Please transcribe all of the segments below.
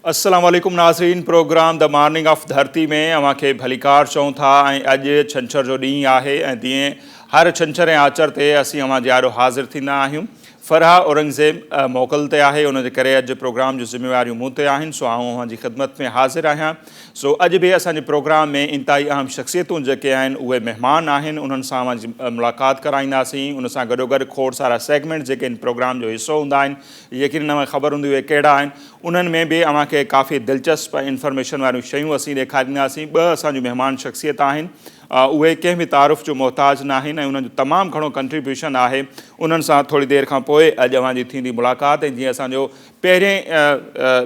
अस्सलाम वालेकुम नाज़रीन। प्रोग्राम द मॉर्निंग ऑफ धरती में अवां खे भलीकार चऊं था। अॼु छंछर जो ॾींहुं आहे ऐं तीअं हर छंछर ऐं आचर ते असीं अवां जे आड़ो हाज़िर थींदा आहियूं। फरहा औरंगज़ेब मोकल ते आहे, उन जे करे अॼु प्रोग्राम जूं ज़िम्मेवारियूं मूं ते आहिनि। सो आउं अवां जी ख़िदमत में हाज़िर आहियां। सो अॼु बि असांजे प्रोग्राम में इंतहाई अहम शख़्सियतूं जेके आहिनि उहे महिमान आहिनि, उन्हनि सां अवां जी मुलाक़ात कराईंदासीं। उन सां गॾोगॾु खोड़ सारा सेगमेंट जेके इन प्रोग्राम जो हिसो हूंदा आहिनि, यकीनन अवां ख़बर हूंदी उहे कहिड़ा आहिनि। उन्हनि में बि अवां खे काफ़ी दिलचस्प इंफॉर्मेशन वारियूं शयूं असीं ॾेखारींदासीं। ॿ असांजूं महिमान शख़्सियत आहिनि, उहे कंहिं बि तारुफ़ जो मोहताज न आहिनि ऐं उन्हनि जो तमामु घणो कंट्रीब्यूशन आहे। उन्हनि सां थोरी देरि खां पोइ अॼु अवां जी थींदी मुलाक़ात। ऐं जीअं असांजो पहिरें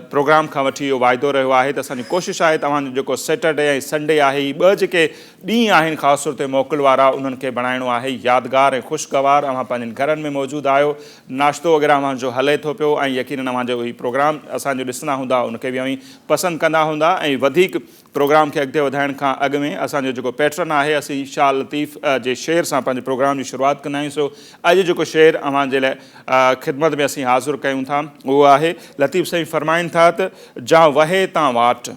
प्रोग्राम खां वठी इहो वाइदो रहियो आहे त असांजी कोशिशि आहे तव्हांजो जेको सैटरडे ऐं संडे आहे, ही ॿ जेके ॾींहं आहिनि ख़ासि तौर ते मोकल वारा, उन्हनि खे बणाइणो आहे यादगार ऐं ख़ुशगवार। अवां पंहिंजनि घरनि में मौजूदु आहियो, नाश्तो वग़ैरह अवांजो हले थो पियो ऐं यकीनन अवांजो ही प्रोग्राम असांजो ॾिसंदा हूंदा, उनखे बि अवीं पसंदि कंदा हूंदा। ऐं वधीक प्रोग्राम खे अॻिते वधाइण खां अॻु में असांजो जेको पैटर्न आहे, असीं शाह लतीफ़ जे शेर सां पंहिंजे प्रोग्राम जी शुरूआत कंदा आहियूं। सो अॼु जेको शेर अवां जे लाइ ख़िदमत में असीं हाज़िर कयूं था उहो आहे, लतीफ़ साईं फरमाइनि था त जा वहे तां वाट,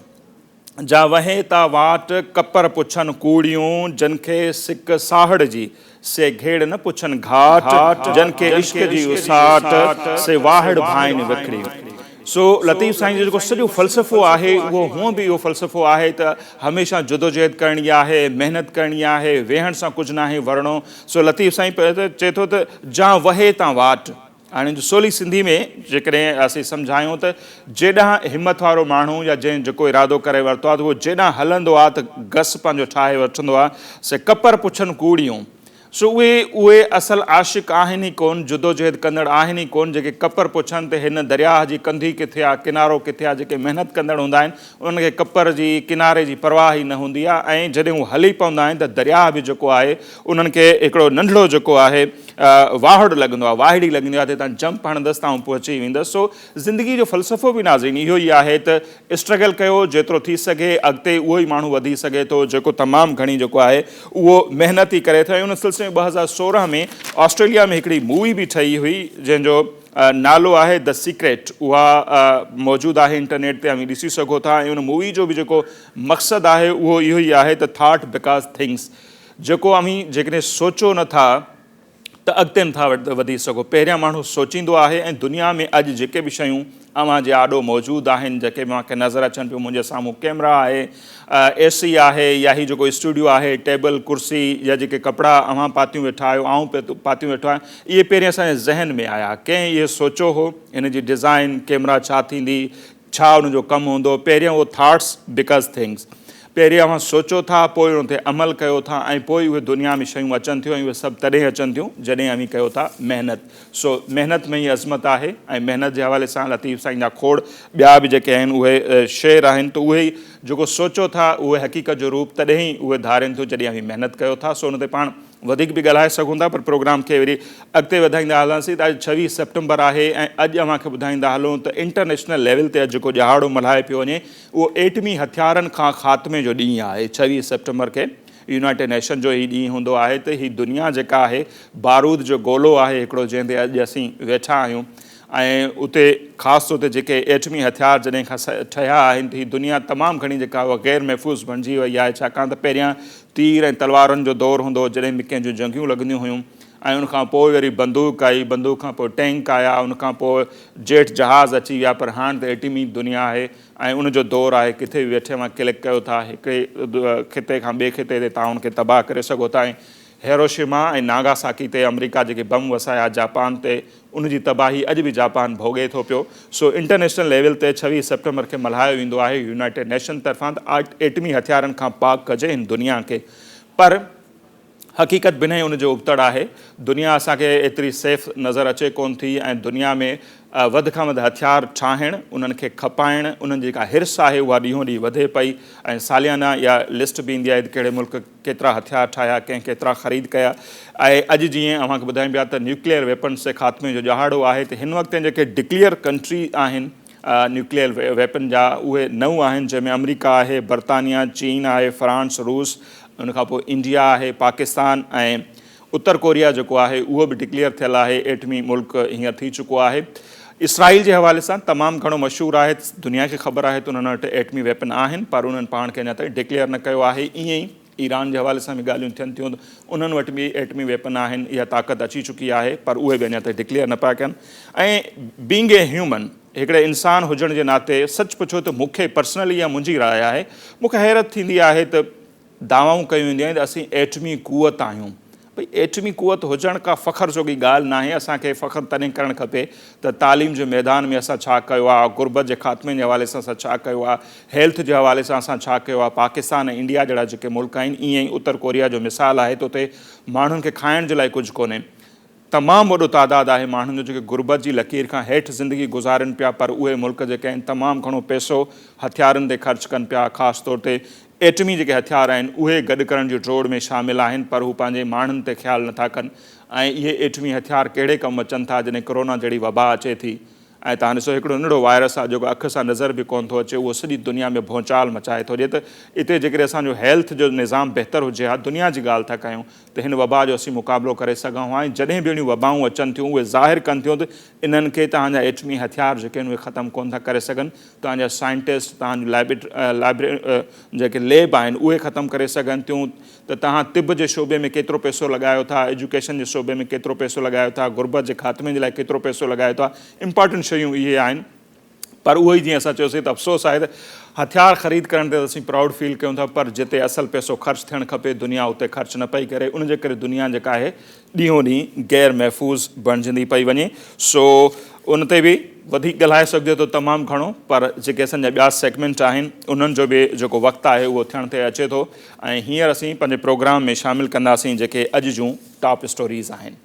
जा वहे ता वाट, कपर पुछनि कूड़ियूं, जन खे सिक साहड़ जी से घेड़ न पुछनि घाट, जन खे इश्क जी उसाट से वाहड़ भाइनि विकिड़ियूं। सो लतीफ़ साईं जो जेको सॼो फ़लसफ़ो आहे उहो हूअं बि इहो फ़लसफ़ो आहे त हमेशह जदोजहद करणी आहे, महिनत करणी आहे, वेहण सां कुझु न आहे वरणो। सो लतीफ़ साईं चए थो त जा वहे तां वाट। हाणे सवली सिंधी में जेकॾहिं असीं सम्झायूं त जेॾांहुं हिमत वारो माण्हू या जंहिं जेको इरादो करे वरितो आहे त उहो जेॾांहुं हलंदो आहे त घस पंहिंजो ठाहे वठंदो आहे। से कपर पुछनि कूड़ियूं। सो उहे असल आशिक़ आहिनि ई कोन, जदोजहद कंदड़ आहिनि ई कोन, जेके कपर पुछनि त हिन दरिया जी कंधी किथे आहे, किनारो किथे आहे। जेके महिनत कंदड़ हूंदा आहिनि उन्हनि खे कपर जी किनारे जी परवाह ई न हूंदी आहे। ऐं जॾहिं हू हली पवंदा आहिनि त दरिया बि जेको आहे उन्हनि खे हिकिड़ो नंढिड़ो जेको आहे वाहड़ लॻंदो आहे, वाहिड़ी लॻंदी आहे, ते तव्हां जंप हणंदसि तव्हां पहुची वेंदसि। सो ज़िंदगी जो फ़लसफ़ो बि नाज़रीन इहो ई आहे त स्ट्रगल कयो जेतिरो थी सघे, अॻिते उहो ई माण्हू वधी सघे थो जेको तमामु घणी जेको आहे उहो महिनत ई करे थो। ऐं उन सिलसिले में 2016 में ऑस्ट्रेलिया में हिकिड़ी मूवी बि ठही हुई जंहिंजो नालो आहे द सीक्रेट। उहा मौजूदु आहे इंटरनेट ते, अवी ॾिसी सघो था। ऐं उन मूवी जो बि जेको मक़सदु आहे उहो इहो ई आहे त थॉट बिकॉज़ थिंग्स, जेको अवी जेकॾहिं सोचो नथा त अॻिते नथा वधी सघो। पहिरियां माण्हू सोचींदो आहे ऐं दुनिया में अॼु जेके बि शयूं अवां जे आॾो मौजूदु आहिनि, जेके मूंखे नज़र अचनि पियूं, मुंहिंजे साम्हूं कैमरा आहे, AC आहे, या ही जेको स्टूडियो आहे, टेबल कुर्सी, या जेके कपिड़ा अवां पातियूं वेठा आहियो, आऊं पातियूं वेठो आहियां, इहे पहिरीं असांजे ज़हन में आया। कंहिं इहे सोचियो हो इन जी डिज़ाइन, कैमरा छा थींदी, छा उनजो कमु हूंदो? पहिरियों उहो थॉट्स बिकॉज़ थिंग्स, पहिरीं अवां सोचो था, पोइ उन ते अमल कयो था, ऐं पोइ उहे दुनिया में शयूं अचनि थियूं। ऐं उहे सभु तॾहिं अचनि थियूं जॾहिं अवी कयो था महिनत। सो महिनत में ई अज़मत आहे। ऐं महिनत जे हवाले सां लतीफ़ साईं जा खोड़ ॿिया बि जेके आहिनि उहे शेर आहिनि। त उहे ई जेको सोचो था उहे हक़ीक़त जो रूप तॾहिं ई उहे धारनि थियूं जॾहिं अवी महिनत कयो था। सो उन ते पाण वधीक बि ॻाल्हाए सघूं था, पर प्रोग्राम खे वरी अॻिते वधाईंदा हलंदासीं। त अॼु 26 सेप्टेम्बर आहे ऐं अॼु अव्हां खे ॿुधाईंदा हलूं त इंटरनेशनल लेवल ते अॼु जेको ॾिहाड़ो मल्हाए पियो वञे उहो एटमी हथियारनि खां ख़ात्मे जो ॾींहुं आहे। 26 सेप्टेम्बर खे यूनाइटेड नेशन जो ही ॾींहुं हूंदो आहे त ही दुनिया जेका आहे बारूद जो गोलो आहे हिकिड़ो, जंहिं ते अॼु असीं वेठा आहियूं। ऐं उते ख़ासि तौर ते जेके एटमी हथियार जॾहिं खां ठहिया आहिनि त हीअ दुनिया तमामु घणी जेका उहा गैर महफ़ूज़ बणिजी वई आहे। छाकाणि त पहिरियां तीर ऐं तलवारुनि जो दौरु हूंदो हो जॾहिं बि कंहिंजूं जंगियूं लॻंदियूं हुयूं, ऐं उनखां पोइ वरी बंदूक आई, बंदूक खां पोइ टैंक आया, उनखां पोइ जेट जहाज़ अची विया। पर हाणे त एटमी दुनिया आहे ऐं उनजो दौरु आहे। किथे बि वेठे मां क्लिक कयो था, हिकिड़े खिते खां ॿिए खिते ते तव्हां उनखे तबाह करे सघो था। ऐं हिरोशिमा ऐं नागासाकी ते अमेरिका जेके बम वसाया जापान ते, उनजी तबाही अॼु बि जापान भोॻे थो पियो। सो इंटरनेशनल लेवल ते 26 सेप्टेम्बर खे मल्हायो वेंदो आहे यूनाइटेड नेशन तरफ़ां त एटमी हथियारनि खां पाक कजे हिन दुनिया खे। पर हक़ीक़त बिना उनजो उबतड़ आहे। दुनिया असांखे एतिरी सेफ़ नज़र अचे कोन थी ऐं दुनिया में वधि खां वधि हथियार ठाहिणु, उन्हनि खे खपाइणु, उन्हनि जी जेका हिर्स आहे उहा ॾींहों ॾींहुं वधे पई। ऐं सालियाना इहा लिस्ट बि ईंदी आहे कहिड़े मुल्क केतिरा हथियार ठाहिया, कंहिं केतिरा ख़रीद कया। ऐं अॼु जीअं अव्हांखे ॿुधाइनि पिया त न्यूक्लियर वेपन्स जे ख़ात्मे जो ॾिहाड़ो आहे, त हिन वक़्तु जेके डिक्लियर कंट्री आहिनि न्यूक्लियर वेपन जा, उहे 9 आहिनि, जंहिंमें अमेरिका आहे, बर्तानिया, चीन आहे, फ्रांस, रूस, उनखां पोइ इंडिया आहे, पाकिस्तान ऐं उत्तर कोरिया जेको आहे उहो बि डिक्लेयर थियल आहे एटमी मुल्क हींअर थी चुको आहे। इसराइल के हवाले से तमाम घणो मशहूर है, दुनिया की खबर है तो उन्होंने एटमी वेपन आहिनि पर उन्होंने पाण के अञा ताईं डिक्लेयर न कयो आहे। ईअं ई ईरान के हवाले से भी ॻाल्हियूं थियनि थियूं, उन्हनि वटि भी एटमी वेपन आहिनि, इहा ताक़त अची चुकी है पर उहे भी अञा ताईं डिक्लेयर न पिया कनि। ऐं बीइंग ए ह्यूमन, हिकिड़े इंसान हुजण जे नाते सच पुछो तो मूंखे पर्सनली या मुंहिंजी राय आहे, मूंखे हैरत थींदी आहे त दावाऊं कयूं वेंदियूं आहिनि त असीं एटमी कुवत आहियूं। भई एटमी कुवत हुजण का फ़ख्र जोगी ॻाल्हि न आहे। असांखे फ़ख्र तॾहिं करणु खपे त तालीम जे मैदान में असां छा कयो आहे, गुरबत जे ख़ात्मे जे हवाले सां असां छा कयो आहे, हेल्थ जे हवाले सां असां छा कयो आहे। पाकिस्तान ऐं इंडिया जहिड़ा जेके मुल्क आहिनि, ईअं ई उत्तर कोरिया जो मिसाल आहे त उते माण्हुनि खे खाइण जे लाइ कुझु कोन्हे। तमामु वॾो तादादु आहे माण्हुनि जो जेके गुरबत जी लकीर खां हेठि ज़िंदगी गुज़ारनि पिया, पर उहे मुल्क जेके आहिनि तमामु घणो पैसो हथियारनि ते ख़र्चु कनि पिया। ख़ासि तौर ते एटमी जेके हथियार आहिनि उहे गॾु करण जी ड्रोड़ में शामिल आहिनि, पर हू पंहिंजे माण्हुनि ते ख़्यालु नथा कनि। ऐं इहे एटमी हथियार कहिड़े कमु अचनि था जॾहिं कोरोना जहिड़ी वबा अचे थी। ऐं तव्हां ॾिसो हिकिड़ो नंढड़ो वायरस आहे जेको अखि सां नज़र बि कोन थो अचे, उहो सॼी दुनिया में भौचाल मचाए थो ॾिए। त इते जेकॾहिं असांजो हेल्थ जो निज़ाम बहितर हुजे हा, दुनिया जी ॻाल्हि था कयूं, त हिन वबा जो असीं मुक़ाबिलो करे सघूं हा। ऐं जॾहिं बि अहिड़ियूं वबाऊं अचनि थियूं उहे ज़ाहिर कनि थियूं त इन्हनि खे तव्हांजा एटमी हथियार जेके आहिनि उहे ख़तमु कोन था करे सघनि। तव्हांजा साइंटिस्ट, तव्हांजूं जेके लैब आहिनि उहे ख़तमु करे सघनि थियूं। त तव्हां तिब जे शोबे में केतिरो पैसो लॻायो था, एजुकेशन जे शोबे में केतिरो पैसो लॻायो था, गुरबत जे ख़ात्मे जे लाइ केतिरो पैसो लॻायो था, इम्पॉर्टेंट शयूं इहे आहिनि। पर उहो ई जीअं असां चयोसीं त अफ़सोस आहे त हथियार ख़रीद करण ते असीं प्राउड फील कयूं था, पर जिते असल पैसो ख़र्चु थियणु खपे दुनिया उते ख़र्चु न पई करे। उनजे करे दुनिया जेका आहे ॾींहों ॾींहुं गैर महफ़ूज़ बणिजंदी पई वञे। सो उन ते बि वधीक ॻाल्हाए सघिजे थो तमामु घणो, पर जेके असांजा ॿिया सेगमेंट आहिनि उन्हनि जो बि जेको वक़्तु आहे उहो थियण ते अचे थो। ऐं हींअर असीं पंहिंजे प्रोग्राम में शामिलु कंदासीं जेके अॼु जूं टॉप स्टोरीज़ आहिनि।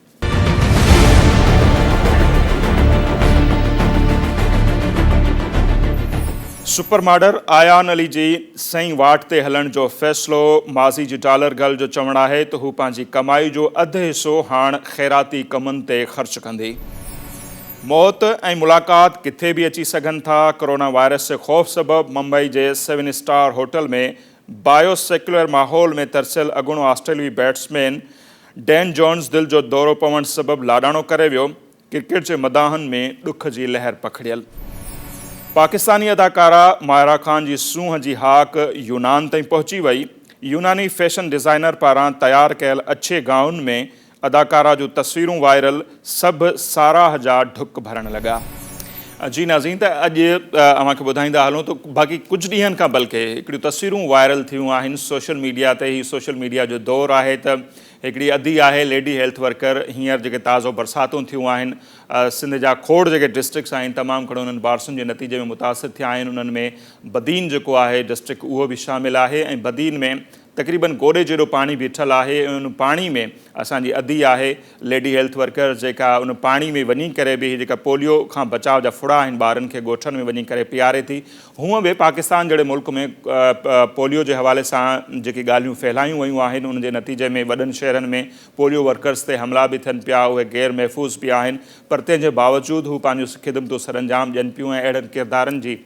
सुपर मॉडल आयान अली जी सही वाट ते हलण जो फ़ैसिलो माज़ी जी डॉलर गर्ल जो चवणु आहे त हू पंहिंजी कमाई जो अधु हिसो हाणे ख़ैराती कमनि ते ख़र्चु कंदी। मौत ऐं मुलाक़ात किथे बि अची सघनि था। कोरोना वायरस जे ख़ौफ़ सबबि मुंबई जे 7 स्टार होटल में बायोसेक्युलर माहौल में तरसियल अॻूणो ऑस्ट्रेलियाई बैट्समैन डैन जॉन्स दिलि जो दौरो पवण सबबि लाॾाणो करे वियो। क्रिकेट जे मदाहनि में ॾुख जी लहर पखिड़ियल। पाकिस्तानी अदाकारा मायरा ख़ान जी सूंहं जी हाक यूनान ताईं पहुची वई। यूनानी फैशन डिज़ाइनर पारां तयारु कयल अच्छे गाउन में अदाकारा जूं तस्वीरूं वायरल, सभु साराह जा ढुक भरण लॻा। जी नाज़रीन, त अॼु अव्हांखे ॿुधाईंदा हलूं त बाक़ी कुझु ॾींहंनि खां बल्कि हिकिड़ियूं तस्वीरूं वायरल थियूं आहिनि सोशल मीडिया ते। ही सोशल मीडिया जो दौरु आहे त हिकिड़ी अदी आहे लेडी हेल्थ वर्कर, हींअर जेके ताज़ो बरसातूं थियूं आहिनि सिंध जा खोड़ जेके डिस्ट्रिक्ट्स आहिनि तमामु घणो उन्हनि बारिशुनि जे नतीजे में मुतासिर थिया आहिनि। उन्हनि में बदीन जेको आहे डिस्ट्रिक्ट उहो बि शामिलु आहे। ऐं बदीन में तक़रीबन गोॾे जहिड़ो पाणी बीठल आहे। ऐं उन पाणी में असांजी अदी आहे लेडी हेल्थ वर्कर जेका उन पाणी में वञी करे बि जेका पोलियो खां बचाव जा फुड़ा आहिनि ॿारनि खे ॻोठनि में वञी करे पीआरे थी। हूअं बि पाकिस्तान जहिड़े मुल्क में पोलियो जे हवाले सां जेकी ॻाल्हियूं फैलायूं वयूं आहिनि उन जे नतीजे में वॾनि शहरनि में पोलियो वर्कर्स ते हमला बि थियनि पिया, उहे गैर महफ़ूज़ बि आहिनि। पर तंहिंजे बावजूदि हू पंहिंजूं ख़िदमतूं सरअंजाम ॾियनि पियूं ऐं अहिड़नि किरदारनि जी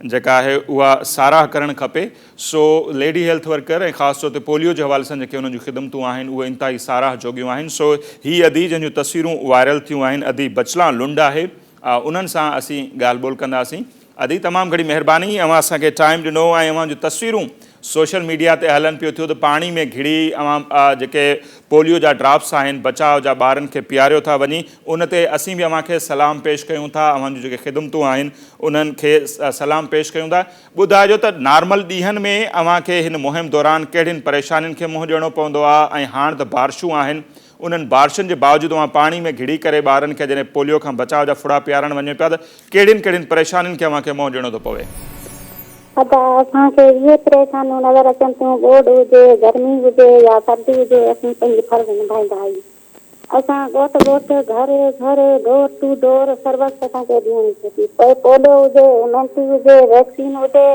जेका आहे उहा साराह करणु खपे। सो लेडी हेल्थ वर्कर ऐं ख़ासि तौर ते पोलियो जे हवाले सां जेके उन्हनि जूं ख़िदमतूं आहिनि उहे इंतिहाई साराह जोॻियूं आहिनि। सो हीअ अदी जंहिंजूं तस्वीरूं वायरल थियूं आहिनि, अदी बचला लुंड आहे। उन्हनि सां असीं ॻाल्हि ॿोल कंदासीं। अदी तमामु घणी महिरबानी, अव्हां असांखे टाइम ॾिनो ऐं अव्हां जूं तस्वीरूं सोशल मीडिया ते हलनि पियो थियो त पाणी में घिड़ी अव्हां जेके पोलियो जा ड्राप्स आहिनि बचाव जा ॿारनि खे पीआरियो था वञी। उन ते असीं बि अव्हांखे सलाम पेश कयूं था, अव्हां जूं जेके ख़िदमतूं आहिनि उन्हनि खे सलाम पेश कयूं था। ॿुधाइजो त नॉर्मल ॾींहंनि में अव्हांखे हिन मुहिम दौरान कहिड़ियुनि परेशानियुनि खे मुंहुं ॾियणो पवंदो आहे ऐं हाणे त बारिशूं आहिनि, उन्हनि बारिशुनि जे बावजूदि अव्हां पाणी में घिड़ी करे ॿारनि खे जॾहिं पोलियो खां बचाव जा फुड़ा पीआरणु वञो पिया त कहिड़ियुनि परेशानियुनि खे अव्हांखे मुंहुं ॾियणो थो पवे? असांखे इहे परेशानियूं नज़र अचनि थियूं, ॻोॾ हुजे, गर्मी हुजे या सर्दी हुजे, असीं पंहिंजी फर्ज़ निभाईंदा आहियूं। असां ॻोठ घर घर डोर टू डोर सर्विस असांखे ॾियणी पवंदी। पोलियो हुजे, इम्यूनिटी हुजे, वैक्सीन हुजे,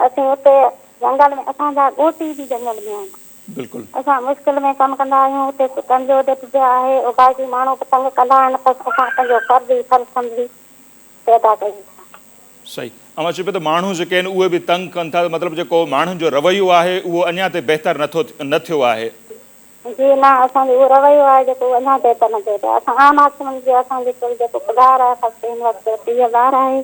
असीं हुते जंगल में असांजा ॻोठ ई बि जंगल में आहिनि। बिल्कुलु असां मुश्किल में कमु कंदा आहियूं। हुते पंहिंजो बि आहे उगाजी माण्हू पतंग कंदा आहिनि, त असां पंहिंजो फर्ज़ सम्झी पैदा कयूं। सही। अव्हां चयो पिया त माण्हू जेके आहिनि उहे बि तंग कनि था, मतिलबु जेको माण्हुनि जो रवैयो आहे उहो अञा ते बहितर न थियो आहे। जी ना असांजो उहो रवैयो आहे जेको अञा ताईं त न थिए पियो। असां आम आदमी जो असांजो जेको पघार आहे असांखे हिन वक़्तु 30,000 आहे।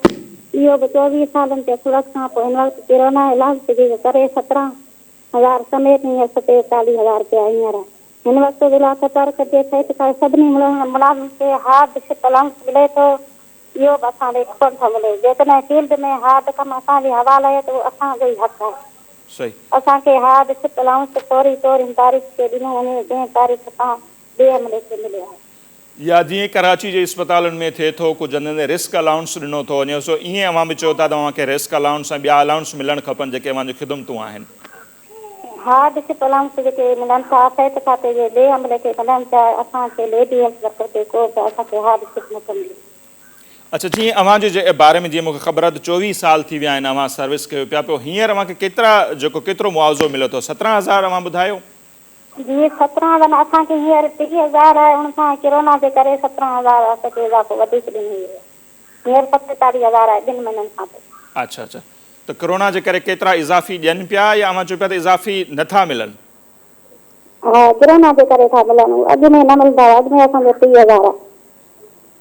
इहो बि 24 सालनि ते सूरत खां पोइ हिन वक़्तु कोरोना इलाज जे करे 17,000 समेत हींअर 47,000 रुपया हींअर हिन वक़्तु जिला सतर्क जे तहत सभिनी मुलाज़िम खे हार्ड शिप अलाउंस मिले थो। इहो बि असांखे कोन थो मिले। जेकॾहिं फील्ड में हार्ड कमु असांजे हवाले आहे त उहो असांजो ई हक़ आहे। सही। असांखे हार्ड शिप अलाउंस फौरी तौर हिन तारीख़ ते ॾिनो वञे जंहिं तारीख़ खां ॿिए अमले खे मिलियो आहे। या जीअं कराची जे अस्पतालुनि में थिए थो कुझु हंधि ते रिस्क अलाउंस ॾिनो थो वञे सो ईअं अवां बि चओ था तव्हांखे रिस्क अलाउंस ऐं ॿिया अलाउंस मिलणु खपनि जेके अवां जूं ख़िदमतूं आहिनि। हार्ड शिप अलाउंस जेके मिलनि था सिहत खाते जे ॿिए अमले खे मिलनि था असांखे लेडी हेल्थ वर्कर ते को बि असांखे हार्ड शिप न मिले। अच्छा जीअं अवांजे जे बारे में जीअं मूंखे ख़बर आहे त 24 साल थी विया आहिनि अवां सर्विस कयो पिया पोइ हींअर अवांखे केतिरो मुआवज़ो मिले थो 17,000 अवां ॿुधायो? जी 17,000 असांखे हींअर 30,000 आहे उन खां कोरोना जे करे 17,000 असांखे इज़ाफ़ो वधीक ॾिनी हुई। हींअर 47,000 आहे 2 महीननि खां पोइ। अच्छा अच्छा त कोरोना जे करे केतिरा इज़ाफ़ी ॾियनि पिया या अवां चओ पिया त इज़ाफ़ी नथा मिलनि? हा कोरोना जे करे था मिलनि अॻु में न मिलंदा हुआ। अॻु में असांजो 30,000 आहे।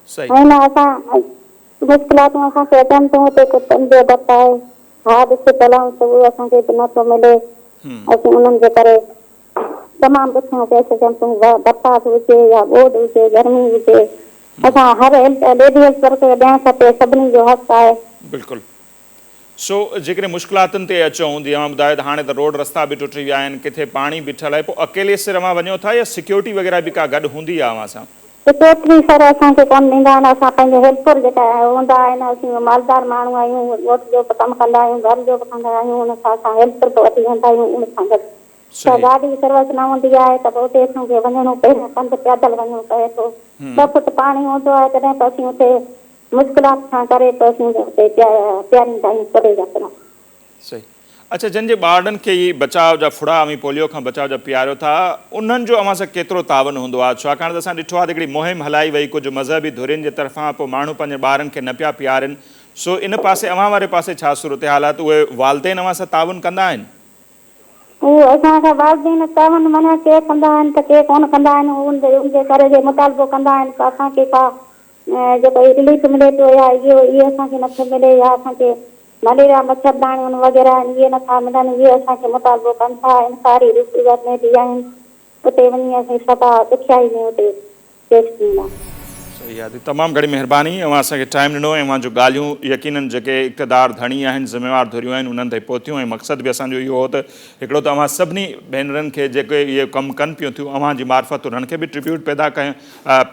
सही। हिन असां मुश्किलातूं असांखे अचनि थियूं हुते कुझु पंहिंजो डपु आहे हार्ड शिप अलाउंस उहो असांखे नथो मिले। असीं उन्हनि जे करे तमामु ॾुखियूं पेश अचनि थियूं बरसाति हुजे या ॿोॾि हुजे गर्मी हुजे असां हर लेडी हेल्थ वर्कर खे ॾियणु खपे सभिनी जो हक़ आहे। बिल्कुलु। सो जेकॾहिं मुश्किलातुनि ते अचूं जीअं अवां ॿुधायो त हाणे त रोड रस्ता बि टुटी विया आहिनि किथे पाणी बीठल आहे पोइ अकेले सिर अवां वञो था या सिक्योरिटी वग़ैरह बि का गॾु हूंदी आहे अवां सां? सिक्योरिटी सर असांखे कोन ॾींदा आहिनि। असां पंहिंजे हेल्पर जेका हूंदा आहिनि असीं मालदार माण्हू आहियूं ॻोठ जो बि कमु कंदा आहियूं घर जो बि कंदा आहियूं उन सां असां हेल्पर बि वठी वेंदा आहियूं उन सां गॾु। त गाॾी सर्विस न हूंदी आहे त पोइ उते असांखे वञिणो पए पंधु पैदल वञिणो पए थो। 2 फुट पाणी हूंदो आहे तॾहिं त असीं उते मुश्किलात सां करे त असीं उते पीआरींदा आहियूं परे जा पिना। सही। अच्छा जंहिंजे ॿारनि खे ई बचाव जा फुड़ा ऐं पोलियो खां बचाव जा पीआरियो था उन्हनि जो अवां सां केतिरो तावन हूंदो आहे छाकाणि त असां ॾिठो आहे त हिकिड़ी मुहिम हलाई वई कुझु मज़हबी धुरियुनि जे तरफ़ां पोइ माण्हू पंहिंजे ॿारनि खे न पिया पीआरनि सो इन पासे अवां वारे पासे छा सूरत हाल आहे त उहे वालदेन अवां सां तावन कंदा आहिनि? उहो असांखां वालदेन तावन माना के कंदा आहिनि त के कोन कंदा आहिनि उनजे करे जे मुतालबो कंदा आहिनि त असांखे का जेको रिलीफ मिले थो या इहे असांखे नथो मिले या असांखे मलेरिया मच्छरदानियूं वग़ैरह इहे नथा मिलनि इहे असांखे मुतालबो कनि था इंसारी रिश्वत में बि आहिनि उते वञी असीं सभा ॾुखियाई में उते पेश थींदा। सही आहे तमामु घणी महिरबानी अवां असांखे टाइम ॾिनो ऐं अवां जूं ॻाल्हियूं यकीननि जेके इक़्तदार धणी आहिनि ज़िम्मेवार धुरियूं आहिनि उन्हनि ताईं पहुतियूं ऐं मक़सदु बि असांजो इहो हो त हिकिड़ो त अवां सभिनी भेनरुनि खे जेके इहे कमु कनि पियूं थियूं अवां जी मार्फत उन्हनि खे बि ट्रिब्यूट पैदा कयूं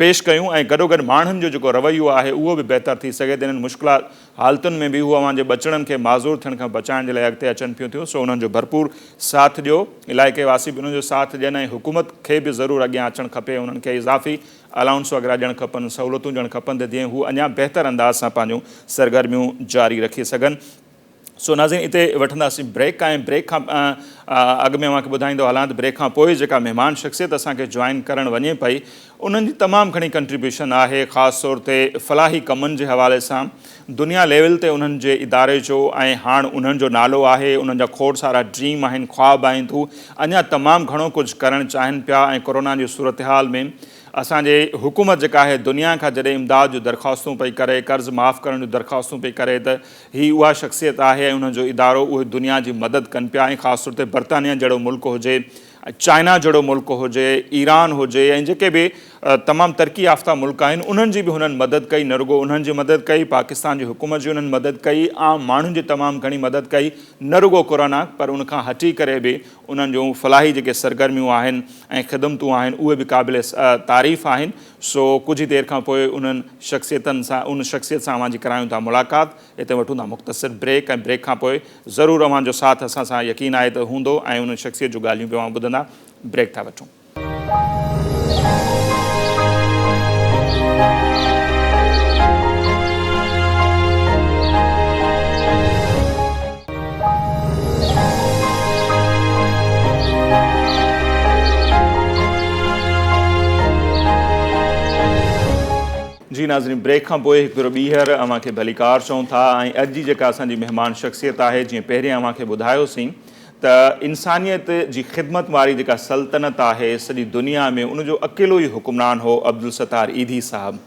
पेश कयूं ऐं गॾोगॾु माण्हुनि जो जेको रवैयो आहे उहो बि बहितर थी सघे त इन्हनि मुश्किलात हालतुनि में बि उहो अवां जे बचड़नि खे माज़ूर थियण खां बचाइण जे लाइ अॻिते अचनि पियूं थियूं सो उन्हनि जो भरपूर साथ ॾियो इलाइक़े वासी बि उन्हनि जो साथ ॾियनि ऐं हुकूमत खे बि ज़रूरु अॻियां अचणु खपे उन्हनि खे इज़ाफ़ी अलाउंस वग़ैरह ॾियणु खपनि सहूलियतूं ॾियणु खपनि त जीअं हू अञा बहितर अंदाज़ सां पंहिंजूं सरगर्मियूं जारी रखी सघनि। सो नाज़रीन हिते वठंदासीं ब्रेक ऐं ब्रेक खां अॻु में अव्हांखे ॿुधाईंदो हलां त ब्रेक खां पोइ जेका महिमान शख़्सियत असांखे जॉइन करणु वञे पई उन्हनि जी तमामु घणी कंट्रीब्यूशन आहे ख़ासि तौर ते फलाही कमनि जे हवाले सां दुनिया लेवल ते उन्हनि जे इदारे जो ऐं हाणे उन्हनि जो नालो आहे उन्हनि जा खोड़ सारा ड्रीम आहिनि ख़्वाब आहिनि हू अञा तमामु घणो कुझु करणु चाहिनि पिया ऐं कोरोना जी सूरत हाल में असांजे हुकूमत जेका आहे दुनिया खां जॾहिं इमदाद जूं दरख़्वास्तूं पई करे कर्ज़ माफ़ु करण जूं दरख़्वास्तूं पई करे त हीअ उहा शख़्सियत आहे ऐं उन्हनि जो इदारो उहे दुनिया जी मदद कनि पिया ऐं ख़ासि तौर ते बर्तानिया जहिड़ो मुल्क हुजे चाइना जहिड़ो मुल्क हुजे ईरान हुजे ऐं जेके बि तमामु तरक़ी याफ़्ता मुल्क आहिनि उन्हनि जी बि हुननि मदद कई न रुगो उन्हनि जी मदद कई पाकिस्तान जी हुकूमत जी उन्हनि मदद कई आम माण्हुनि जी तमामु घणी मदद कई न रुगो कोरोना पर उनखां हटी करे बि उन्हनि जूं फलाही जेके सरगर्मियूं आहिनि ऐं ख़िदमतूं आहिनि उहे बि क़ाबिल तारीफ़ आहिनि सो कुझु ई देरि खां पोइ उन्हनि शख़्सियतनि सां उन शख़्सियत सां अव्हांजी करायूं था मुलाक़ात हिते वठूं था मुख़्तसिर ब्रेक ऐं ब्रेक खां पोइ ज़रूरु अव्हांजो साथ असां सां यकीन आहे त हूंदो ऐं उन शख़्सियत जूं ॻाल्हियूं बि अव्हां ॿुधंदा ब्रेक था वठूं। जी नाज़रीन ब्रेक खां पोइ हिकु भेरो ॿीहर अव्हांखे भलीकार चऊं था ऐं अॼु जी जेका असांजी महिमान शख़्सियत आहे जीअं पहिरियों अव्हांखे ॿुधायोसीं त इंसानियत जी ख़िदमत वारी जेका सल्तनत आहे सॼी दुनिया में उनजो अकेलो ई हुक्मरान हो अब्दुल सत्तार ईदी साहब।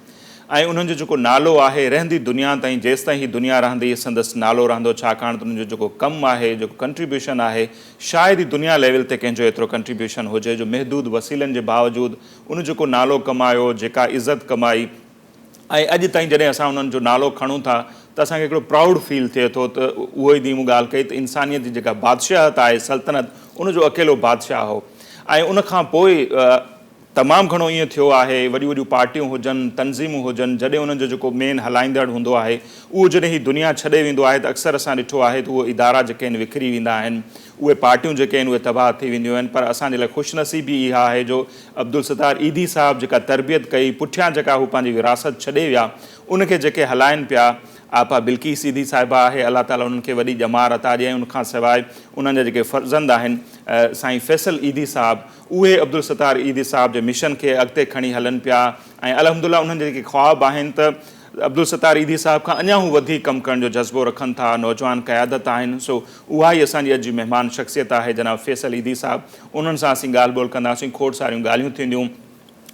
ऐं उन्हनि जो जेको नालो आहे रहंदी दुनिया ताईं, जेसि ताईं ही दुनिया रहंदी संदसि नालो रहंदो, छाकाणि त उन्हनि जो जेको कमु आहे, जेको कंट्रीब्यूशन आहे, शायदि ई दुनिया लेवल ते कंहिंजो एतिरो कंट्रीब्यूशन हुजे जो महदूद वसीलनि जे बावजूदि उन जेको नालो कमायो, जेका इज़त कमाई, ऐं अॼु ताईं जॾहिं असां उन्हनि जो नालो खणूं था त असांखे हिकिड़ो प्राउड फील थिए थो त उहो ई दी मूं ॻाल्हि कई त इंसानियत जी जेका बादशाहत आहे, सल्तनत, उनजो अकेलो बादशाह हो। ऐं उनखां पोइ तमामु घणो ईअं थियो आहे, वॾियूं वॾियूं पार्टियूं हुजनि, तनज़ीमूं हुजनि, जॾहिं उन्हनि जो जेको मेन हलाईंदड़ हूंदो आहे उहो जॾहिं ही दुनिया छॾे वेंदो आहे त अक्सर असां ॾिठो आहे त उहे इदारा जेके आहिनि विखरी वेंदा आहिनि, उहे पार्टियूं जेके आहिनि उहे तबाह थी वेंदियूं आहिनि। पर असांजे लाइ ख़ुशनसीबी इहा आहे जो अब्दुल सत्तार ईदी साहब जेका तरबियत कई, पुठियां जेका हू पंहिंजी विरासत छॾे विया, उनखे जेके हलाइनि पिया, आपा बिल्किस ईदी साहिबा आहे, अलाह ताला उन्हनि खे वॾी ॼमार अता ॾियईं। उनखां सवाइ उन्हनि जा जेके फ़र्ज़ंद आहिनि साईं फैसल ईदी साहब, उहे अब्दुल सत्तार ईदी साहब जे मिशन खे अॻिते खणी हलनि पिया। ऐं अल्हम्दुलिल्लाह उन्हनि जे जेके ख़्वाब आहिनि त अब्दुल सत्तार ईदी साहब खां अञा हू वधीक कमु करण जो जज़्बो रखनि था, नौजवान क़यादत आहिनि। सो उहा ई असांजी अॼु जी महिमान शख़्सियत आहे जनाब फैसल ईदी साहब। उन्हनि सां असीं ॻाल्हि ॿोल कंदासीं, खोड़ सारियूं ॻाल्हियूं थींदियूं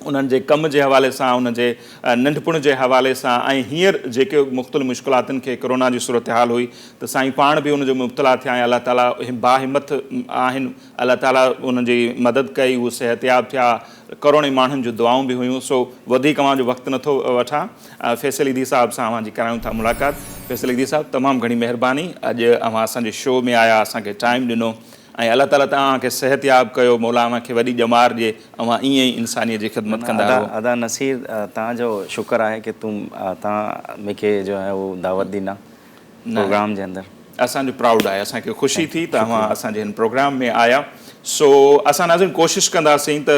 उन्हनि जे कम जे हवाले सां, उन जे नंढपण जे हवाले सां, ऐं हींअर जेके मुख़्तलिफ़ मुश्किलातुनि खे कोरोना जी सूरत हाल हुई त साईं पाण बि उनजो मुब्तला थिया ऐं अलाह ताला बाहिमत आहिनि, अलाह ताला उनजी मदद कई, उहे सिहतयाब थिया, करोड़े माण्हुनि जूं दुआऊं बि हुयूं। सो वधीक अव्हांजो वक़्तु नथो वठां, फैसल ईदी साहब सां अव्हां जी करायूं था मुलाक़ात। फैसल ईदी साहब, तमामु घणी महिरबानी, अॼु अव्हां असांजे शो में आया, असांखे टाइम ॾिनो, ऐं अलाह ताला तव्हांखे सिहतयाब कयो, मौला अव्हांखे वॾी ॼमार ॾिए, अव्हां ईअं ई इंसानियत जी ख़िदमत कंदा रहो। अदा नसीर, तव्हांजो शुक्र आहे कि तव्हां मूंखे जो आहे उहो दावत ॾिना प्रोग्राम जे अंदरि। असांजो प्राउड आहे, असांखे ख़ुशी थी त तव्हां असांजे हिन प्रोग्राम में आया। सो असां नाज़रीन कोशिशि कंदासीं त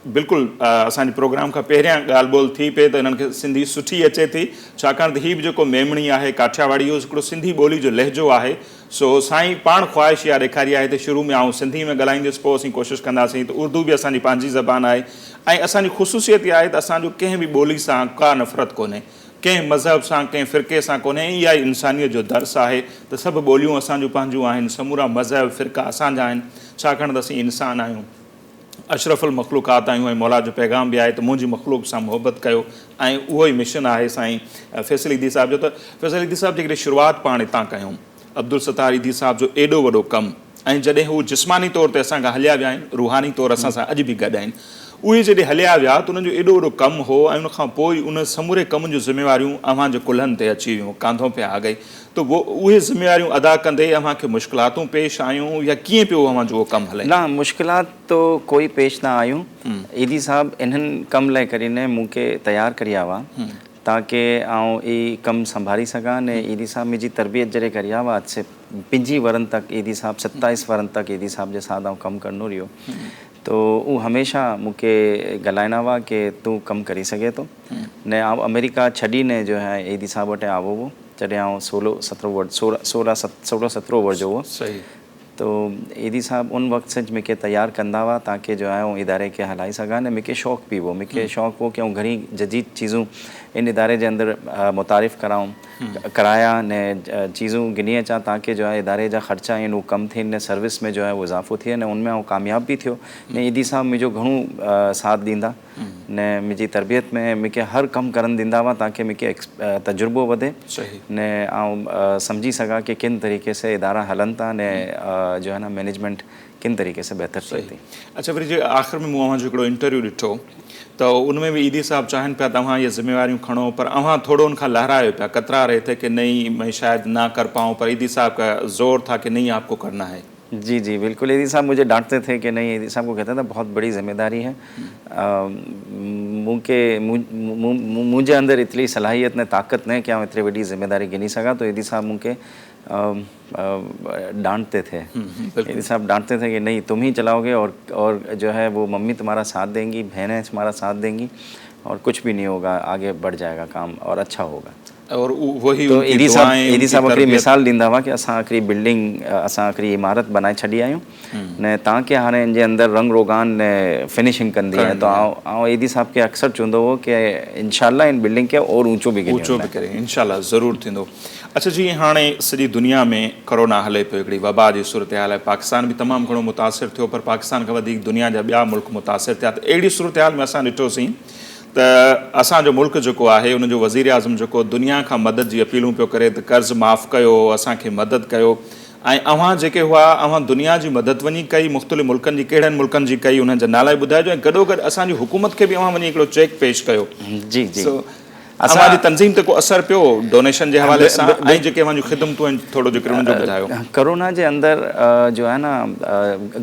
बिल्कुलु असांजे प्रोग्राम खां पहिरियां ॻाल्हि ॿोल थी पए त हिननि खे सिंधी सुठी अचे थी, छाकाणि त हीअ बि जेको मेमणी आहे काठियावाड़ी, इहो हिकिड़ो सिंधी ॿोली जो लहजो आहे। सो साईं पाण ख़्वाहिश इहा ॾेखारी आहे त शुरू में आउं सिंधी में ॻाल्हाईंदुसि, पोइ असीं कोशिशि कंदासीं त उर्दू बि असांजी पंहिंजी ज़बान आहे। ऐं असांजी ख़ुशूसियत इहा आहे त असांजो कंहिं बि ॿोली सां का नफ़रत कोन्हे, कंहिं मज़हब सां, कंहिं फ़िरक़े सां कोन्हे। इहा ई इंसानियत जो दर्स आहे त सभु ॿोलियूं असांजूं पंहिंजूं आहिनि, समूरा मज़हब फ़िरक़ा असांजा आहिनि, छाकाणि त असीं इंसान आहियूं, अशरफुल मख़लूक़ात आहियूं। ऐं मौला जो पैगाम बि आहे त मुंहिंजी मख़लूक़ सां मुहबत कयो, ऐं उहो ई मिशन आहे साईं फैसल ईदी साहब जो। त फैसल ईदी साहब जेकॾहिं शुरूआति पाण हितां कयूं, अब्दुल सत्तार ईदी साहब जो एॾो वॾो कमु, ऐं जॾहिं हू जिस्मानी तौर ते असां खां हलिया विया आहिनि, रूहानी तौर असां सां अॼु बि गॾु आहिनि, उहे जॾहिं हलिया विया त उन्हनि जो एॾो वॾो कमु हो, ऐं उनखां पोइ उन समूरे कम जूं ज़िम्मेवारियूं अव्हांजे कुल्हनि ते अची वियूं, कांधों पे आ गई। त उहे ज़िम्मेवारियूं अदा कंदे अव्हांखे मुश्किलातूं पेश आयूं या कीअं पियो अव्हांजो उहो कमु हले? न, मुश्किलात तो कोई पेश न आयूं। ईदी साहब इन्हनि कम लाइ કરીને मूंखे तयारु करिया हुआ ताकि आउं ई कमु संभाली सघां। ने ईदी साहब मुंहिंजी तरबियत जॾहिं करिया हुआ, अॼु से 25 वरनि तक ईदी साहब 27 वरनि तक ईदी साहब जे साथ आउं कमु कंदो रहियो। तो वो हमेशा मूंखे ॻाल्हाइणा हुआ कि तूं कमु करे सघे थो। ने आउं अमेरिका छॾीने जो है ईदी साहब वटि आयो हुओ जॾहिं आउं 16-17 वर्ष जो हुओ। सही। तो ईदी साहब उन वक़्त से मूंखे तैयार कंदा हुआ ताकि जो है इदारे के हलाई सघां। ने मूंखे शौक़ बि हुओ, मूंखे शौक़ हो कि आउं घणी जदीद चीज़ूं इन इदारे जे अंदरि मुतारिफ़ कराया ने चीज़ूं गिनी अचां ताकि जो है इदारे जा ख़र्चा आहिनि उहो कम थियनि, ने सर्विस में जो है वो इज़ाफ़ो थिए, ने उनमें आउं कामयाब भी थियो। ने ईदी साहब मुंहिंजो घणो साथ ॾींदा, ने मुंहिंजी तरबियत में मूंखे हर कमु करणु ॾींदा हुआ ताकि मूंखे तजुर्बो वधे। सही। ने आउं सम्झी सघां कि किन तरीक़े से इदारा हलनि था, ने जो है ना मैनेजमेंट किन तरीक़े से बेहतर थिए थी। अच्छा, वरी जे आख़िर में मूं अव्हांजो हिकिड़ो इंटरव्यू ॾिठो त उनमें भी ईदी साहब चाहिनि पिया तव्हां ये जिम्मेवारियूं खणो, पर अव्हां थोड़ो उनखां लहराए पिया, कतरा रहे थे कि नहीं मैं शायद ना कर पाऊँ, पर ईदी साहब का जोर था कि नहीं आपको करना है। जी जी बिल्कुल, ईदी साहब मुझे डांटते थे कि नहीं, ईदी साहब को कहता था बहुत बड़ी जिम्मेदारी है, मुझे अंदर इतनी सलाहियत ने ताकत नहीं कि आउं इतनी बड़ी जिम्मेदारी गिनी सघां। तो ईदी साहब मूंखे डांटते थे। ईदी साहब डांटते थे कि नहीं तुम ही चलाओगे, और जो है वो मम्मी तुम्हारा साथ देंगी, बहनें तुम्हारा साथ देंगी, और कुछ भी नहीं होगा, आगे बढ़ जाएगा काम और अच्छा होगा। और वही तो उनकी एडी दुआएं, उनकी साहब हिकिड़ी तरबियत। मिसाल ॾींदा हुआ कि असां हिकिड़ी बिल्डिंग असां हिकिड़ी इमारत बनाए छॾी आहियूं ने तव्हांखे हाणे इन जे अंदरि रंग रोगान ने फिनिशिंग कंदी आहे तो आउं एडी साहब खे अक्सर चवंदो हो कि इंशाल्लाह इन बिल्डिंग खे और ऊंचो बि ऊंचो बि करे इंशाल्लाह ज़रूरु थींदो। अच्छा जीअं हाणे सॼी दुनिया में कोरोना हले पियो, हिकिड़ी वबा जी सूरत हाल आहे, पाकिस्तान बि तमामु घणो मुतासिर थियो, पर पाकिस्तान खां वधीक दुनिया जा ॿिया मुल्क मुतासिर थिया। त अहिड़ी सूरत हाल में असां ॾिठोसीं त असांजो मुल्क जेको आहे उनजो वज़ीर आज़म जेको दुनिया खां मदद जी अपीलूं पियो करे त कर्ज़ु माफ़ु कयो, असांखे मदद कयो, ऐं अव्हां जेके हुआ अव्हां दुनिया जी मदद वञी कई, मुख़्तलिफ़ मुल्कनि जी कहिड़नि मुल्कनि जी कई, उन्हनि जा नाला ॿुधाइजो, ऐं गॾोगॾु असांजी हुकूमत खे बि अव्हां वञी हिकिड़ो चेक पेश कयो। जी जी असांजी तंज़ीम ते को असरु पियो डोनेशन जे हवाले सां, ऐं जेके अव्हांजूं ख़िदमतूं आहिनि थोरो जेकर उन्हनि जो ॿुधायो। कोरोना जे अंदरि जो है ना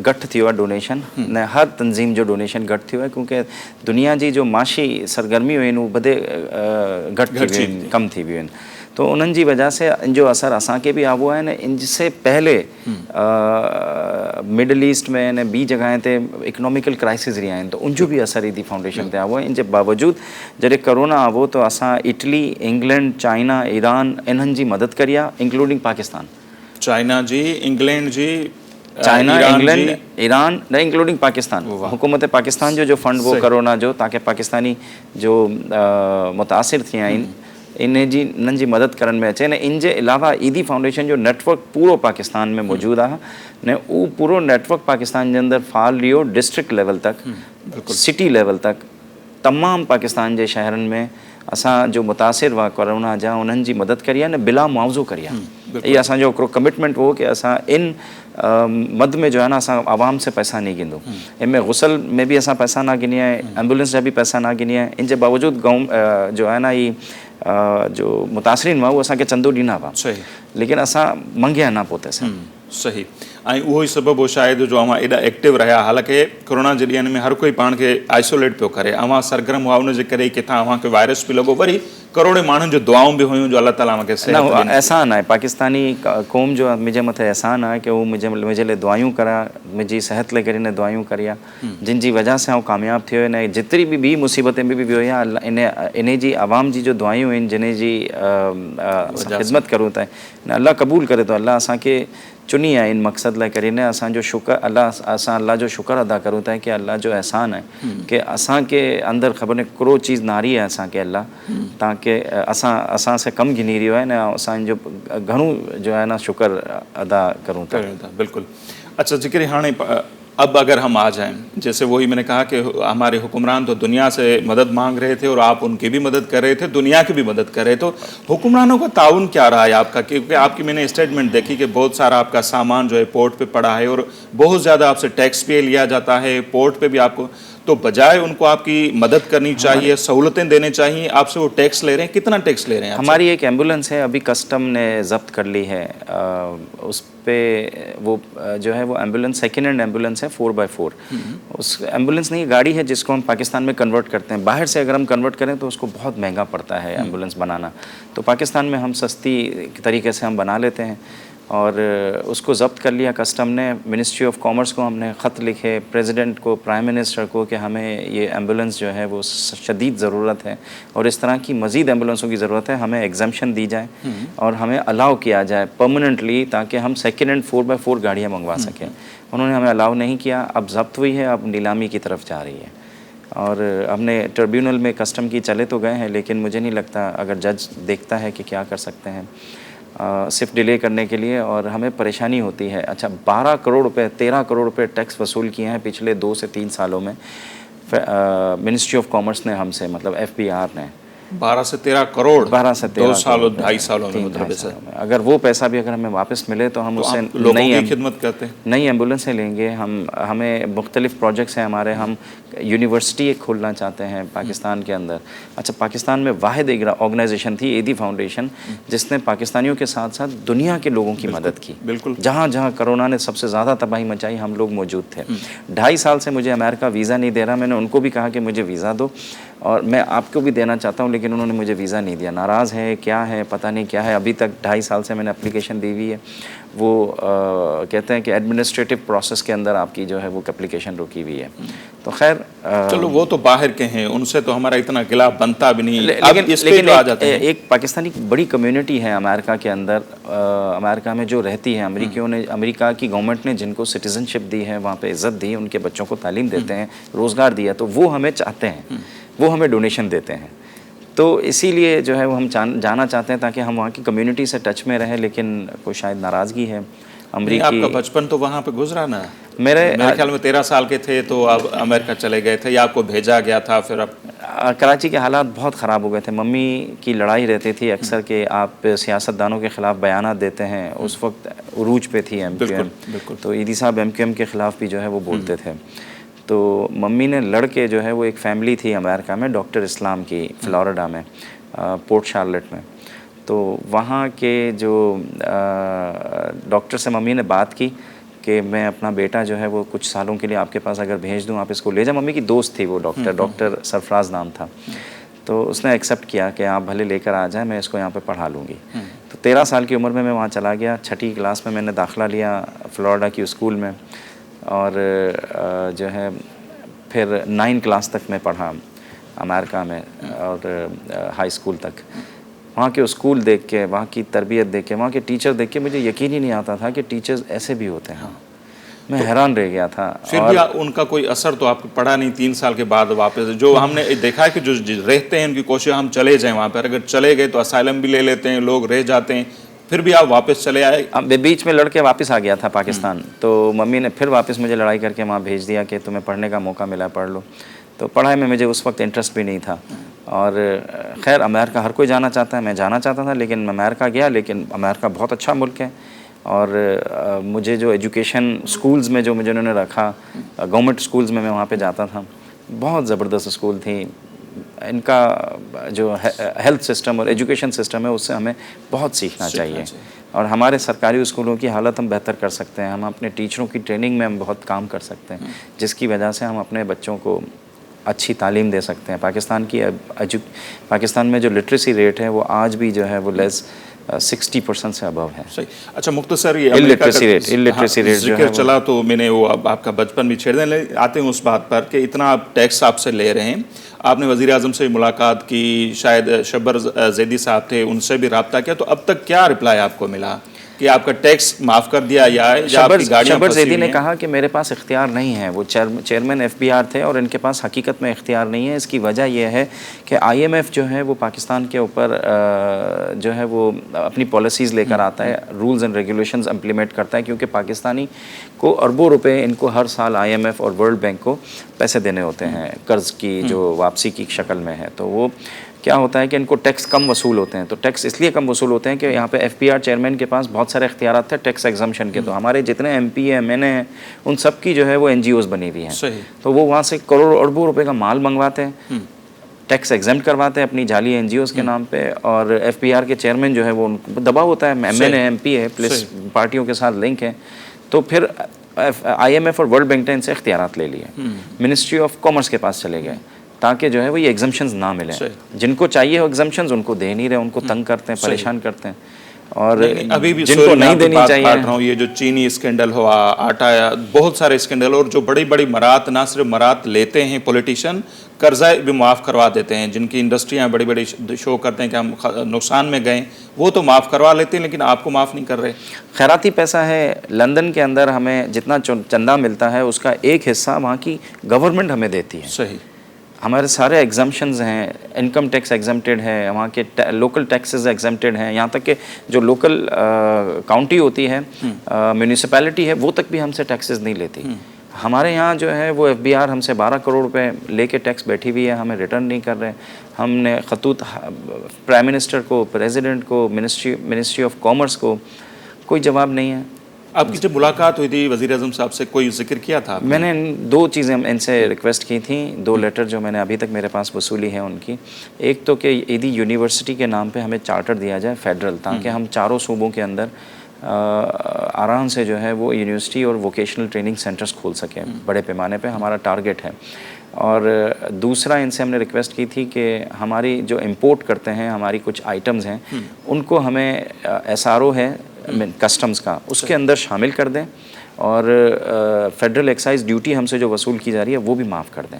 घटि थियो आहे डोनेशन ने हर तंज़ीम जो डोनेशन घटि थियो आहे क्योंकि दुनिया जी जो माशी सरगर्मियूं आहिनि उहे बधे घटि थी वियूं आहिनि, कम थी वियूं आहिनि। तो उन्हनि जी वजह से इन जो असर असांखे बि आबो आहे न इनसे पहले मिडल ईस्ट में ने ॿी जॻह ते इकोनॉमिकल क्राइसिस रही आहिनि तो उनजो बि असर ईदी फाउंडेशन ते आबो आहे। इन जे बावजूद जॾहिं कोरोना आबो तो असां इटली, इंग्लैंड, चाइना, ईरान इन्हनि जी मदद करी आहे इंक्लूडिंग पाकिस्तान। चाइना जी, इंग्लैंड जी, चाइना, इंग्लैंड, ईरान न इंक्लूडिंग पाकिस्तान। हुकूमत पाकिस्तान जो फंड वो कोरोना जो ताकि पाकिस्तानी जो मुतासिर थिया आहिनि इन्हनि जी मदद करण में अचे न। इन जे अलावा ईदी फाउंडेशन जो नेटवर्क पूरो पाकिस्तान में मौजूदु आहे ने उहो पूरो नेटवर्क पाकिस्तान जे अंदरि फाल रहियो डिस्ट्रिक्ट लेवल तक, सिटी लेवल तक, तमामु पाकिस्तान जे शहरनि में असां जो मुतासिर हुआ कोरोना जा उन्हनि जी मदद करी आहे न बिला मुआवज़ो करी आहे। ये असांजो हिकिड़ो कमिटमेंट हो कि असां इन मद में जो है ना असां आवाम से पैसा नहीं गिंदो। इनमें गुसल में भी असां पैसा ना गिनी है, एम्बुलेंस जा भी पैसा ना गिनी है। इन जे बावजूद जो है ना ये जो मुतासिरीन हुआ वो असांखे चंदो ॾिना हुआ, लेकिन असां मंगिया ना पोते से। सही, ऐं उहो ई सबबु हो शायदि जो अव्हां एॾा एक्टिव रहिया, हालांकि कोरोना जे ॾींहंनि में हर कोई पाण खे आइसोलेट पियो करे, अव्हां सरगर्म हुआ उनजे करे किथां अव्हांखे वायरस बि लॻो, वरी करोड़े माण्हुनि जो दुआऊं बि हुयूं जो अल्लाह ताला मूंखे सिहत ॾिनी। एहसान आहे पाकिस्तानी क़ौम जो मुंहिंजे मथे एहसान आहे कि उहो मुंहिंजे लाइ दुआयूं करा, मुंहिंजी सिहत लाइ करे न दुआयूं करी आहे जिन जी वजह से आउं कामयाबु थियो आहिनि। ऐं जेतिरी बि ॿी मुसीबतें में बि वियो आहे अलाह इन जी आवाम जी जो दुआयूं आहिनि जिन जी ख़िदमत करूं था अल्लाह क़बूल करे थो। अल्लाह असांखे चुनी आहे इन मक़सद लाइ करे न असांजो शुक्र असां अल्लाह जो शुक्र अदा करूं था कि अल्लाह जो एहसान आहे कि असांखे अंदरि ख़बर न हिकिड़ो चीज़ नारी आहे असांखे अल्लाह ताकि असां से कम गिनी रहियो आहे न असांजो घणो जो है ना शुक्र अदा करूं था। बिल्कुल। अच्छा जिक्र हाणे अब अगर हम आ जाएं, जैसे वही मैंने कहा कि हमारे हुक्मरान तो दुनिया से मदद मांग रहे थे और आप उनकी भी मदद कर रहे थे, दुनिया की भी मदद कर रहे, तो हुक्मरानों का ताउन क्या रहा है आपका? क्योंकि आपकी मैंने स्टेटमेंट देखी कि बहुत सारा आपका सामान जो है पोर्ट पे पड़ा है और बहुत ज़्यादा आपसे टैक्स पे लिया जाता है, पोर्ट पे भी आपको, तो बजाय उनको आपकी मदद करनी चाहिए, सहूलतें देने चाहिए, आपसे वो टैक्स ले रहे हैं। कितना टैक्स ले रहे हैं? हमारी एक एम्बुलेंस है अभी कस्टम ने जब्त कर ली है, उस पे वो जो है वो एम्बुलेंस सेकेंड हैंड एम्बुलेंस है 4x4। उस एम्बुलेंस नहीं गाड़ी है जिसको हम पाकिस्तान में कन्वर्ट करते हैं। बाहर से अगर हम कन्वर्ट करें तो उसको बहुत महंगा पड़ता है एम्बुलेंस बनाना, तो पाकिस्तान में हम सस्ती तरीके से हम बना लेते हैं और उसको ज़ब्त कर लिया कस्टम ने। मिनिस्ट्री ऑफ कॉमर्स को हमने ख़त लिखे, प्रेसिडेंट को, प्राइम मिनिस्टर को कि हमें ये एम्बुलेंस जो है वो शदीद ज़रूरत है और इस तरह की मज़ीद एम्बुलेंसों की ज़रूरत है, हमें एग्जम्पशन दी जाए और हमें अलाउ किया जाए परमानेंटली ताकि हम सेकेंड हैंड 4x4 गाड़ियाँ मंगवा सकें। उन्होंने हमें अलाउ नहीं किया, अब ज़ब्त हुई है, अब नीलामी की तरफ जा रही है और हमने ट्रिब्यूनल में कस्टम की चले तो गए हैं, लेकिन मुझे नहीं लगता अगर जज देखता है कि क्या कर सकते हैं सिर्फ डिले करने के लिए और हमें परेशानी होती है। अच्छा 12 करोड़ रुपए 13 करोड़ रुपए टैक्स वसूल किए हैं पिछले 2 से 3 सालों में मिनिस्ट्री ऑफ कॉमर्स ने हमसे, मतलब FBR ने 12 से 13 करोड़ 12 से 13 2 सालों 2.5 सालों में अगर वो पैसा भी अगर हमें वापस मिले तो हम उससे नई खिदमत करते हैं, नई एम्बुलेंसें लेंगे। हमें मुख्तलिफ प्रोजेक्ट्स हैं हमारे, हम यूनिवर्सिटी एक खोलना चाहते हैं पाकिस्तान के अंदर। अच्छा पाकिस्तान में वाहिद एक ऑर्गेनाइजेशन थी एदी फाउंडेशन जिसने पाकिस्तानियों के साथ साथ दुनिया के लोगों की मदद की। बिल्कुल, जहाँ जहाँ कोरोना ने सबसे ज़्यादा तबाही मचाई हम लोग मौजूद थे। 2.5 साल से मुझे अमेरिका वीज़ा नहीं दे रहा, मैंने उनको भी कहा कि मुझे वीज़ा दो, और मैं आपको भी देना चाहता हूँ, लेकिन उन्होंने मुझे वीज़ा नहीं दिया। नाराज़ है, क्या है पता नहीं क्या है। अभी तक 2.5 साल से मैंने एप्लीकेशन दी हुई है। वो कहते हैं कि एडमिनिस्ट्रेटिव प्रोसेस के अंदर आपकी जो है वो एप्लीकेशन रुकी हुई है। तो खैर चलो वो तो बाहर के हैं, उनसे तो हमारा इतना गिला बनता भी नहीं। लेकिन एक पाकिस्तानी बड़ी कम्युनिटी है अमेरिका के अंदर, अमेरिका में जो रहती है। अमेरिका की गवर्नमेंट ने जिनको सिटीज़नशिप दी है, वहाँ पे इज़्ज़त दी, उनके बच्चों को तालीम देते हैं, रोज़गार दिया, तो वो हमें चाहते हैं, वो हमें डोनेशन देते हैं। तो इसीलिए जो है वो हम जाना चाहते हैं ताकि हम वहाँ की कम्युनिटी से टच में रहें। लेकिन कोई शायद नाराज़गी है अमरीकी। आपका बचपन तो वहाँ पे गुजरा ना? मेरे ख्याल में 13 साल के थे तो आप अमेरिका चले गए थे, या आपको भेजा गया था फिर? अब कराची के हालात बहुत ख़राब हो गए थे। मम्मी की लड़ाई रहती थी अक्सर कि आप सियासतदानों के ख़िलाफ़ बयानात देते हैं। उस वक्त उरूज पे थी MQM, तो ईदी साहब MQM के ख़िलाफ़ भी जो है वो बोलते थे। तो मम्मी ने लड़के जो है वो एक फ़ैमिली थी अमेरिका में, डॉक्टर इस्लाम की, फ्लोरिडा में, पोर्ट शार्लेट में। तो वहाँ के जो डॉक्टर से मम्मी ने बात की कि मैं अपना बेटा जो है वो कुछ सालों के लिए आपके पास अगर भेज दूँ, आप इसको ले जाओ। मम्मी की दोस्त थी वो डॉक्टर सरफराज नाम था। तो उसने एक्सेप्ट किया कि आप भले लेकर आ जाएं, मैं इसको यहाँ पे पढ़ा लूँगी। तो 13 साल की उम्र में मैं वहाँ चला गया। 6ठी क्लास में मैंने दाखिला लिया फ्लोरिडा की स्कूल में, और जो है फिर 9 क्लास तक मैं पढ़ा अमेरिका में, और हाई स्कूल तक। वहाँ के स्कूल देख के, वहाँ की तरबियत देख के, वहाँ के टीचर देख के मुझे यकीन ही नहीं आता था कि टीचर्स ऐसे भी होते हैं। मैं हैरान रह गया था। फिर भी उनका कोई असर तो आपको पड़ा नहीं 3 साल के बाद वापस? जो हमने देखा है कि जो रहते हैं उनकी कोशिश हम चले जाएं वहाँ पर, अगर चले गए तो असाइलम भी ले लेते हैं, लोग रह जाते हैं, फिर भी आप वापस चले आए? अब बीच में लड़के वापस आ गया था पाकिस्तान, तो मम्मी ने फिर वापस मुझे लड़ाई करके वहाँ भेज दिया कि तुम्हें पढ़ने का मौका मिला, पढ़ लो। तो पढ़ाई में मुझे उस वक्त इंटरेस्ट भी नहीं था। और ख़ैर अमेरिका हर कोई जाना चाहता है, मैं जाना चाहता था, लेकिन अमेरिका गया। लेकिन अमेरिका बहुत अच्छा मुल्क है, और मुझे जो एजुकेशन स्कूल्स में जो मुझे उन्होंने रखा, गवर्नमेंट स्कूल्स में मैं वहाँ पे जाता था, बहुत ज़बरदस्त स्कूल थी। इनका जो हेल्थ सिस्टम और एजुकेशन सिस्टम है उससे हमें बहुत सीखना चाहिए। और हमारे सरकारी स्कूलों की हालत हम बेहतर कर सकते हैं। हम अपने टीचरों की ट्रेनिंग में हम बहुत काम कर सकते हैं, जिसकी वजह से हम अपने बच्चों को अच्छी तालीम दे सकते हैं। पाकिस्तान में जो लिटरेसी रेट है वो आज भी जो है वो लेस 60% से अबव है। सही। अच्छा मुख्तसर ये इलिटरेसी रेट जो है चला तो मैंने वो अब आपका बचपन भी छेड़ दें। आते हैं उस बात पर कि इतना आप टैक्स आपसे ले रहे हैं, आपने वज़ीर आज़म से मुलाकात की, शायद शब्बर ज़ैदी साहब थे, उनसे भी रब्ता किया, तो अब तक क्या रिप्लाई आपको मिला कि आपका टैक्स माफ़ कर दिया या शब्बर ज़ैदी ने कहा कि मेरे पास इख्तियार नहीं है। वो चेयरमैन FBI थे और इनके पास हकीकत में इख्तियार नहीं है। इसकी वजह यह है कि IMF जो है वो पाकिस्तान के ऊपर जो है वो अपनी पॉलिसीज़ लेकर आता है, रूल्स एंड रेगुलेशंस इम्प्लीमेंट करता है, क्योंकि पाकिस्तानी को अरबों रुपए इनको हर साल IMF और वर्ल्ड बैंक को पैसे देने होते हैं, कर्ज़ की जो वापसी की शक्ल में है। तो वो क्या होता है कि इनको टैक्स कम वसूल होते हैं। तो टैक्स इसलिए कम वसूल होते हैं कि यहाँ पे FPR चेयरमैन के पास बहुत सारे इख्तियारात थे टैक्स एग्जम्पशन के। तो हमारे जितने MP हैं, MNA हैं, उन सब की जो है वो NGOs बनी हुई हैं। तो वो वहाँ से करोड़ों अरबों रुपए का माल मंगवाते हैं, टैक्स एग्जम्प्ट करवाते हैं अपनी जाली NGOs के नाम पे, और FPR के चेयरमैन जो है वो उनको दबाव होता है, MNA MP है, प्लस पार्टियों के साथ लिंक है। तो फिर IMF और वर्ल्ड बैंक ने इनसे इख्तियारात ले लिए, मिनिस्ट्री ऑफ कॉमर्स के पास चले गए, ताकि जो है वो ये एग्जम्पशंस ना मिलें। जिनको चाहिए वो एग्जम्पशंस उनको दे नहीं रहे, उनको तंग करते हैं, परेशान करते हैं। और अभी भी जिनको नहीं देनी चाहिए, ये जो चीनी स्कैंडल हुआ, आटा, बहुत सारे स्कैंडल, और जो बड़ी बड़ी मरात, ना सिर्फ मरात लेते हैं पॉलिटिशियन, कर्जा भी माफ़ करवा देते हैं। जिनकी इंडस्ट्रियाँ बड़ी बड़ी शो करते हैं कि हम नुकसान में गए, वो तो माफ़ करवा लेते हैं, लेकिन आपको माफ़ नहीं कर रहे। खैराती पैसा है। लंदन के अंदर हमें जितना चंदा मिलता है उसका एक हिस्सा वहाँ की गवर्नमेंट हमें देती है। सही। हमारे सारे एग्जम्पशंस हैं, इनकम टैक्स एग्जम्प्टेड है, वहाँ के लोकल टैक्सेस एग्जम्प्टेड हैं, यहाँ तक कि जो लोकल काउंटी होती है, म्यूनिसिपैलिटी है, वो तक भी हमसे टैक्सेस नहीं लेती। हमारे यहाँ जो है वो FBR हमसे 12 करोड़ रुपए लेके टैक्स बैठी हुई है, हमें रिटर्न नहीं कर रहे। हमने खतूत प्राइम मिनिस्टर को, प्रेसिडेंट को, मिनिस्ट्री ऑफ कॉमर्स को, कोई जवाब नहीं है। आपकी जब मुलाकात हुई थी वज़ीर आज़म साहब से, कोई जिक्र किया था आपने? मैंने 2 चीज़ें इनसे रिक्वेस्ट की थी, 2 लेटर जो मैंने अभी तक मेरे पास वसूली है उनकी। एक तो कि ईदी यूनिवर्सिटी के नाम पे हमें चार्टर दिया जाए फेडरल, ताकि हम चारों सूबों के अंदर आराम से जो है वो यूनिवर्सिटी और वोकेशनल ट्रेनिंग सेंटर्स खोल सकें बड़े पैमाने पे, हमारा टारगेट है। और दूसरा इनसे हमने रिक्वेस्ट की थी कि हमारी जो इंपोर्ट करते हैं हमारी कुछ आइटम्स हैं उनको हमें SRO है कस्टम्स का उसके अंदर शामिल कर दें और फेडरल एक्साइज ड्यूटी हमसे जो वसूल की जा रही है वो भी माफ़ कर दें,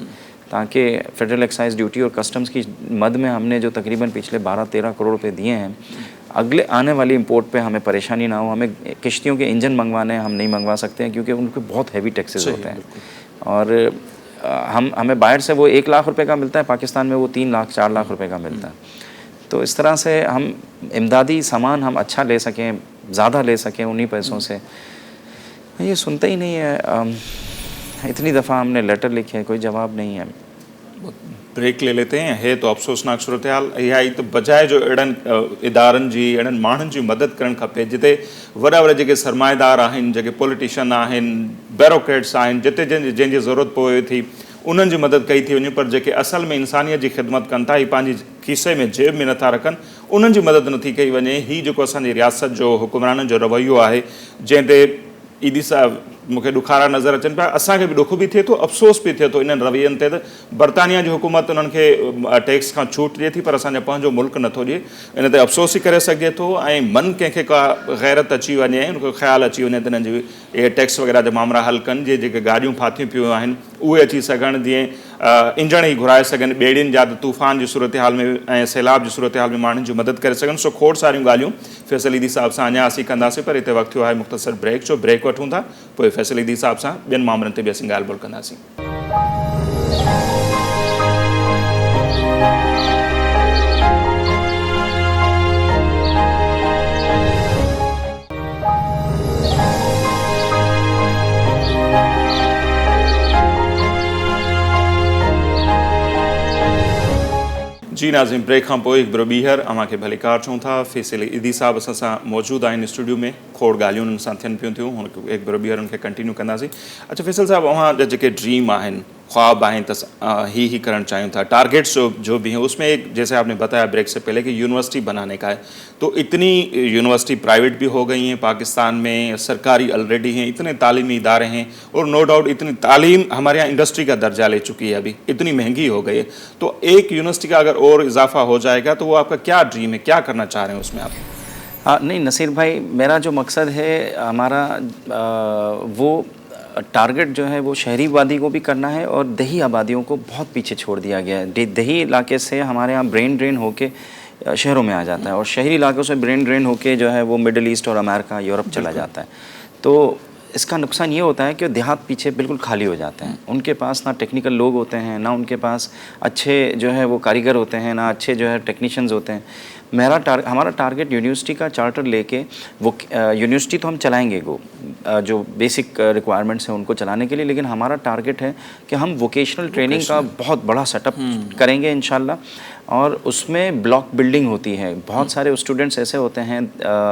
ताकि फेडरल एक्साइज ड्यूटी और कस्टम्स की मद में हमने जो तकरीबन पिछले 12-13 करोड़ रुपए दिए हैं, अगले आने वाली इंपोर्ट पे हमें परेशानी ना हो। हमें किश्तियों के इंजन मंगवाने हम नहीं मंगवा सकते हैं क्योंकि उनके बहुत हैवी टैक्सेस होते हैं और हमें बाहर से वो 1 लाख रुपए का मिलता है, पाकिस्तान में वो 3 लाख 4 लाख रुपए का मिलता है। तो इस तरह से हम इमदादी सामान हम अच्छा ले सकें, ज़्यादा ले सकें उन्हीं पैसों से। ये सुनते ही नहीं है। इतनी दफ़ा हमने लेटर लिखे, कोई जवाब नहीं है। ब्रेक ले लेते हैं। है तो अफ़सोसनाक सूरत हाल इहा ई त बजाए जो अहिड़नि इदारनि जी अहिड़नि माण्हुनि जी मदद करणु खपे जिते वॾा वॾा जेके सरमाएदार आहिनि, जेके पॉलिटिशियन आहिनि, ब्यूरोक्रेट्स आहिनि, जिते जंहिंजी ज़रूरत पवे थी उन्हनि जी मदद कई थी वञे, पर जेके असल में इंसानियत जी ख़िदमत कनि था, ही पंहिंजी खीसे में जेब में नथा रखनि, उन्हनि जी मदद नथी कई वञे। हीउ जेको असांजी रियासत जो हुकुमराननि जो रवैयो आहे जंहिं ते ईदी साहब मूंखे ॾुखारा नज़र अचनि पिया, असांखे बि ॾुख बि थिए थो, अफ़सोस बि थिए थो इन्हनि रवैयनि ते। त बरतानिया जी हुकूमत उन्हनि खे टैक्स खां छूट ॾिए थी, पर असांजो पंहिंजो मुल्क नथो ॾिए। इन ते अफ़सोस ई करे सघे थो ऐं मन कंहिंखे का गैरत अची वञे, उनखे ख़्यालु अची वञे त हिननि जी इहे टैक्स वग़ैरह जा मामला हल कनि, जेके गाॾियूं फाथियूं पियूं आहिनि उहे अची सघनि, जीअं इंजण ई घुराए सघनि, ॿेड़ियुनि जा तूफ़ान जी सूरत हाल में ऐं सैलाब जी सूरत हाल में माण्हुनि जी मदद करे सघनि। सो खोड़ सारियूं ॻाल्हियूं फैसल ईदी साहब सां अञा असीं कंदासीं, पर हिते वक़्तु थियो आहे मुख़्तसर ब्रेक जो। ब्रेक वठूं था, पोइ फैसल ईदी साहब सां ॿियनि मामलनि ते बि असीं ॻाल्हि ॿोल कंदासीं। जी नाज़िम, ब्रेक खां पोइ हिकु भेरो ॿीहर अव्हांखे भलीकार चऊं था। फैसल ईदी साहब असां सां मौजूदु आहिनि स्टूडियो में, खोड़ ॻाल्हियूं उन्हनि सां थियनि पियूं थियूं, हिकु भेरो ॿीहर उनखे कंटिन्यू कंदासीं। अच्छा फैसल साहब, अव्हांजा जेके ड्रीम आहिनि, ख्वाब आहिनि, त ही करण चाहियूं था, टारगेट्स जो भी हैं, उसमें एक जैसे आपने बताया ब्रेक से पहले कि यूनिवर्सिटी बनाने का है, तो इतनी यूनिवर्सिटी प्राइवेट भी हो गई हैं पाकिस्तान में, सरकारी ऑलरेडी हैं, इतने तालीमी इदारे हैं और नो डाउट इतनी तालीम हमारे यहाँ इंडस्ट्री का दर्जा ले चुकी है, अभी इतनी महंगी हो गई है। तो एक यूनिवर्सिटी का अगर और इजाफा हो जाएगा तो वो आपका क्या ड्रीम है, क्या करना चाह रहे हैं उसमें आप? हाँ नहीं नसीर भाई, मेरा जो मकसद है हमारा वो टारगेट जो है वो शहरी आबादी को भी करना है और दही आबादियों को बहुत पीछे छोड़ दिया गया है। दही इलाके से हमारे यहाँ ब्रेन ड्रेन होके शहरों में आ जाता है और शहरी इलाकों से ब्रेन ड्रेन होके जो है वो मिडिल ईस्ट और अमेरिका, यूरोप चला जाता है। तो इसका नुकसान ये होता है कि देहात पीछे बिल्कुल खाली हो जाते हैं। उनके पास ना टेक्निकल लोग होते हैं, ना उनके पास अच्छे जो है वो कारीगर होते हैं, ना अच्छे जो है टेक्नीशियंस होते हैं। हमारा टारगेट यूनिवर्सिटी का चार्टर लेके वो यूनिवर्सिटी तो हम चलाएंगे वो जो बेसिक रिक्वायरमेंट्स हैं उनको चलाने के लिए, लेकिन हमारा टारगेट है कि हम वोकेशनल ट्रेनिंग का बहुत बड़ा सेटअप करेंगे इंशाल्लाह। और उसमें ब्लॉक बिल्डिंग होती है। बहुत सारे स्टूडेंट्स ऐसे होते हैं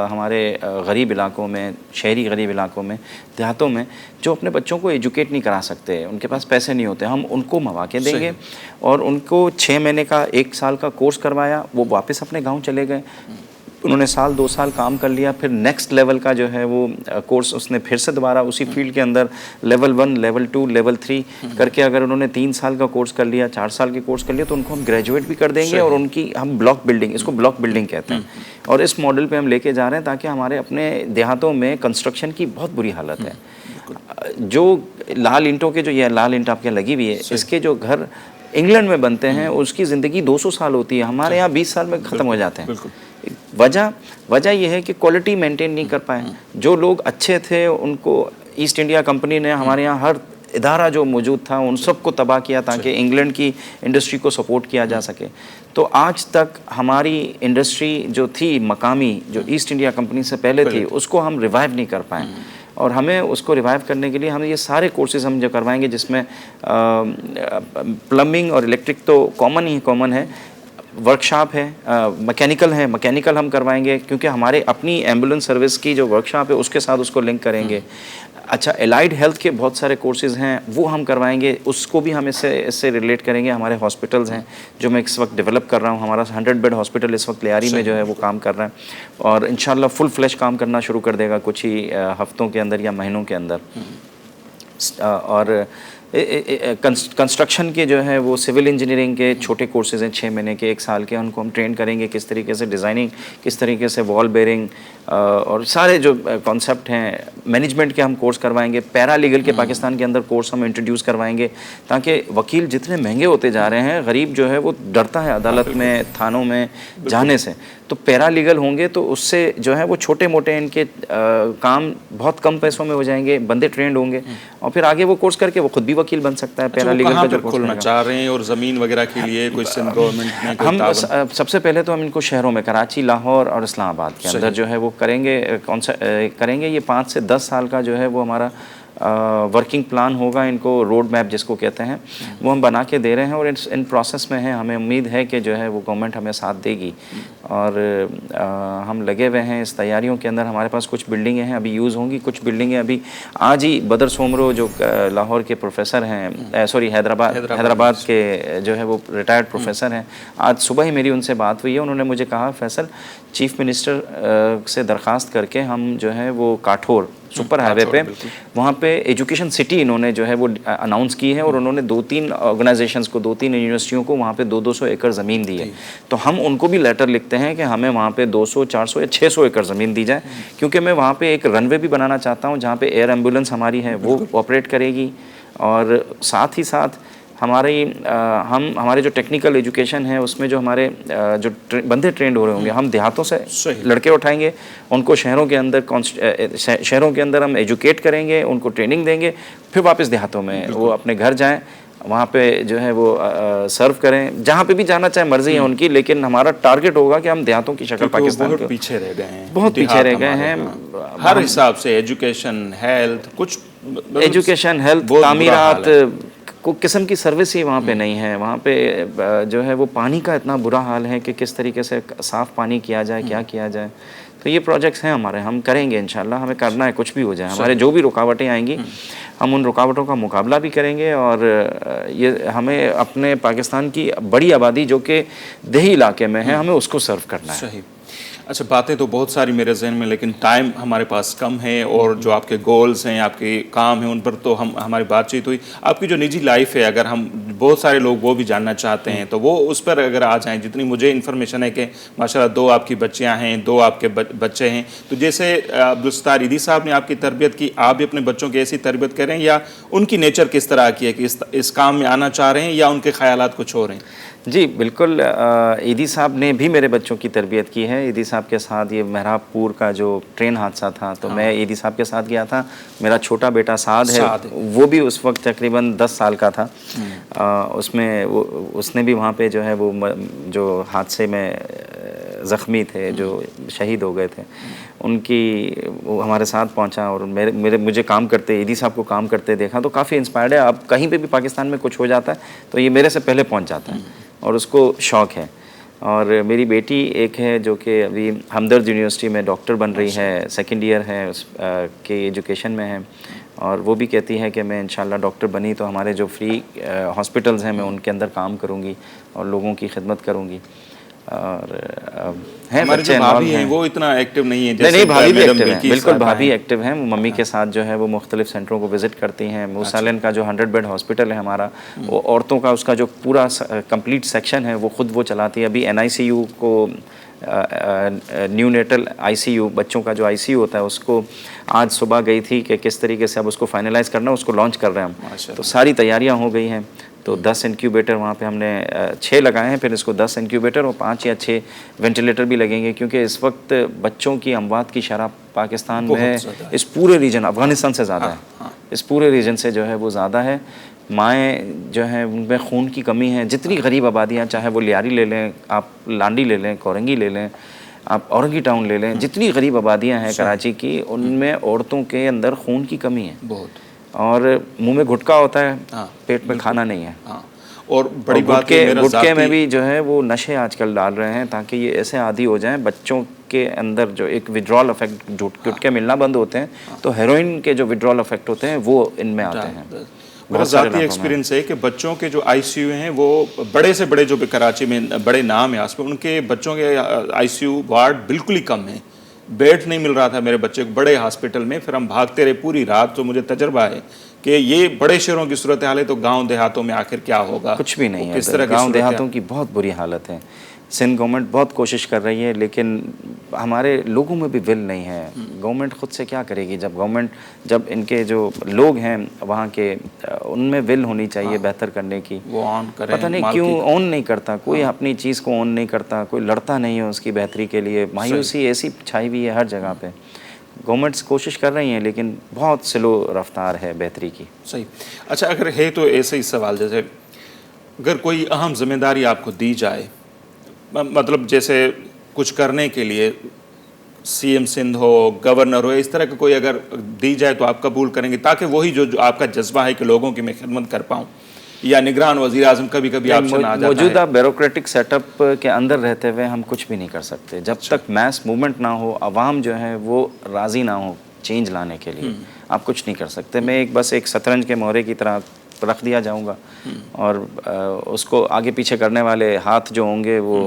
हमारे गरीब इलाकों में, शहरी गरीब इलाकों में, देहातों में, जो अपने बच्चों को एजुकेट नहीं करा सकते, उनके पास पैसे नहीं होते। हम उनको मौके देंगे और उनको 6 महीने का 1 साल का कोर्स करवाया, वो वापस अपने गांव चले गए, उन्होंने 1-2 साल काम कर लिया, फिर नेक्स्ट लेवल का जो है वो कोर्स उसने फिर से दोबारा उसी फील्ड के अंदर लेवल 1, लेवल 2, लेवल 3 करके अगर उन्होंने 3 साल का कोर्स कर लिया, 4 साल के कोर्स कर लिया, तो उनको हम ग्रेजुएट भी कर देंगे और उनकी हम ब्लॉक बिल्डिंग, इसको ब्लॉक बिल्डिंग कहते हैं, और इस मॉडल पे हम लेके जा रहे हैं ताकि हमारे अपने देहातों में कंस्ट्रक्शन की बहुत बुरी हालत है। जो लाल ईंटों के, जो ये लाल ईंट आपके लगी हुई है, इसके जो घर इंग्लैंड में बनते हैं उसकी ज़िंदगी 200 साल होती है, हमारे यहाँ 20 साल में ख़त्म हो जाते हैं। वजह यह है कि क्वालिटी मेंटेन नहीं कर पाए। जो लोग अच्छे थे उनको ईस्ट इंडिया कंपनी ने हमारे यहाँ हर इदारा जो मौजूद था उन सबको तबाह किया ताकि इंग्लैंड की इंडस्ट्री को सपोर्ट किया जा सके। तो आज तक हमारी इंडस्ट्री जो थी मकामी, जो ईस्ट इंडिया कंपनी से पहले थी, उसको हम रिवाइव नहीं कर पाए। और हमें उसको रिवाइव करने के लिए हम ये सारे कोर्सेज हम जो करवाएंगे, जिसमें प्लम्बिंग और इलेक्ट्रिक तो कॉमन है, वर्कशॉप है, मैकेनिकल हम करवाएंगे, क्योंकि हमारे अपनी एम्बुलेंस सर्विस की जो वर्कशॉप है उसके साथ उसको लिंक करेंगे। अच्छा, एलाइड हेल्थ के बहुत सारे कोर्सेज़ हैं वो हम करवाएंगे, उसको भी हम इससे रिलेट करेंगे। हमारे हॉस्पिटल्स हैं जो मैं इस वक्त डेवलप कर रहा हूँ, हमारा 100 बेड हॉस्पिटल इस वक्त लियारी में जो है वो काम कर रहा है और इंशाल्लाह फुल फ्लैश काम करना शुरू कर देगा कुछ ही हफ्तों के अंदर या महीनों के अंदर। और कंस्ट्रक्शन के जो है वो सिविल इंजीनियरिंग के छोटे कोर्सेज हैं 6 महीने के 1 साल के, उनको हम ट्रेन करेंगे किस तरीके से डिज़ाइनिंग, किस तरीके से वॉल बेयरिंग और सारे जो कॉन्सेप्ट हैं मैनेजमेंट के हम कोर्स करवाएंगे। पैरा लीगल के पाकिस्तान के अंदर कोर्स हम इंट्रोड्यूस करवाएंगे ताकि वकील जितने महंगे होते जा रहे हैं, गरीब जो है वो डरता है अदालत में थानों में जाने से, तो पैरा लीगल होंगे तो उससे जो है वो छोटे मोटे इनके काम बहुत कम पैसों में हो जाएंगे, बंदे ट्रेंड होंगे और फिर आगे वो कोर्स करके वो खुद भी वकील बन सकता है। पैरा लीगल का जो कोर्स खोलना चाह रहे हैं और ज़मीन वगैरह के लिए कोई सिंध गवर्नमेंट ने हम सबसे पहले तो हम इनको शहरों में कराची, लाहौर और इस्लामाबाद के अंदर जो है वो करेंगे। कौन सा करेंगे, ये 5 से 10 साल का जो है वो हमारा वर्किंग प्लान होगा, इनको रोड मैप जिसको कहते हैं वो हम बना के दे रहे हैं और इन प्रोसेस में है। हमें उम्मीद है कि जो है वो गवर्नमेंट हमें साथ देगी और हम लगे हुए हैं इस तैयारियों के अंदर। हमारे पास कुछ बिल्डिंगें हैं अभी यूज़ होंगी, कुछ बिल्डिंगें अभी आज ही बदर सोमरो जो लाहौर के प्रोफेसर हैं, सॉरी हैदराबाद के जो है वो रिटायर्ड प्रोफेसर हैं, आज सुबह ही मेरी उनसे बात हुई है। उन्होंने मुझे कहा फैसल चीफ मिनिस्टर से दरख्वास्त करके हम जो है वो काठोर सुपर हाईवे पे वहाँ पे एजुकेशन सिटी इन्होंने जो है वो अनाउंस की है और उन्होंने 2-3 ऑर्गेनाइजेशंस को, 2-3 यूनिवर्सिटियों को वहाँ पे 200 एकड़ ज़मीन दी है। तो हम उनको भी लेटर लिखते हैं कि हमें वहाँ पे 200, 400 या 600 एकड़ ज़मीन दी जाए, क्योंकि मैं वहाँ पे एक रनवे भी बनाना चाहता हूँ जहाँ पे एयर एम्बुलेंस हमारी है वो ऑपरेट करेगी और साथ ही साथ हमारे जो टेक्निकल एजुकेशन है उसमें जो हमारे जो बंदे ट्रेंड हो रहे होंगे, हम देहातों से लड़के उठाएंगे, उनको शहरों के अंदर हम एजुकेट करेंगे, उनको ट्रेनिंग देंगे, फिर वापस देहातों में वो अपने घर जाएं, वहाँ पे जो है वो सर्व करें, जहाँ पे भी जाना चाहे मर्जी है उनकी, लेकिन हमारा टारगेट होगा कि हम देहातों की शक्ल पाकिस्तान बहुत पीछे रह गए हैं, बहुत पीछे रह गए हैं हर हिसाब से। एजुकेशन, हेल्थ, कुछ तामीरात को किस्म की सर्विस ही वहाँ पे नहीं है। वहाँ पे जो है वो पानी का इतना बुरा हाल है कि किस तरीके से साफ़ पानी किया जाए, क्या किया जाए। तो ये प्रोजेक्ट्स हैं हमारे, हम करेंगे इंशाल्लाह। हमें करना है, कुछ भी हो जाए, हमारे जो भी रुकावटें आएंगी हम उन रुकावटों का मुकाबला भी करेंगे और ये हमें अपने पाकिस्तान की बड़ी आबादी जो कि देही इलाके में है, हमें उसको सर्व करना है। सही। अच्छा, बातें तो बहुत सारी मेरे जहन में, लेकिन टाइम हमारे पास कम है और जो आपके गोल्स हैं, आपके काम हैं, उन पर तो हमारी बातचीत हुई। आपकी जो निजी लाइफ है, अगर हम बहुत सारे लोग वो भी जानना चाहते हैं तो वो उस पर अगर आ जाएं। जितनी मुझे इन्फॉर्मेशन है कि माशाल्लाह 2 आपकी बच्चियां हैं, 2 आपके बच्चे हैं, तो जैसे अब्दुल सत्तार ईदी साहब ने आपकी तरबियत की, आप भी अपने बच्चों की ऐसी तरबियत करें, या उनकी नेचर किस तरह की है कि इस काम में आना चाह रहे हैं या उनके ख्यालात कुछ और हैं? जी बिल्कुल, ईदी साहब ने भी मेरे बच्चों की तरबियत की है। ईदी साहब के साथ ये मेहराबपुर का जो ट्रेन हादसा था तो मैं ईदी साहब के साथ गया था। मेरा छोटा बेटा साद है, वो भी उस वक्त तकरीबन 10 साल का था। उसने भी वहाँ पे जो है वो जो हादसे में ज़ख्मी थे, जो शहीद हो गए थे, वो हमारे साथ पहुंचा और मुझे काम करते, ईदी साहब को काम करते देखा तो काफ़ी इंस्पायर्ड है। अब कहीं पे भी पाकिस्तान में कुछ हो जाता है तो ये मेरे से पहले पहुंच जाता है और उसको शौक़ है। और मेरी बेटी एक है जो कि अभी हमदर्द यूनिवर्सिटी में डॉक्टर बन रही है, 2nd ईयर है के एजुकेशन में है और वो भी कहती है कि मैं इंशाल्लाह डॉक्टर बनी तो हमारे जो फ्री हॉस्पिटल्स हैं मैं उनके अंदर काम करूँगी और लोगों की खिदमत करूँगी। और हमारे जो भाभी हैं वो इतना एक्टिव नहीं है जैसे नहीं, भाभी भी एक्टिव हैं, बिल्कुल भाभी एक्टिव हैं। वो मम्मी के साथ जो है वो मुख्तलिफ सेंटरों को विज़िट करती हैं। मूसालन का जो 100 बेड हॉस्पिटल है हमारा, वो औरतों का उसका जो पूरा कंप्लीट सेक्शन है वो खुद वो चलाती है। अभी NICU को न्यूनेटल ICU, बच्चों का जो ICU होता है, उसको आज सुबह गई थी कि किस तरीके से अब उसको फाइनलाइज़ करना है, उसको लॉन्च कर रहे हैं हम। तो सारी तैयारियां हो गई हैं। तो 10 इंक्यूबेटर वहाँ पे हमने 6 लगाए हैं, फिर इसको 10 इंक्यूबेटर और 5 या 6 वेंटिलेटर भी लगेंगे, क्योंकि इस वक्त बच्चों की अमवात की शरह पाकिस्तान में इस पूरे रीजन, अफ़गानिस्तान से ज़्यादा है, इस पूरे रीजन से जो है वो ज़्यादा है। माएँ जो हैं उनमें खून की कमी है। जितनी गरीब आबादियाँ, चाहे वो लियारी ले लें, आप लांडी ले लें, कोरंगी ले लें, आप औरंगी टाउन ले लें, जितनी गरीब आबादियाँ हैं कराची की, उनमें औरतों के अंदर खून की कमी है बहुत, और मुंह में गुटका होता है, पेट में खाना नहीं है। और बड़ी बात गुटके में भी जो है वो नशे आजकल डाल रहे हैं ताकि ये ऐसे आदी हो जाएं। बच्चों के अंदर जो एक विड्रॉल इफेक्ट, गुटके मिलना बंद होते हैं तो हेरोइन के जो विड्रॉल इफेक्ट होते हैं वो इनमें आते हैं। मेरा ज़ाती एक्सपीरियंस है कि बच्चों के जो ICU हैं वो बड़े से बड़े, जो कराची में बड़े नाम है आसपास, उनके बच्चों के ICU वार्ड बिल्कुल ही कम है। बेड नहीं मिल रहा था मेरे बच्चे को बड़े हॉस्पिटल में, फिर हम भागते रहे पूरी रात। तो मुझे तजर्बा है कि ये बड़े शहरों की सूरत हाल है तो गांव देहातों में आखिर क्या होगा? कुछ भी नहीं वो है किस इधर। तरह की गांव सूरत देहातों की बहुत बुरी हालत है। सिंध गवर्नमेंट बहुत कोशिश कर रही है, लेकिन हमारे लोगों में भी विल नहीं है। गवर्नमेंट खुद से क्या करेगी जब इनके जो लोग हैं वहाँ के उनमें विल होनी चाहिए बेहतर करने की। वो ऑन करें, पता नहीं क्यों ऑन नहीं करता कोई, अपनी चीज़ को ऑन नहीं करता कोई, लड़ता नहीं है उसकी बेहतरी के लिए। मायूसी ऐसी छाई हुई है हर जगह पे। गवर्नमेंट्स कोशिश कर रही हैं लेकिन बहुत स्लो रफ्तार है बेहतरी की। सही। अच्छा, अगर है तो ऐसे ही सवाल, जैसे अगर कोई अहम जिम्मेदारी आपको दी जाए, मतलब जैसे कुछ करने के लिए सीएम सिंध हो, गवर्नर हो, इस तरह का कोई अगर दी जाए तो आप कबूल करेंगे, ताकि वही जो आपका जज्बा है कि लोगों की मैं खिदमत कर पाऊँ? या निगरान वज़ीर आज़म कभी कभी आपसे ना आ जाता है? मौजूदा ब्यूरोक्रेटिक सेटअप के अंदर रहते हुए हम कुछ भी नहीं कर सकते। जब तक मैस मूवमेंट ना हो, आवाम जो है वो राज़ी ना हो चेंज लाने के लिए, आप कुछ नहीं कर सकते। मैं बस एक शतरंज के मोहरे की तरह रख दिया जाऊंगा और उसको आगे पीछे करने वाले हाथ जो होंगे वो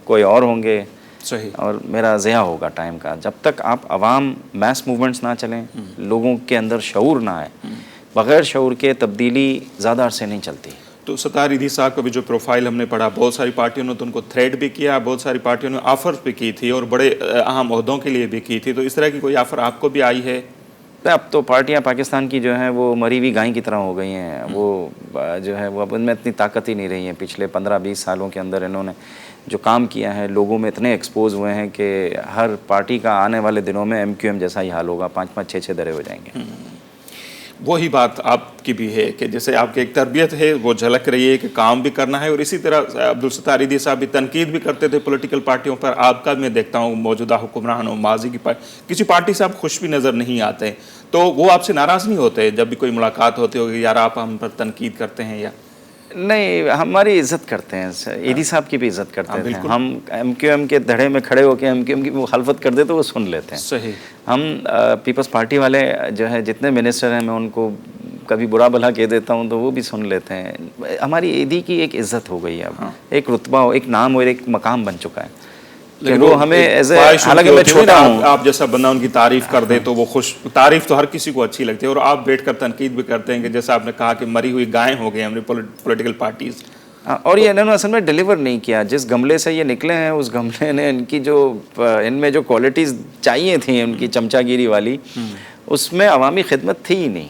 कोई और होंगे। सही। और मेरा ज़या होगा टाइम का। जब तक आप आवाम मैस मूवमेंट्स ना चलें, लोगों के अंदर शऊर ना आए, बग़ैर शऊर के तब्दीली ज़्यादा अरसे नहीं चलती। तो सत्तार ईदी साहब का भी जो प्रोफाइल हमने पढ़ा, बहुत सारी पार्टियों ने तो उनको थ्रेड भी किया, बहुत सारी पार्टियों ने ऑफर भी की थी और बड़े अहम ओहदों के लिए भी की थी। तो इस तरह की कोई ऑफर आपको भी आई है? अब तो पार्टियां पाकिस्तान की जो हैं वो मरी हुई गाय की तरह हो गई हैं। वो जो है वो अब उनमें इतनी ताकत ही नहीं रही है। पिछले 15-20 सालों के अंदर इन्होंने जो काम किया है, लोगों में इतने एक्सपोज हुए हैं कि हर पार्टी का आने वाले दिनों में MQM जैसा ही हाल होगा, 5-5, 6-6 दरे हो जाएंगे। वही बात आपकी भी है कि जैसे आपकी एक तरबियत है वो झलक रही है कि काम भी करना है, और इसी तरह अब्दुल सत्तार ईदी साहब भी तनकीद भी करते थे पॉलिटिकल पार्टियों पर। आपका मैं देखता हूँ मौजूदा हुक्मरान हो, माजी की किसी पार्टी से आप खुश भी नज़र नहीं आते, तो वो आपसे नाराज़ नहीं होते जब भी कोई मुलाकात होती होगी, यार आप हम पर तनकीद करते हैं? या नहीं, हमारी इज्जत करते हैं। ईदी साहब की भी इज्जत करते हैं। हम MQM के धड़े में खड़े होकर MQM की वो हल्फत कर दे तो वो सुन लेते हैं। सही। हम पीपल्स पार्टी वाले जो है जितने मिनिस्टर हैं, मैं उनको कभी बुरा भला कह देता हूँ तो वो भी सुन लेते हैं। हमारी ईदी की एक इज्जत हो गई है अब। एक रुतबा हो, एक नाम और एक मकाम बन चुका है। लेकिन वो हमें एज ए, हालांकि मैं छोटा हूँ, आप जैसा बंदा उनकी तारीफ कर दे तो वो खुश, तारीफ तो हर किसी को अच्छी लगती है, और आप बैठकर तनकीद भी करते हैं कि जैसा आपने कहा कि मरी हुई गायें हो गई हमारी पॉलिटिकल पार्टीज। और ये इन्होंने असल में डिलीवर नहीं किया। जिस गमले से ये निकले हैं उस गमले ने इनकी जो इनमें जो क्वालिटीज़ चाहिए थी उनकी चमचागिरी वाली, उसमें अवामी खिदमत थी ही नहीं।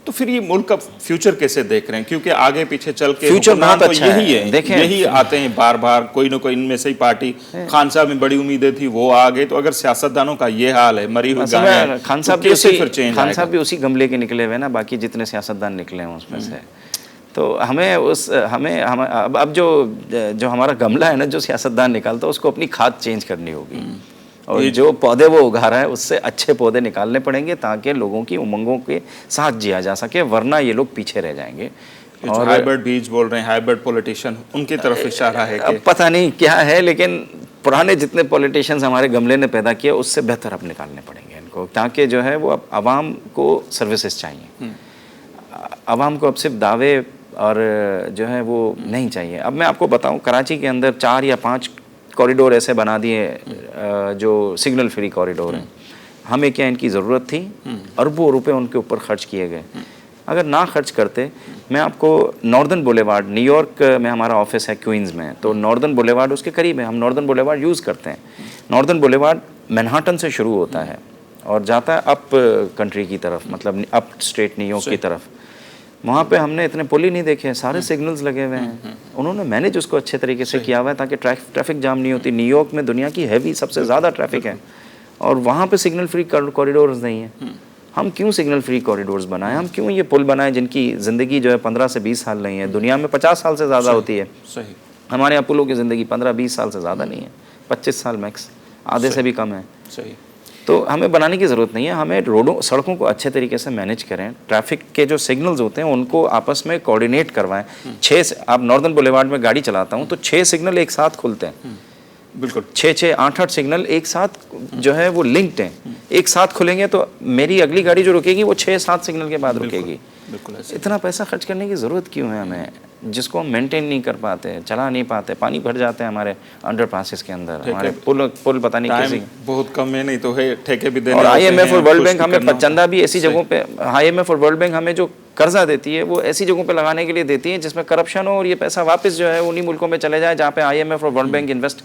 तो फिर ये मुल्क का फ्यूचर कैसे देख रहे हैं? क्योंकि आगे पीछे चल के फ्यूचर बहुत तो अच्छा यही है, देखें, यही आते हैं बार बार, कोई ना कोई इनमें से ही पार्टी। खान साहब में बड़ी उम्मीदें थी, वो आ गए, तो अगर सियासतदानों का ये हाल है, मरी हुई गायें, खान साहब भी उसी गमले के निकले हुए ना, बाकी जितने सियासतदान निकले हैं उसमें से। तो हमें अब जो हमारा गमला है ना, जो सियासतदान निकालता है उसको अपनी खाद चेंज करनी होगी, और जो पौधे वो उगा रहा है उससे अच्छे पौधे निकालने पड़ेंगे ताकि लोगों की उमंगों के साथ जिया जा सके, वरना ये लोग पीछे रह जाएंगे। और हाइब्रिड बीज बोल रहे हैं, हाइब्रिड पॉलिटिशियन, उनकी तरफ इशारा है कि पता नहीं क्या है, लेकिन पुराने जितने पॉलिटिशियंस हमारे गमले ने पैदा किए उससे बेहतर अब निकालने पड़ेंगे इनको, ताकि जो है वो अब आवाम को सर्विसेज चाहिए। आवाम को अब सिर्फ दावे और जो है वो नहीं चाहिए। अब मैं आपको बताऊं, कराची के अंदर 4 या 5 कॉरिडोर ऐसे बना दिए जो सिग्नल फ्री कॉरिडोर हैं। हमें क्या इनकी ज़रूरत थी? अरबों रुपए उनके ऊपर खर्च किए गए। अगर ना खर्च करते, मैं आपको नॉर्दर्न बुलेवार्ड, न्यूयॉर्क में हमारा ऑफिस है क्वींस में, तो नॉर्दर्न बुलेवार्ड उसके करीब है, हम नॉर्दर्न बुलेवार्ड यूज़ करते हैं। नॉर्दर्न बुलेवार्ड मैनहाटन से शुरू होता है और जाता है अप कंट्री की तरफ, मतलब अप स्टेट न्यूयॉर्क की तरफ। वहाँ पे हमने इतने पुल ही नहीं देखे, सारे सिग्नल्स लगे हुए हैं। उन्होंने मैनेज उसको अच्छे तरीके से किया हुआ है ताकि ट्रैफिक जाम नहीं होती। न्यूयॉर्क में दुनिया की हैवी सबसे ज़्यादा ट्रैफिक है और वहाँ पे सिग्नल फ्री कॉरिडोर्स नहीं है। हम क्यों सिग्नल फ्री कॉरिडोर्स बनाएं? हम क्यों ये पुल बनाएं जिनकी ज़िंदगी जो है 15 से 20 साल नहीं है? दुनिया में 50 साल से ज़्यादा होती है। सही। हमारे यहाँ पुलों की ज़िंदगी 15-20 साल से ज़्यादा नहीं है, 25 साल मैक्स, आधे से भी कम है। सही। तो हमें बनाने की ज़रूरत नहीं है। हमें रोडों सड़कों को अच्छे तरीके से मैनेज करें, ट्रैफिक के जो सिग्नल्स होते हैं उनको आपस में कोऑर्डिनेट करवाएं। 6 आप नॉर्दर्न बुलेवार्ड में गाड़ी चलाता हूँ तो 6 सिग्नल एक साथ खुलते हैं। बिल्कुल 6-6, 8-8 सिग्नल एक साथ जो है वो लिंक्ड हैं। एक साथ खुलेंगे तो मेरी अगली गाड़ी जो रुकेगी वो 6-7 सिग्नल के बाद रुकेगी। बिल्कुल ऐसे। इतना पैसा खर्च करने की ज़रूरत क्यों है हमें, जिसको हम मेंटेन नहीं कर पाते, चला नहीं पाते, पानी भर जाते हैं हमारे अंडर पासेस के अंदर, हमारे पुल पता नहीं कैसे। टाइम बहुत कम है, नहीं तो है ठेके भी देने और होते IMF हैं, और वर्ल्ड कुछ बैंक भी हमें करना होता चंदा भी ऐसी है। जगहों पे, IMF और वर्ल्ड बैंक हमें जो कर्जा देती है वो ऐसी जगहों पे लगाने के लिए देती है जिसमें करप्शन हो, और ये पैसा वापस जो है उन्हीं मुल्कों में चले जाए जहाँ पे IMF और वर्ल्ड बैंक इन्वेस्ट,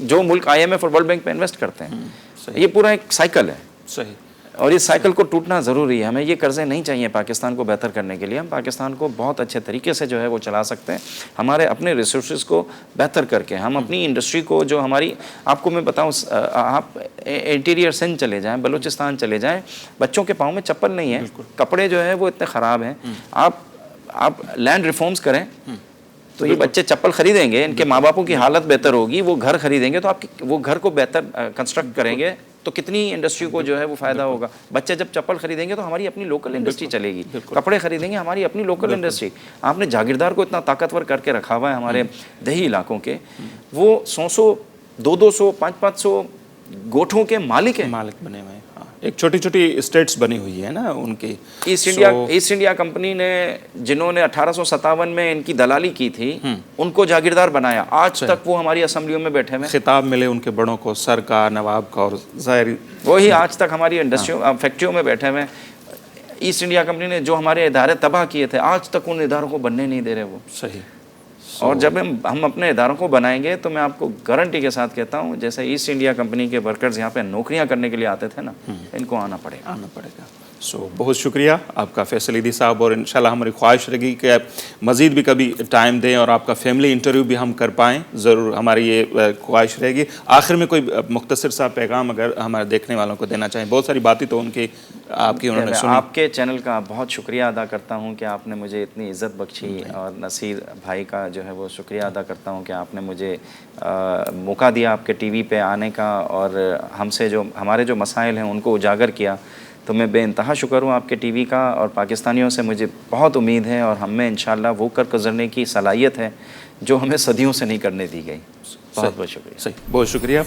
जो मुल्क IMF और वर्ल्ड बैंक पे इन्वेस्ट करते हैं। ये पूरा एक साइकिल है। सही। और इस साइकिल को टूटना ज़रूरी है। हमें ये कर्ज़े नहीं चाहिए पाकिस्तान को बेहतर करने के लिए। हम पाकिस्तान को बहुत अच्छे तरीके से जो है वो चला सकते हैं, हमारे अपने रिसोर्सेज को बेहतर करके। हम अपनी इंडस्ट्री को, जो हमारी, आपको मैं बताऊं, आप इंटीरियर सिंध चले जाएं, बलूचिस्तान चले जाएं, बच्चों के पाँव में चप्पल नहीं है, कपड़े जो है वो इतने ख़राब हैं। आप लैंड रिफॉर्म्स करें तो ये बच्चे चप्पल खरीदेंगे, इनके माँ बापों की हालत बेहतर होगी, वो घर खरीदेंगे तो आपकी वो घर को बेहतर कंस्ट्रक्ट करेंगे, तो कितनी इंडस्ट्री को जो है वो फ़ायदा होगा। बच्चे जब चप्पल खरीदेंगे तो हमारी अपनी लोकल इंडस्ट्री चलेगी, कपड़े खरीदेंगे हमारी अपनी लोकल इंडस्ट्री। आपने जागीरदार को इतना ताकतवर करके रखा हुआ है हमारे दही इलाकों के, वो 100-100, 200-200, 500-500 गोठों के मालिक हैं, मालिक बने हुए हैं। हाँ, एक छोटी छोटी स्टेट्स बनी हुई है ना उनकी। ईस्ट इंडिया कंपनी ने, जिन्होंने 1857 में इनकी दलाली की थी, उनको जागीरदार बनाया। आज तक वो हमारी असेंबलियों में बैठे हुए, खिताब मिले उनके बड़ों को, सर का, नवाब का, और जाहिर वही आज तक हमारी इंडस्ट्रियों, फैक्ट्रियों में बैठे हुए। ईस्ट इंडिया कंपनी ने जो हमारे इदारे तबाह किए थे, आज तक उन इदारों को बनने नहीं दे रहे वो। सही। और जब हम अपने इदारों को बनाएंगे तो मैं आपको गारंटी के साथ कहता हूँ, जैसे ईस्ट इंडिया कंपनी के वर्कर्स यहाँ पे नौकरियाँ करने के लिए आते थे ना, इनको आना पड़ेगा। बहुत शुक्रिया आपका फैसल ईदी साहब, और इंशाल्लाह हमारी ख्वाहिश रहेगी कि मज़ीद भी कभी टाइम दें और आपका फैमिली इंटरव्यू भी हम कर पाएँ, ज़रूर हमारी ये ख्वाहिश रहेगी। आखिर में कोई मुख्तसर सा पैगाम अगर हमारे देखने वालों को देना चाहें? बहुत सारी बातें तो उनकी आपकी उन्होंने सुनी। आपके चैनल का बहुत शुक्रिया अदा करता हूँ कि आपने मुझे इतनी इज़्ज़त बख्शी, और नसीर भाई का जो है वो शुक्रिया अदा करता हूँ कि आपने मुझे मौका दिया आपके TV पे आने का, और हमसे जो हमारे जो मसाइल हैं उनको उजागर किया। तो मैं बेइंतहा शुक्र हूँ आपके TV का, और पाकिस्तानियों से मुझे बहुत उम्मीद है, और हम में इंशाल्लाह वो कर गुजरने की सलाहियत है जो हमें सदियों से नहीं करने दी गई। बहुत बहुत शुक्रिया। सही, बहुत शुक्रिया।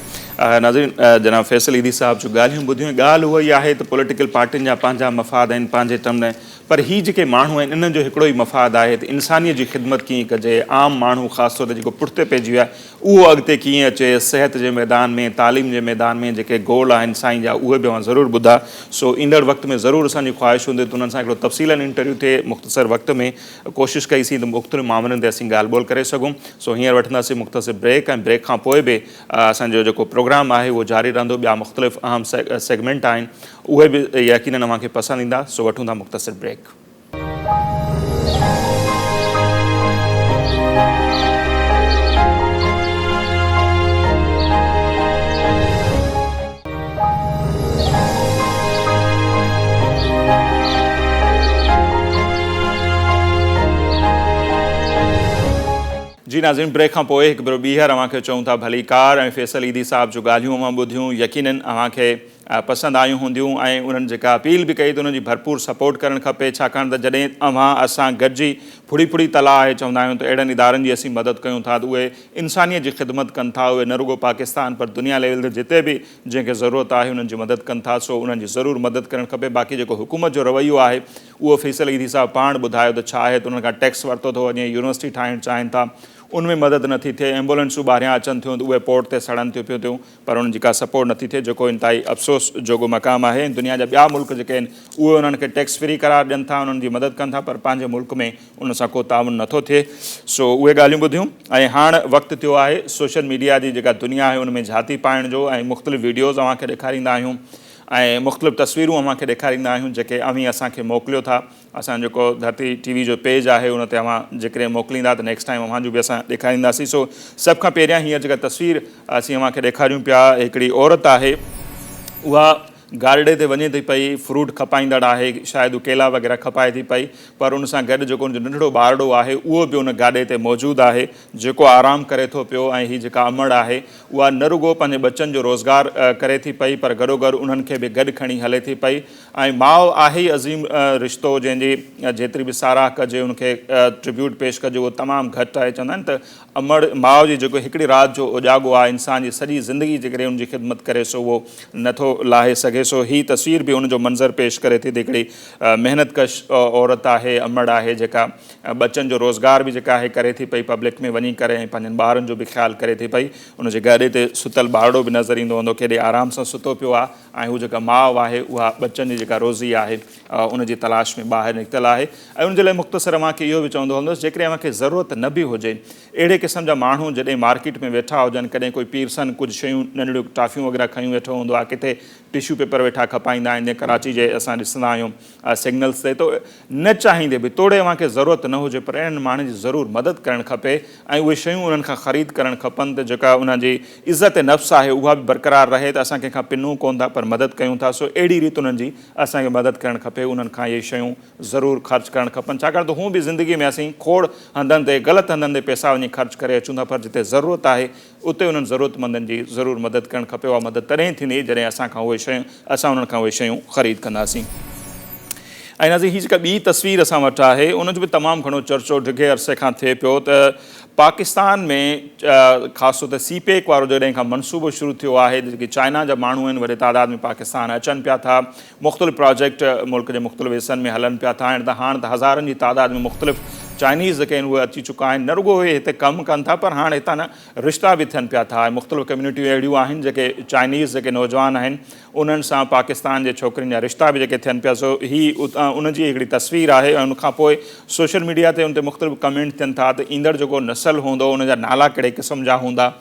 नाज़रीन, जनाब फैसल ईदी साहब जो ॻाल्हियूं ॿुधियूं, ॻाल्हि उहा ई आहे त पॉलिटिकल पार्टियुनि जा पंहिंजा मफ़ाद आहिनि, पंहिंजे टर्म, पर ही जेके माण्हू आहिनि इन्हनि जो हिकिड़ो ई मफ़ाद आहे त इंसानियत जी ख़िदमत कीअं कजे। आम माण्हू ख़ासि तौर ते जेको पुठिते पइजी वियो आहे उहो अॻिते कीअं अचे, सिहत जे मैदान में, तालीम जे मैदान में जेके गोल आहिनि साईं जा, उहे बि मां ज़रूरु ॿुधा। सो ईंदड़ वक़्त में ज़रूरु असांजी ख़्वाहिश हूंदी त उन्हनि सां हिकिड़ो तफ़सीलन इंटरव्यू थिए मुख़्तसर वक़्त में। कोशिशि कईसीं त मुख़्तलिफ़ मामलनि ते असीं ॻाल्हि ॿोल करे सघूं। सो हींअर वठंदासीं मुख़्तसर ब्रेक, ऐं ब्रेक खां पोइ बि असांजो जेको प्रोग्राम आहे उहो जारी रहंदो। ॿिया मुख़्तलिफ़ अहम सेगमेंट आहिनि, उहे बि यकीनन अव्हांखे पसंदि ईंदा। सो वठूं था मुख़्तसर ब्रेक। जी नाज़रीन, ब्रेक खां पोइ हिकु भेरो ॿीहर अव्हांखे चऊं था भली कार, ऐं फैसल ईदी साहब जो ॻाल्हियूं अवां ॿुधियूं, यकीनन अव्हांखे पसंदि आयूं हूंदियूं, ऐं उन्हनि जेका अपील बि कई त उन्हनि जी भरपूर सपोर्ट करणु खपे। छाकाणि त जॾहिं असां गॾिजी फुड़ी फुड़ी तला आहे चवंदा आहियूं त अहिड़नि इदारनि जी असीं मदद कयूं था त उहे इंसानियत जी ख़िदमत कनि था। उहे न रुगो पाकिस्तान पर दुनिया लेवल ते जिते बि जंहिंखे ज़रूरत आहे उन्हनि जी मदद कनि था। सो उन्हनि जी ज़रूरु मदद करणु खपे। बाक़ी जेको हुकूमत जो रवैयो आहे उहो फैसल ईदी साहब पाण ॿुधायो त छा आहे, त उन्हनि खां टैक्स वरितो थो वञे, यूनिवर्सिटी ठाहिणु चाहिनि था, उनमें मदद नथी थिए। एम्बुलेंसूं ॿाहिरियां अचनि थियूं त उहे पोर्ट ते सड़नि थियूं, पर उन्हनि जी का सपोर्ट नथी थिए, जेको इंतिहाई अफ़सोस जोॻो मक़ाम आहे। दुनिया जा ॿिया मुल्क जेके आहिनि उहे उन्हनि खे टैक्स फ्री करार ॾियनि था, उन्हनि जी मदद कनि था, पर पंहिंजे मुल्क में उन सां को ताउन नथो थिए। सो उहे ॻाल्हियूं ॿुधियूं, ऐं हाणे वक़्तु थियो आहे सोशल मीडिया जी जेका दुनिया आहे उन में झाती पाइण जो, ऐं मुख़्तलिफ़ वीडियोज़ अव्हांखे ॾेखारींदा आहियूं, ऐं मुख़्तलिफ़ तस्वीरूं अव्हांखे ॾेखारींदा आहियूं जेके अव्हीं असांखे मोकिलियो था। असां जेको धरती TV जो पेज आहे उन ते अव्हां जेकॾहिं मोकिलींदा त नेक्स्ट टाइम अव्हां जो बि असां ॾेखारींदासीं। सो सभ खां पहिरियां हीअ जेका तस्वीर असीं अव्हांखे ॾेखारियूं पिया, हिकिड़ी औरत आहे, उहा गार्डे ते वञे थी पई, फ्रूट खपाईंदड़ आहे, शायदि केला वग़ैरह खपाए थी पई, पर उन सां गॾु जेको उनजो नंढड़ो ॿारड़ो आहे उहो बि उन गाॾे ते मौजूदु आहे, जेको आराम करे थो पियो। ऐं हीअ जेका अमड़ आहे उहा न रुगो पंहिंजे बच्चनि जो रोज़गार करे थी पई, पर गॾोगॾु उन्हनि खे बि गॾु खणी हले थी पई। ऐं माउ आहे ई अज़ीम रिश्तो, जंहिंजी जेतिरी बि साराह कजे, उनखे ट्रिब्यूट पेश कजे, उहो तमामु घटि आहे। चवंदा आहिनि त अमड़ माउ जी जेको हिकिड़ी राति जो उजाॻो आहे, इंसान जी सॼी ज़िंदगी जेकॾहिं उनजी ख़िदमत करे सो उहो नथो लाहे सघे। सघे। सो ही तस्वीर बि उनजो मंज़र पेश करे थी। हिकिड़ी महिनतकश औरत आहे, अमड़ आहे, जेका बच्चनि जो रोज़गार बि जेका आहे करे थी पई पब्लिक में वञी करे, ऐं पंहिंजनि ॿारनि जो बि ख़्यालु करे थी पई। उनजे गॾे ते सुतल ॿारड़ो बि नज़र ईंदो हूंदो, केॾे आराम सां सुतो पियो आहे। ऐं हू जेका माउ आहे उहा बच्चनि जी जेका रोज़ी आहे उनजी तलाश में ॿाहिरि निकितल आहे। ऐं उनजे लाइ मुख़्तसर अव्हांखे इहो बि चवंदो हूंदुसि, जेकॾहिं अव्हांखे ज़रूरत न बि हुजे, अहिड़े क़िस्म जा माण्हू जॾहिं मार्केट में वेठा हुजनि, कॾहिं कोई पीरसन कुझु शयूं नंढिड़ियूं टाफियूं वग़ैरह खयूं वेठो हूंदो आहे, किथे टिश्यू पेपर वेठा खपाईंदा आहिनि, जीअं कराची जे असां ॾिसंदा आहियूं सिग्नल्स ते, तो न चाहींदे बि तोड़े अव्हांखे ज़रूरत न हुजे, पर अहिड़नि माण्हुनि जी ज़रूरु मदद करणु खपे ऐं उहे शयूं उन्हनि खां ख़रीद करणु खपनि, त जेका उन्हनि जी इज़त नफ़्स आहे उहा बि बरक़रार रहे, त असां कंहिंखां पिनूं कोन था पर मदद कयूं था। सो अहिड़ी रीति उन्हनि जी असांखे मदद करणु खपे, उन्हनि खां इहे शयूं ज़रूरु ख़र्चु करणु खपनि, छाकाणि त हू बि ज़िंदगीअ में असीं खोड़ हंधनि ते ग़लति हंधनि ते पैसा वञी ख़र्चु करे अचूं था, पर जिते ज़रूरत आहे उते उन्हनि ज़रूरतमंदनि जी ज़रूरु मदद करणु खपे। उहा मदद तॾहिं थींदी जॾहिं असां उन्हनि खां उहे शयूं ख़रीद कंदासीं। ऐं नाज़रीन, हीअ जेका ॿी तस्वीर असां वटि आहे उनजो बि तमामु घणो चर्चो ढिघे अरसे खां थिए पियो त पाकिस्तान में ख़ासि तौर ते सीपेक वारो जॾहिं खां मनसूबो शुरू थियो आहे, जेके चाइना जा माण्हू आहिनि वॾे तादाद में पाकिस्तान अचनि पिया था, मुख़्तलिफ़ प्रोजेक्ट मुल्क जे मुख़्तलिफ़ हिसनि में हलनि पिया था। हाणे त हज़ारनि जी तादाद में मुख़्तलिफ़ चाइनीज़ जेके आहिनि उहे अची चुका आहिनि। न रुॻो उहे हिते कमु कनि था, पर हाणे हितां न रिश्ता बि थियनि पिया था। मुख़्तलिफ़ कम्यूनिटियूं अहिड़ियूं आहिनि जेके चाइनीज़ जेके नौजवान आहिनि उन्हनि सां पाकिस्तान जे छोकिरियुनि जा रिश्ता बि जेके थियनि पिया। सो ही उनजी हिकिड़ी तस्वीर आहे ऐं उनखां पोइ सोशल मीडिया ते उन ते मुख़्तलिफ़ कमेंट थियनि था त ईंदड़ जेको नसल हूंदो उनजा नाला कहिड़े क़िस्म जा हूंदा।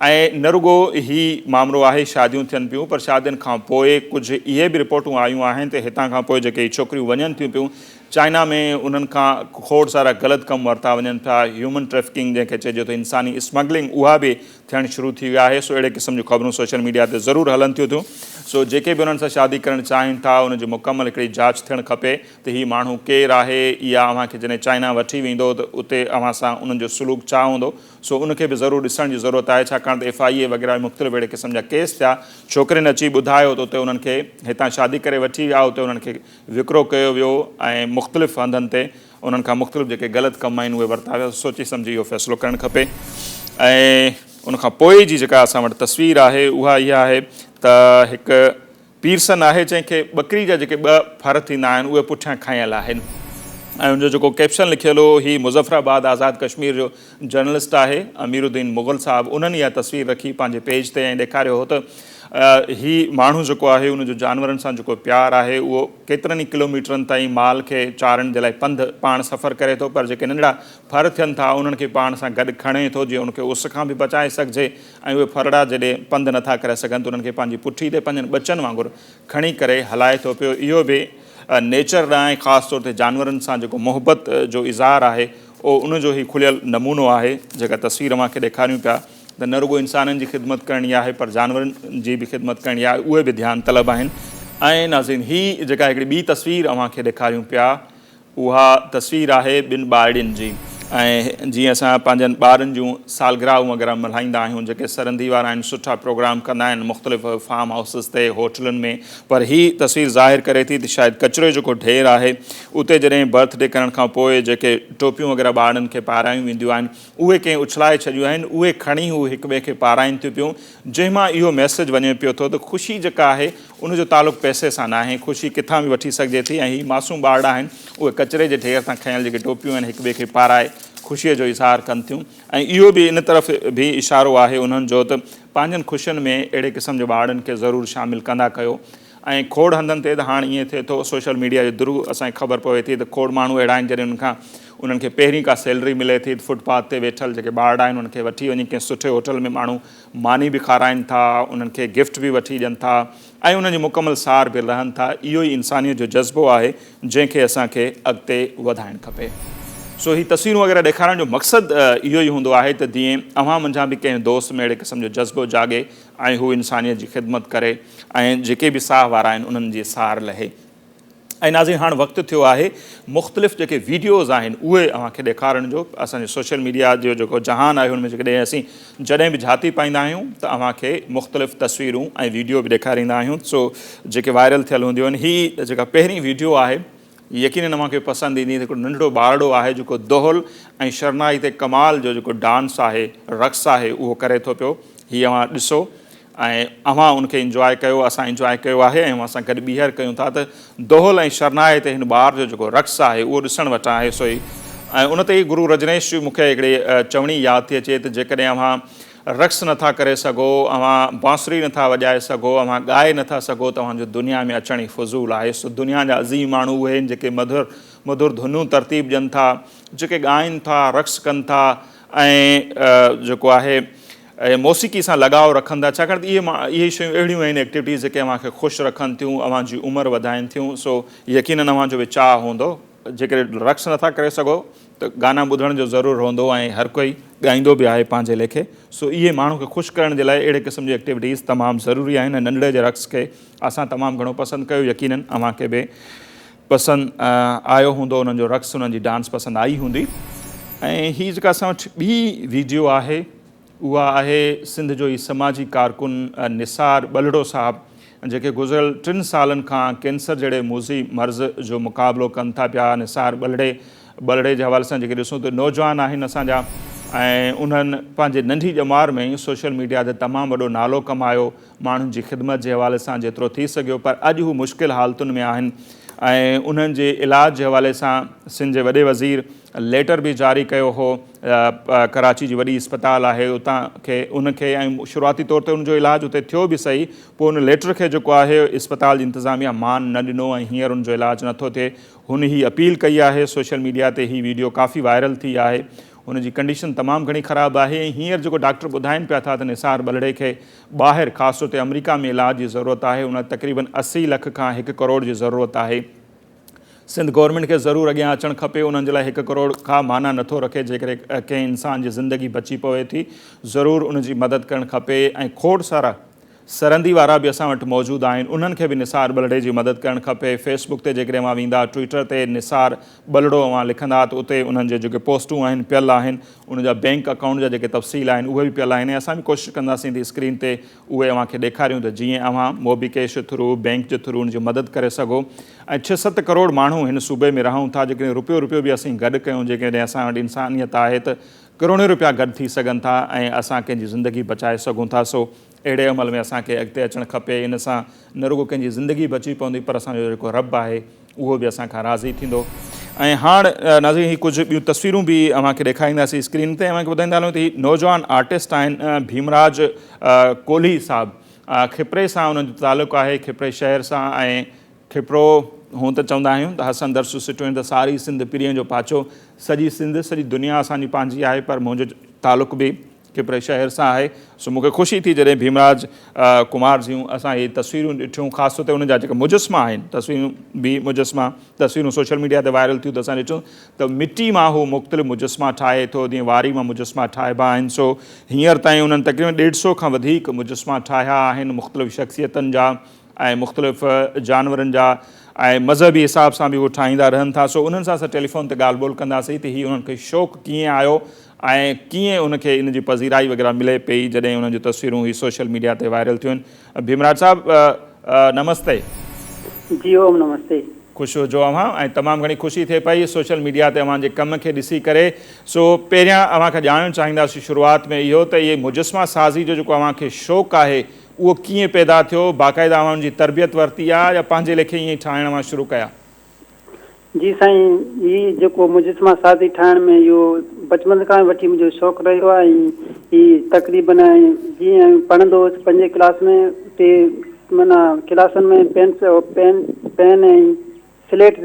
ऐं न रुॻो ही मामिलो आहे शादियूं थियनि पियूं, पर शादियुनि खां पोइ कुझु इहे बि रिपोर्टूं आयूं आहिनि त हितां खां पोइ जेके छोकिरियूं वञनि थियूं पियूं चाइना में, उन्हनि खां खोड़ सारा ग़लति कम वरिता वञनि था। ह्यूमन ट्रैफिकिंग जंहिंखे चइजे थो, इंसानी स्मगलिंग, उहा बि थियणु शुरू थी वई आहे। सो अहिड़े क़िस्म जूं ख़बरूं सोशल मीडिया ते ज़रूरु हलनि थियूं। सो जेके बि उन्हनि सां शादी करणु चाहिनि था उनजी मुकमल हिकिड़ी जांच थियणु खपे त हीउ माण्हू केरु आहे, या अव्हांखे जॾहिं चाइना वठी वेंदो त उते अव्हां सां उन्हनि जो सलूक छा हूंदो। सो उनखे बि ज़रूरु ॾिसण जी ज़रूरत आहे, छाकाणि त FIA वग़ैरह मुख़्तलिफ़ अहिड़े क़िस्म जा केस थिया। छोकिरियुनि अची ॿुधायो त उते उन्हनि खे हितां शादी करे वठी विया, उते उन्हनि खे विकिरो कयो वियो ऐं मुख़्तलिफ़ हंधनि ते उन्हनि खां मुख़्तलिफ़ जेके ग़लति कम आहिनि उहे वरिता विया। सोचे सम्झी इहो फ़ैसिलो करणु खपे। ऐं उनखां पोइ जी जेका असां वटि तस्वीर आहे उहा इहा आहे त हिकु पीरसन आहे जंहिंखे ॿकरी जा जेके 2 फर थींदा आहिनि उहे पुठियां खयलु आहिनि ऐं उनजो जेको कैप्शन लिखियलु हो, ही मुज़फ़राबाद आज़ाद कश्मीर जो जर्नलिस्ट आहे अमीरुद्दीन मुग़ल साहब, उन्हनि इहा तस्वीर रखी पंहिंजे पेज ते ऐं ॾेखारियो हो त ही माण्हू जेको आहे उनजो जानवरनि सां जेको प्यार आहे उहो केतिरनि ई किलोमीटरनि ताईं माल खे चारण जे लाइ पंधु पाण सफ़र करे थो, पर जेके नंढड़ा फर थियनि था उन्हनि खे पाण सां गॾु खणे थो, जीअं उनखे उस खां बि बचाए सघिजे। ऐं उहे फरड़ा जॾहिं पंधु नथा करे सघनि त उन्हनि खे पंहिंजी पुठी ते पंहिंजनि ॿचनि वांगुरु खणी करे हलाए थो पियो। इहो बि नेचर ऐं ख़ासि तौर ते जानवरनि सां जेको मुहबत जो इज़हार आहे उनजो ई खुलियल नमूनो आहे। जेका तस्वीर मांखे ॾेखारियूं पिया त न रुॻो इंसाननि जी ख़िदमत करणी आहे, पर जानवरनि जी बि ख़िदमत करणी आहे, उहे बि ध्यानु तलब आहिनि। ऐं नाज़रीन, ही जेका हिकिड़ी ॿी तस्वीर अव्हांखे ॾेखारियूं पिया उहा तस्वीर आहे 2 ॿारड़ियुनि जी। ऐं जीअं असां पंहिंजनि ॿारनि जूं सालगिराहूं वग़ैरह मल्हाईंदा आहियूं, जेके सरहंदी वारा आहिनि सुठा प्रोग्राम कंदा आहिनि मुख़्तलिफ़ फार्म हाउसिस ते, होटलुनि में, पर हीअ तस्वीर ज़ाहिर करे थी त शायदि कचिरे जो जेको ढेर आहे उते जॾहिं बर्थडे करण खां पोइ जेके टोपियूं वग़ैरह ॿारनि खे पारायूं वेंदियूं आहिनि उहे कंहिं उछलाए छॾियूं आहिनि, उहे खणी हू हिक ॿिए खे पाराइनि थियूं पियूं, जंहिंमां इहो मैसेज वञे पियो थो त ख़ुशी जेका आहे उनजो तालुक़ु पैसे सां न आहे, ख़ुशी किथां बि वठी सघिजे थी। ऐं हीअ मासूम ॿारड़ा आहिनि उहे कचिरे जे ढेर सां खयल जेके टोपियूं आहिनि हिक ॿिए खे पाराए ख़ुशीअ जो इज़हार कनि थियूं। ऐं इहो बि इन तरफ़ बि इशारो आहे उन्हनि जो त पंहिंजनि ख़ुशियुनि में अहिड़े क़िस्म जे ॿारनि खे ज़रूरु शामिलु कंदा कयो। ऐं खोड़ हंधनि ते त हाणे ईअं थिए थो, सोशल मीडिया जे थ्रू असांखे ख़बर पवे थी त खोड़ माण्हू अहिड़ा आहिनि जॾहिं उन्हनि खे पहिरीं का सैलरी मिले थी, फुटपाथ ते वेठल जेके ॿार आहिनि उन्हनि खे वठी वञी कंहिं सुठे होटल में माण्हू मानी बि खाराइनि था, उन्हनि खे गिफ्ट बि वठी ॾियनि था ऐं उन्हनि जी मुकमल सार बि रहनि था। इहो ई इंसानियत जो जज़्बो आहे जंहिंखे असांखे अॻिते वधाइणु खपे। सो ही तस्वीरूं वग़ैरह ॾेखारण जो मक़सदु इहो ई हूंदो आहे त जीअं अव्हां मुंहिंजा बि कंहिं दोस्त में अहिड़े क़िस्म जो जज़्बो जागे ऐं हू इंसानियत जी ख़िदमत करे ऐं जेके बि साह वारा आहिनि उन्हनि जी सार लहे। ऐं नाज़रीन, हाणे वक़्तु थियो आहे मुख़्तलिफ़ जेके वीडियोज़ आहिनि उहे अव्हांखे ॾेखारण जो। असांजे सोशल मीडिया जो जेको जहान आहे हुनमें जेकॾहिं असीं जॾहिं बि झाती पाईंदा आहियूं त अव्हांखे मुख़्तलिफ़ तस्वीरूं ऐं वीडियो बि ॾेखारींदा आहियूं। सो जेके वायरल थियल हूंदियूं आहिनि, हीअ जेका पहिरीं वीडियो आहे यकीनन अव्हांखे पसंदि ईंदी। हिकिड़ो नंढिड़ो ॿारड़ो आहे जेको दोहल ऐं शरनाई ते कमाल जो जेको डांस आहे, रक़्स आहे, उहो करे थो पियो। हीअ अव्हां ॾिसो ऐं अव्हां उनखे इंजॉय कयो, असां इंजॉय कयो आहे ऐं असां गॾु ॿीहर कयूं था त दोहल ऐं शरनाए ते हिन ॿार जो जेको रक़्स आहे उहो ॾिसण वटि आहे। सो ई ऐं उन ते ई गुरु रजनेश जी मूंखे हिकिड़ी चवणी यादि थी अचे त जेकॾहिं अव्हां रक़्स नथा करे सघो, अव्हां बांसुरी नथा वॼाए सघो, अव्हां ॻाए नथा सघो, तव्हांजो दुनिया में अचण ई फज़ूल आहे। सो दुनिया जा अज़ीम माण्हू उहे आहिनि जेके मधुर धुनूं तरतीब ॾियनि था, जेके ॻाइनि था, रक़्स कनि था ऐं जेको आहे मौसीक़ी सां लॻाव रखनि था, छाकाणि त इहे शयूं अहिड़ियूं आहिनि एक्टिविटीज़ जेके अव्हांखे ख़ुशि रखनि थियूं, अव्हांजी उमिरि वधाइनि थियूं। सो यकीननि अव्हांजो बि चाह हूंदो, जेकॾहिं रक़्स नथा करे सघो त गाना ॿुधण जो ज़रूरु हूंदो ऐं हर कोई ॻाईंदो बि आहे पंहिंजे लेखे। सो इहे माण्हू खे ख़ुशि करण जे लाइ अहिड़े क़िस्म जी एक्टिविटीज़ तमामु ज़रूरी आहिनि। नंढड़े जे रक़्स खे असां तमामु घणो पसंदि कयो, यकीननि अव्हांखे बि पसंदि आयो हूंदो, उन्हनि जो रक़्स, उन्हनि जी डांस पसंदि आई हूंदी। ऐं हीअ जेका असां वटि ॿी वीडियो आहे उहा आहे सिंध जो ई समाजी कारकुन निसार बलड़ो साहिबु, जेके गुज़िरियल 3 सालनि खां कैंसर जहिड़े मूज़ी मर्ज़ जो मुक़ाबिलो कनि था पिया। निसार बलड़े जे हवाले सां जेके ॾिसूं त नौजवान आहिनि असांजा ऐं उन्हनि पंहिंजे नंढी ॼमार में ई सोशल मीडिया ते तमामु वॾो नालो कमायो माण्हुनि जी ख़िदमत जे हवाले सां जेतिरो थी सघियो, पर अॼु हू मुश्किल हालतुनि में आहिनि ऐं उन्हनि जे इलाज जे हवाले सां सिंध जे वॾे वज़ीर लेटर बि जारी कयो हो। कराची जी वॾी इस्पताल आहे उतां खे उनखे ऐं शुरूआती तौर ते उनजो इलाजु उते थियो बि सही, पोइ उन लेटर खे जेको आहे इस्पताल जी इंतिज़ामिया मान न ॾिनो ऐं हींअर उनजो इलाजु नथो थिए। हुन ही अपील कई आहे, सोशल मीडिया ते ही वीडियो काफ़ी वायरल थी आहे। हुनजी कंडीशन तमामु घणी ख़राबु आहे ऐं हींअर जेको डॉक्टर ॿुधाइनि पिया था त निसार बलड़े खे ॿाहिरि ख़ासि तौर ते अमेरिका में इलाज जी ज़रूरत आहे। उन तक़रीबन 80 लख खां 1 करोड़ जी ज़रूरत आहे। सिंध गवर्नमेंट खे ज़रूरु अॻियां अचणु खपे, उन्हनि जे लाइ 1 करोड़ खां माना नथो रखे। जेकॾहिं कंहिं इंसान जी ज़िंदगी बची पवे थी, ज़रूरु उनजी मदद करणु खपे। ऐं खोड़ सारा सरंदी वारा बि असां वटि मौजूदु आहिनि, उन्हनि खे बि निसार बलड़े जी मदद करणु खपे। फेसबुक ते जेकॾहिं अव्हां वेंदा, ट्विटर ते निसार बलड़ो अव्हां लिखंदा त उते उन्हनि जे जेके पोस्टूं आहिनि पियल आहिनि, उनजा बैंक अकाउंट जा जेके तफ़सील आहिनि उहे बि पियल आहिनि। ऐं असां बि कोशिशि कंदासीं त स्क्रीन ते उहे अव्हांखे ॾेखारियूं त जीअं अव्हां मोबीकेश थ्रू, बैंक जे थ्रू उनजी मदद करे सघो। ऐं 6-7 करोड़ माण्हू हिन सूबे में रहूं था, जेकॾहिं रुपयो बि असीं गॾु कयूं, जेकॾहिं असां वटि इंसानियत आहे त करोड़े रुपया गॾु थी सघनि था ऐं असां कंहिंजी ज़िंदगी बचाए सघूं था। सो अहिड़े अमल में असांखे अॻिते अचणु खपे। इन सां न रुगो कंहिंजी ज़िंदगी बची पवंदी, पर असांजो जेको रब आहे उहो बि असांखां राज़ी थींदो। ऐं हाणे नाज़रीन ही कुझु ॿियूं तस्वीरूं बि अव्हांखे ॾेखारींदासीं स्क्रीन ते। अव्हांखे ॿुधाईंदा हलूं त ही नौजवान आर्टिस्ट आहिनि भीमराज कोहली साहिबु। खिपरे सां उन्हनि जो तालुक़ु आहे, खिपरे शहर सां। ऐं खिपरो हूअं त चवंदा आहियूं त हसन दर्शु सुठो आहिनि त सारी सिंध पीढ़ीअ जो पाचो, सॼी सिंध सॼी दुनिया असांजी पंहिंजी आहे, पर मुंहिंजो तालुक़ु बि खिपरे शहर सां आहे। सो मूंखे ख़ुशी थी जॾहिं भीमराज कुमार जूं असां इहे तस्वीरूं ॾिठियूं, ख़ासि तौर ते उनजा जेके मुजस्मा आहिनि, तस्वीरूं बि मुजस्मा तस्वीरूं सोशल मीडिया ते वायरल थियूं त असां ॾिठूं त मिटी मां हू मुख़्तलिफ़ मुजस्मा ठाहे थो, जीअं वारी मां मुजस्मा ठाहिबा आहिनि। सो हींअर ताईं उन्हनि तक़रीबन 150 खां वधीक मुजस्मा ठाहिया आहिनि मुख़्तलिफ़ शख़्सियतनि जा ऐं मुख़्तलिफ़ जानवरनि जा ऐं मज़हबी हिसाब सां बि उहे ठाहींदा रहनि था। सो उन्हनि सां असां टेलीफोन ते ॻाल्हि ॿोल कंदासीं त हीअ उन्हनि खे शौक़ु कीअं आयो ऐं कीअं उनखे इन जी पज़ीराई वग़ैरह मिले पई जॾहिं उन्हनि जूं तस्वीरूं ही सोशल मीडिया ते वायरल थियूं आहिनि। भीमराज साहिबु नमस्ते। जी ओम नमस्ते। ख़ुशि हुजो अव्हां ऐं तमामु घणी ख़ुशी थिए पई सोशल मीडिया ते अव्हांजे कम खे ॾिसी करे। सो पहिरियां अव्हांखे ॼाणणु चाहींदासीं शुरूआति में इहो त इहे मुजस्मा साज़ी जो जेको अव्हांखे शौक़ु आहे उहो कीअं पैदा थियो, बाक़ाइदा अव्हां उनजी तरबियत वरिती आहे या पंहिंजे लेखे ईअं ठाहिण अव्हां शुरू कया? जी साईं, ही जेको मुजस्मा साज़ी ठाहिण में इहो बचपन खां वठी मुंहिंजो शौक़ु रहियो आहे। ऐं ही तक़रीबन जीअं पढ़ंदो हुउसि 5वीं क्लास में, उते माना क्लासनि में पेन ऐं स्लेट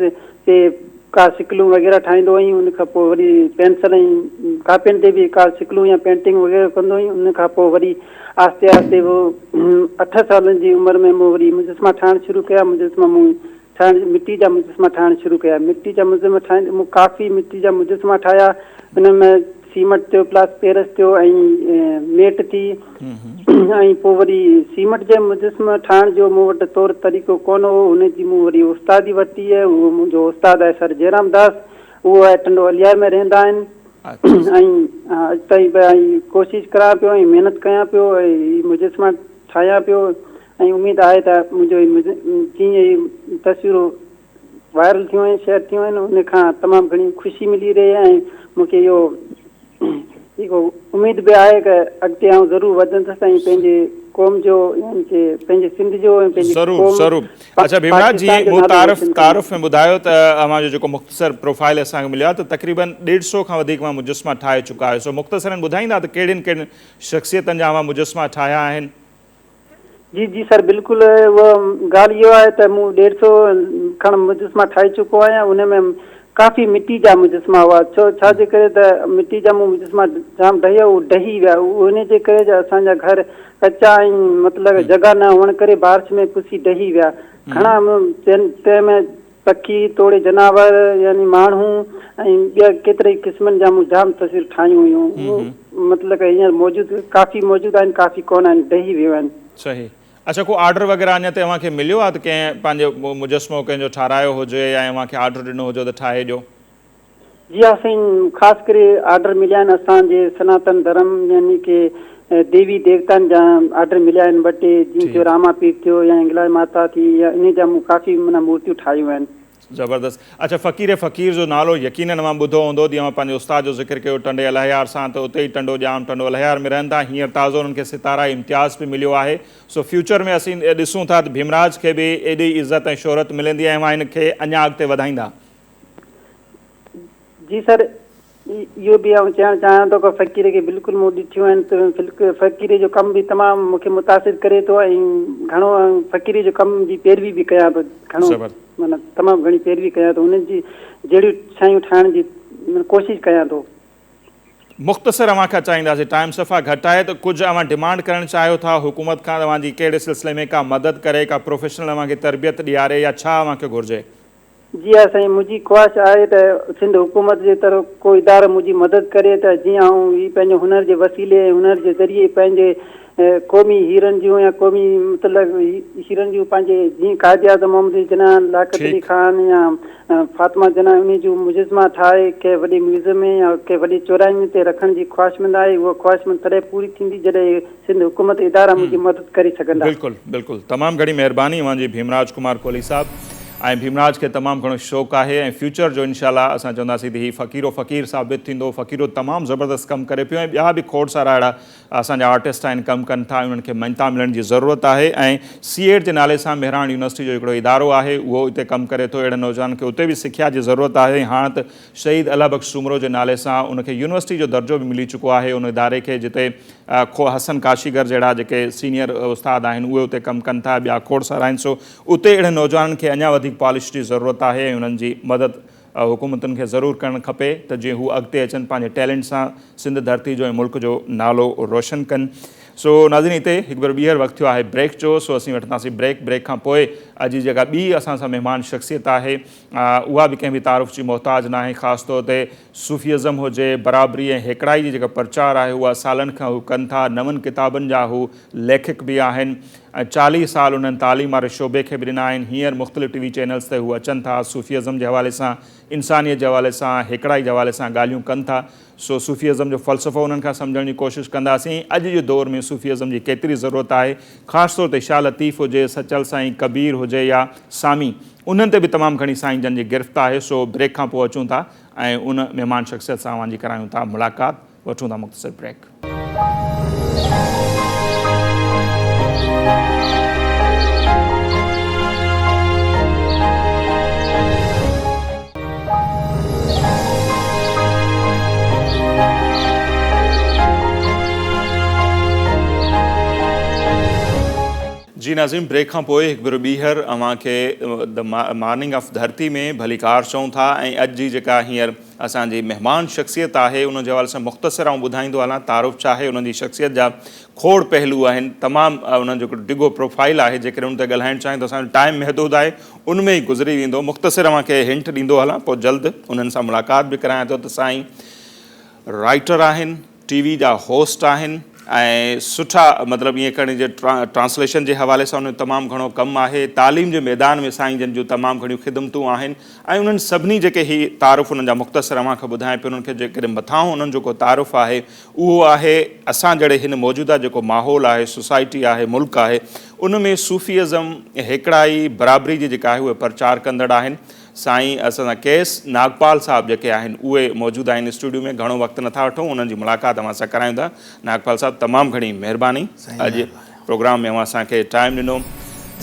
ते का शिकलूं वग़ैरह ठाहींदो हुअईं। उनखां पोइ वरी पेंसिल ऐं कापियुनि ते बि का शिकलूं या पेंटिंग वग़ैरह कंदो हुअईं। उनखां पोइ वरी आहिस्ते आहिस्ते वो 8 सालनि जी उमिरि में मूं वरी मुजस्मा ठाहिणु शुरू कया। मुजस्मा मूं मिट्टी जा मुजस्मा ठाहिणु शुरू कया। मिट्टी जा मुजस्मा ठाहींदे मूं काफ़ी मिट्टी जा मुजस्मा ठाहिया। हुन में सीमेंट थियो, प्लस पेरस थियो ऐं मेट थी। ऐं पोइ वरी सीमेंट जे मुजस्मा ठाहिण जो मूं वटि तौर तरीक़ो कोन हो। हुनजी मूं वरी उस्तादी वरिती आहे। उहो मुंहिंजो उस्तादु आहे सर जयराम दास, उहो आहे टंडो अलियार में रहंदा आहिनि। ऐं अॼु ताईं बि कोशिशि करां पियो ऐं महिनत कयां पियो ऐं मुजस्मा ठाहियां पियो। ऐं उमेदु आहे त मुंहिंजो जीअं ई तस्वीरूं वायरल थियूं आहिनि, शेयर थियूं आहिनि, उनखां तमामु घणी ख़ुशी मिली रही आहे। ऐं मूंखे इहो उमेदु बि आहे की अॻिते आउं ज़रूरु वधंदसि ऐं पंहिंजे क़ौम जो यानी कि पंहिंजे सिंध जो ऐं पंहिंजी ज़रूर क़ौम ज़रूर। अच्छा भीमराज जी, पाकिस्तान जो मूं नालो रोशन तारुफ़ में ॿुधायो त अव्हां जो जेको मुख़्तसर प्रोफाइल असांखे मिलियो आहे त तक़रीबन 150 खां वधीक मां मुजस्मा ठाहे चुका आहियो। सो मुख़्तसरनि ॿुधाईंदा त कहिड़ियुनि कहिड़ियुनि शख़्सियतनि जा अव्हां मुजस्मा ठाहिया आहिनि? जी जी सर बिल्कुलु उहा ॻाल्हि इहो आहे त मूं 150 खण मुजस्मा ठाहे चुको आहियां। उन में काफ़ी मिटी जा मुजस्मा हुआ, छाजे करे त मिटी जा मूं मुजस्मा जाम ॾही ॾही विया, उन जे करे असांजा घर कचा ऐं मतिलबु जॻह न हुअण करे बारिश में पुसी ॾही विया। घणा तंहिंमें पखी तोड़े जनावर यानी माण्हू ऐं ॿिया केतिरे क़िस्मनि जा मूं जाम तस्वीर ठाहियूं हुयूं। मतिलबु हींअर मौजूदु काफ़ी मौजूदु आहिनि, काफ़ी कोन आहिनि, ॾही वियूं आहिनि। सही। अच्छा, को ऑर्डर वग़ैरह अञा ताईं अव्हांखे मिलियो आहे त कंहिं पंहिंजो मुजस्मो कंहिंजो ठारायो हुजे या अव्हांखे ऑर्डर ॾिनो हुजे त ठाहे ॾियो? जी हाँ साईं, ख़ासि करे ऑर्डर मिलिया आहिनि असांजे सनातन धर्म यानी की देवी देवताउनि जा ऑर्डर मिलिया आहिनि ॿ टे, जीअं थियो रामापीठ थियो या हिंगलाज माता थी, या इन जा मूं काफ़ी माना मूर्तियूं ठाहियूं आहिनि। ज़बरदस्त। अच्छा, फ़कीर जो नालो यकीनन अव्हां ॿुधो हूंदो, जीअं मां पंहिंजे उस्ताद जो ज़िक्र कयो टंडे अलहयार सां, त उते ई टंडो जाम टंडो अलहयार में रहनि था। हींअर ताज़ो उन्हनि खे सितारा इम्तियाज़ बि मिलियो आहे। सो फ्यूचर में असीं ॾिसूं था त भीमराज खे बि एॾी इज़त ऐं शोहरत मिलंदी ऐं अव्हां हिनखे अञा अॻिते वधाईंदा। जी सर, इहो बि आउं चवणु चाहियां थो कि फ़क़ीर खे बिल्कुलु मूं ॾिठियूं आहिनि त फ़क़ीर जो कम भी तमामु मूंखे मुतासिर करे थो ऐं घणो फ़क़ीर जो कम जी पैरवी भी कयां थो, घणो माना तमामु घणी पैरवी कयां थो, उन्हनि जी जहिड़ियूं शयूं ठाहिण जी कोशिशि कयां थो। मुख़्तसर अव्हांखां चाहींदासीं, टाइम सफ़ा घटि आहे, त कुझु अव्हां डिमांड करणु चाहियो था हुकूमत खां, तव्हांजी कहिड़े सिलसिले में का मदद करे, का प्रोफेशनल अव्हांखे तरबियत ॾियारे, या छा अव्हांखे घुरिजे? जी हाँ साईं, मुंहिंजी ख़्वाहिश आहे त सिंध हुकूमत जे तरफ़ को इदारो मुंहिंजी मदद करे त जीअं आउं ही पंहिंजे हुनर जे वसीले हुनर जे ज़रिए पंहिंजे क़ौमी हीरनि जूं या क़ौमी मतिलबु हीरनि जूं पंहिंजे जीअं काइद आज़म मोहम्मद जना, लाकत अली खान या फातिमा जना, उन जूं मुजस्मा ठाहे कंहिं वॾे म्यूज़ियम में या कंहिं वॾे चौराहे ते रखण जी ख़्वाहिशमंद आहे। उहा ख़्वाहिशमंद तॾहिं पूरी थींदी जॾहिं सिंध हुकूमत इदारा मुंहिंजी मदद करे सघंदा। बिल्कुलु बिल्कुलु, तमामु घणी महिरबानी अव्हांजी भीमराज कुमार कोहली साहब। ऐं भीमराज खे तमामु घणो शौक़ु आहे ऐं फ्यूचर जो इनशाला असां चवंदासीं त हीउ फ़क़ीर साबित थींदो। फ़क़ीरो तमामु ज़बरदस्त कमु करे पियो ऐं ॿिया बि खोड़ सारा अहिड़ा असांजा आर्टिस्ट आहिनि, कमु कनि था, उन्हनि खे मञता मिलण जी ज़रूरत आहे। ऐं CET जे नाले सां मेहरान यूनिवर्सिटी जो हिकिड़ो इदारो आहे, उहो हिते कमु करे थो। अहिड़े नौजवान खे उते बि सिख्या जी ज़रूरत आहे। हाणे त शहीद अला बख़्श सूमरो जे नाले सां उनखे यूनिवर्सिटी जो दर्जो बि मिली चुको आहे उन इदारे खे, जिते हसन काशीगर जहिड़ा जेके सीनियर उस्ताद आहिनि उहे उते कमु कनि था, ॿिया खोड़ सारा आहिनि। सो उते अहिड़े नौजवाननि खे अञा वधीक पॉलिश जी ज़रूरत आहे ऐं उन्हनि जी मदद हुकूमतुनि खे ज़रूरु करणु खपे त जीअं हू अॻिते अचनि, पंहिंजे टैलेंट सां सिंध धरती जो ऐं मुल्क जो नालो रोशन कनि। सो नाज़रीन, हिते हिकु बार ॿीहर वक़्तु थियो आहे ब्रेक जो। सो असीं वठंदासीं ब्रेक खां पोइ अॼु जी जेका ॿी असां सां महिमान शख़्सियत आहे, उहा बि कंहिं बि तारुफ़ जी मोहताज न आहे। ख़ासि तौर ते सूफ़िज़म हुजे, बराबरी ऐं हिकिड़ाई जी जेका प्रचार आहे उहा सालनि खां हू कनि था। 9 किताबनि जा हू लेखक बि आहिनि ऐं 40 साल उन्हनि तालीम वारे शोबे खे बि ॾिना आहिनि। हींअर मुख़्तलिफ़ TV चैनल्स ते हू अचनि था, सूफ़िज़म जे हवाले सां, इंसानियत जे हवाले सां, हिकिड़ाई जे हवाले सां ॻाल्हियूं कनि था। सो सूफ़िज़म जो फ़लसफ़ो उन्हनि खां सम्झण जी कोशिशि कंदासीं। अॼु जे दौर में सूफ़िज़म जी केतिरी ज़रूरत आहे, ख़ासि तौर ते शाह लतीफ़ हुजे, सचल साईं कबीर हुजे या सामी, उन्हनि ते बि तमामु घणी साईं जन जी गिरफ़्त आहे। सो ब्रेक खां पोइ अचूं था ऐं उन महिमान शख़्सियत सां अव्हांजी करायूं था मुलाक़ात। वठूं था मुख़्तसर ब्रेक। जी नाज़रीन, ब्रेक खां पोइ हिकु भेरो ॿीहर अव्हांखे द मॉर्निंग ऑफ धरती में भलीकार चऊं था। ऐं अॼु जी जेका हींअर असांजी महिमान शख़्सियत आहे उन जे हवाले सां मुख़्तसर आउं ॿुधाईंदो हलां। तारुफ़ चाहे उन्हनि जी शख़्सियत जा खोड़ पहलू आहिनि, तमामु उन्हनि जो हिकिड़ो डिघो प्रोफाइल आहे। जेकॾहिं उन ते ॻाल्हाइणु चाहियूं त असांजो टाइम महदूद आहे, उन में ई गुज़री वेंदो। मुख़्तसर अव्हांखे हिंट ॾींदो हलां, पोइ जल्द उन्हनि सां मुलाक़ात बि करायां थो। त साईं राइटर आहिनि, TV जा होस्ट आहिनि ऐं सुठा मतिलबु ईअं करणी जे ट्रांसलेशन जे हवाले सां उन तमामु घणो कमु आहे। तालीम जे मैदान में साईं जन जूं तमामु घणियूं ख़िदमतूं आहिनि ऐं उन्हनि सभिनी जेके ही तारुफ़ उन्हनि जा मुख़्तसर अव्हांखे ॿुधाए पियो, उन्हनि खे जेकॾहिं मथां उन्हनि जो को तारुफ़ आहे उहो आहे असां जहिड़े हिन मौजूदा जेको माहौल आहे, सोसाइटी आहे, मुल्क आहे, उन में सूफ़िज़म, हिकिड़ाई, बराबरी जी जेका आहे उहे प्रचार कंदड़ आहिनि। साईं असांजा केस नागपाल साहब जेके आहिनि उहे मौजूदु आहिनि स्टूडियो में। घणो वक़्तु नथा वठूं, उन्हनि जी मुलाक़ात अव्हां सां करायूं था। नागपाल साहब, तमामु घणी महिरबानी अॼु प्रोग्राम में असांखे टाइम ॾिनो।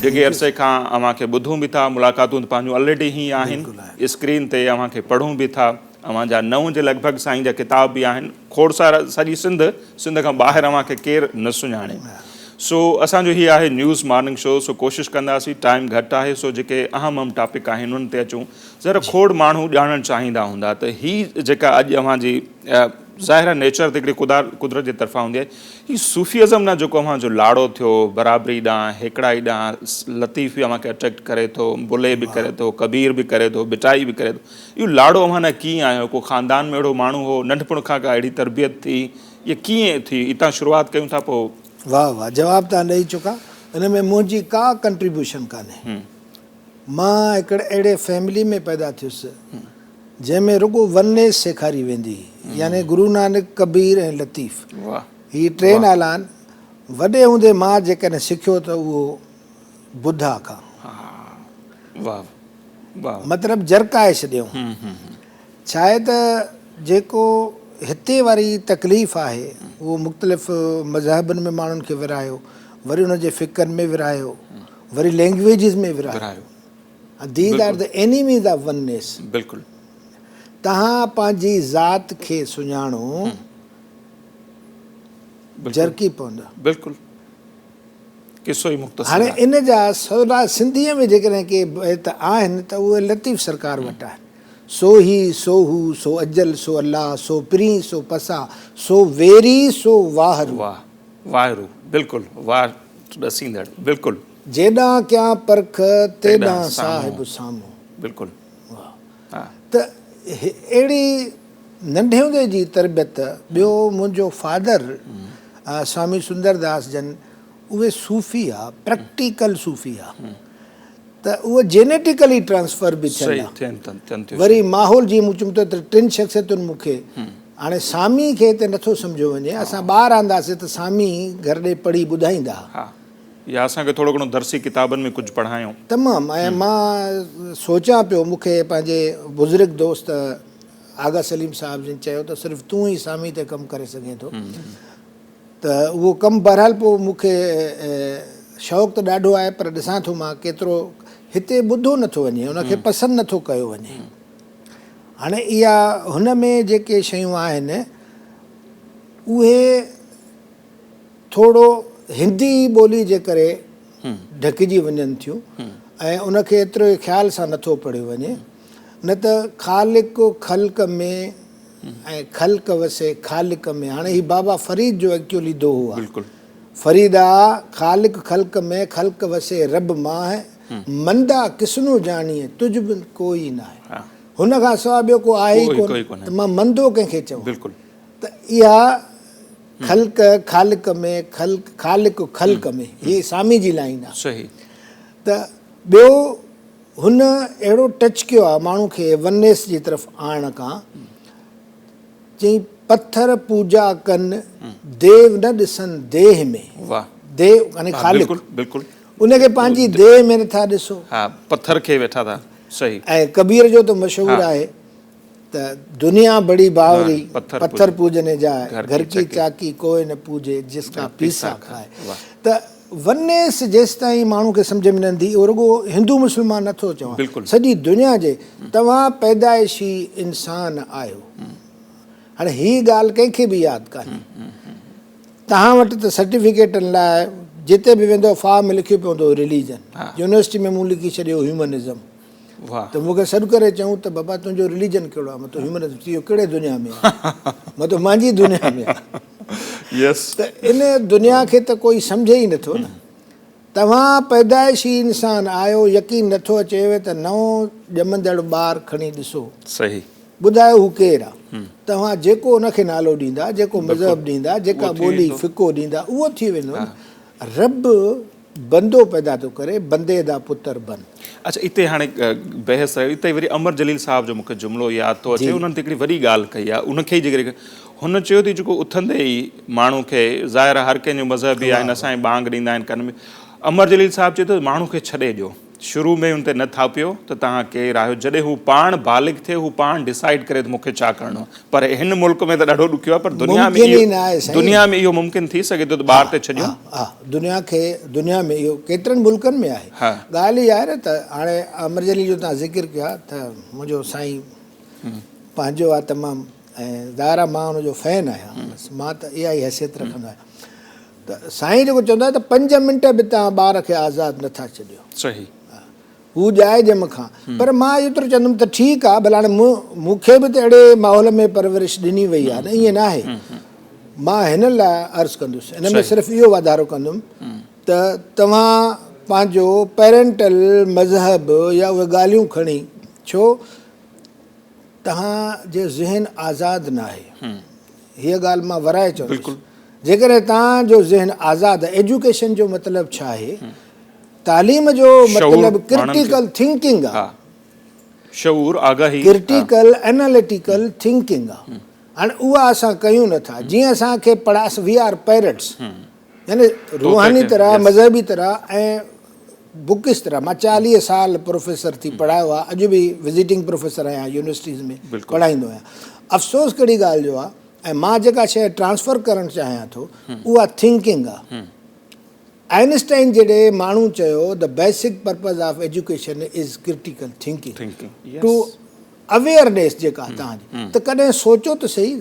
डिघे अरसे खां अव्हांखे ॿुधूं बि था, मुलाक़ातूं पंहिंजूं ऑलरेडी ई आहिनि, स्क्रीन ते अव्हांखे पढ़ूं बि था। अव्हांजा 9 जे लॻभॻि साईं जा किताब बि आहिनि। खोड़सार सॼी सिंध खां ॿाहिरि अव्हांखे केरु न सुञाणे। सो असांजो हीअ आहे न्यूज़ मॉर्निंग शो। सो कोशिशि कंदासीं, टाइम घटि आहे, सो जेके अहम टॉपिक आहिनि उन्हनि ते अचूं। ज़रा खोड़ माण्हू ॼाणणु चाहींदा हूंदा त हीअ जेका अॼु अव्हांजी ज़ाहिर नेचर त हिकिड़ी कुदरत जे तरफ़ां हूंदी आहे, हीअ सूफ़िज़म न जेको अव्हांजो लाड़ो थियो बराबरी ॾांहुं, हिकिड़ाई ॾांहुं, लतीफ़ अव्हांखे अट्रैक्ट करे थो, बुले बि करे थो, कबीर बि करे थो, बिटाई बि करे थो, इहो लाड़ो अव्हां न कीअं आयो? को ख़ानदान में अहिड़ो माण्हू हो, नंढपण खां का अहिड़ी तरबियत थी, इहा कीअं थी? हितां शुरूआति कयूं था, पोइ वाह वाह, जवाब तव्हां ॾेई चुका। हिन में मुंहिंजी का कंट्रीब्यूशन कान्हे। मां हिकिड़े अहिड़े फैमिली में पैदा थियुसि जंहिंमें रुगो वननेस सेखारी वेंदी, यानी गुरु नानक, कबीर ऐं लतीफ़, हीअ 3 नाला। वॾे हूंदे मां जेकॾहिं सिखियो त उहो बुद्धा खां, मतिलबु जरकाए छॾियऊं। छा आहे त जेको हिते वारी तकलीफ़ आहे उहो मुख़्तलिफ़ मज़हबनि में माण्हुनि खे विरायो, वरी उनजे फ़िक़नि में विरायो, वरी लैंग्वेजिस में विरायो। These are the enemies of oneness. बिल्कुलु तव्हां पंहिंजी ज़ात खे सुञाणो, जरकी पवंदा। बिल्कुलु किसो ई मुख़्तसर। हाणे इन जा सवला सिंधीअ में जेकॾहिं के त आहिनि त उहे लतीफ़ सरकार वटि आहिनि। सो ही, सो हू, सो अजल, सो अल्लाह, सो प्री, सो पसा, सो वेरी, सो वाहरू। वाहरू, बिल्कुलु, वाह ॾसींदड़, बिल्कुलु। जेॾां कयां परख तेॾां साहिब साम्हूं। बिल्कुलु। त अहिड़ी नंढे हूंदे जी तरबियत। ॿियो मुंहिंजो फादर स्वामी सुंदरदास जन, उहे सूफ़ी आहे, प्रैक्टिकल सूफ़ी आहे, त उहो जेनेटिकली ट्रांसफर बि थियनि। वरी माहौल जी मूं चुम त 3 शख़्सियतुनि मूंखे, हाणे सामी खे त नथो सम्झो वञे। असां ॿार आंदासीं त सामी घर ॾे पढ़ी ॿुधाईंदा, या असांखे थोरो घणो दर्सी किताबनि में कुझु पढ़ायूं तमामु। ऐं मां सोचां पियो, मूंखे पंहिंजे बुज़ुर्ग दोस्त आगा सलीम साहिब जिन चयो त सिर्फ़ु तूं ई सामी ते कमु करे सघें थो। त उहो कमु बहरहाल पोइ मूंखे शौक़ु त ॾाढो आहे, पर ॾिसां थो मां केतिरो हिते ॿुधो नथो वञे, उनखे पसंदि नथो कयो वञे। हाणे इहा हुन में जेके शयूं आहिनि उहे थोरो हिंदी ॿोली जे करे ढकिजी वञनि थियूं, ऐं उनखे एतिरो ख़्याल सां नथो पढ़ियो वञे। न त ख़ालिक ख़ल्क़ में ऐं ख़ल्क़ वसे ख़ालिक में। हाणे ही बाबा फरीद जो एक्चुअली दोहो आहे। फरीदा ख़ालिक ख़ल्क़ में, ख़ल्क़ वसे रब मां है, मंदा किसनो जाणीअ तुझ बिन कोई न आहे। हुन खां सवाइ ॿियो को आहे ई कोन, त मां मंदो कंहिंखे चवां। त इहा ख़ल्क़ ख़ालिक में, ख़ालिक ख़ल्क़ में, हीअ सामी जी लाइन आहे। त ॿियो हुन अहिड़ो टच कयो आहे माण्हू खे वननेस जी तरफ़ आणण खां। चई पत्थर पूजा कनि, देव न ॾिसनि देह में। देव यानी ख़ालिक, उनखे पंहिंजी देह में नथा ॾिसो, पत्थर खे वेठा था। सही। ऐं कबीर जो त मशहूरु आहे त दुनिया बड़ी बावरी, पत्थर पूजने जाए, घर की चाकी कोई न पूजे, जिसका पीसा खाए। त वननेस जेसि ताईं माण्हू खे सम्झ में न ईंदी, उहो रुगो हिंदू मुस्लमान नथो चवां, सॼी दुनिया जे तव्हां पैदाइशी इंसान आहियो। हाणे हीअ ॻाल्हि कंहिंखे बि यादि कान्हे। तव्हां वटि त सर्टिफिकेटनि लाइ जिते बि वेंदो फॉर्म लिखियो पवंदो रिलीजन। यूनिवर्सिटी में मूं लिखी छॾियो ह्यूमनिज़म। त मूंखे सॾु करे चऊं त बाबा तुंहिंजो रिलीजन कहिड़ो आहे? मतिलबु ह्यूमनिज़म। इहो कहिड़े दुनिया में आहे? मतिलबु मुंहिंजी दुनिया में आहे। त इन दुनिया खे त कोई सम्झे ई नथो न। तव्हां पैदाइशी इंसान आहियो, यकीन नथो अचेव त नओं ॼमंदड़ ॿारु खणी ॾिसो। सही। ॿुधायो हू केरु आहे? तव्हां जेको उनखे नालो ॾींदा, जेको मज़हब ॾींदा, जेका ॿोली फिको ॾींदा, उहो थी वेंदो। रब बंदो पैदा थो करे, बंदे दा पुत्र बन। अच्छा, हिते हाणे बहस आहे, हिते वरी अमर जलील साहिब जो मूंखे जुमिलो यादि थो अचे। उन्हनि ते हिकिड़ी वॾी ॻाल्हि कई आहे, उनखे ई जेकॾहिं हुन चयो थी जेको उथंदे ई माण्हू खे, ज़ाहिर हर कंहिंजो मज़हब बि आहिनि, असांजे बांग ॾींदा आहिनि कन में। अमर जलील साहिब चए थो माण्हू खे छॾे ॾियो, शुरू में हुन ते न था पियो त तव्हां केरु आहियो, जॾहिं हू पाण बालिग थिए हू पाण डिसाइड करे त मूंखे छा करिणो आहे। पर हिन मुल्क में त ॾाढो ॾुखियो आहे, पर मुमकिन ई न आहे साईं। दुनिया में इहो मुमकिन थी सघे थो त ॿार ते छॾियो। हा, दुनिया में इहो केतिरनि मुल्कनि में आहे। हा। ॻाल्हि इहा आहे न त हाणे अमर जली जो तव्हां ज़िक्र कयो आहे त मुंहिंजो साईं पंहिंजो आहे तमामु, ऐं ज़ाहिर आहे मां हुनजो फैन आहियां, बसि मां त इहा ई हैसियत रखंदो आहियां। त साईं जेको चवंदो आहे त 5 मिंट बि तव्हां ॿार खे आज़ादु नथा छॾियो, सही, हू ॼाए ॼम खां। पर मां एतिरो चवंदुमि त ठीकु आहे, भला हाणे मूंखे बि त अहिड़े माहौल में परवरिश ॾिनी वई आहे न, ईअं न आहे। मां हिन लाइ अर्ज़ु कंदुसि, हिन में सिर्फ़ु इहो वाधारो कंदुमि त तव्हां पंहिंजो पेरेंटल मज़हब या उहे ॻाल्हियूं खणी, छो तव्हांजे ज़हन आज़ादु न आहे। हीअ ॻाल्हि मां वराए चवंदुसि, जेकॾहिं तव्हांजो ज़हन आज़ादु आहे, एजुकेशन जो मतिलबु छा आहे, तालीम जो मतिलबु क्रिटिकल थिंकिंग आहे, शऊर, आगाही, क्रिटिकल एनालिटिकल थिंकिंग आहे। हाणे उहा असां कयूं नथा। जीअं असांखे पढ़ास, वी आर पेरेंट्स, यानी रूहानी तरह, मज़हबी तरह ऐं बुकिस तरह। मां 40 साल प्रोफेसर थी पढ़ायो आहे, अॼु बि विज़िटिंग प्रोफेसर आहियां यूनिवर्सिटीज़ में, पढ़ाईंदो आहियां। अफ़सोस कहिड़ी ॻाल्हि जो आहे, ऐं मां जेका शइ ट्रांसफ़र करणु चाहियां थो उहा थिंकिंग आहे। आइनस्टाइन जॾहिं माण्हू चयो the basic purpose of education is critical thinking, to awareness जेका तव्हांजी, त कॾहिं सोचो त सही,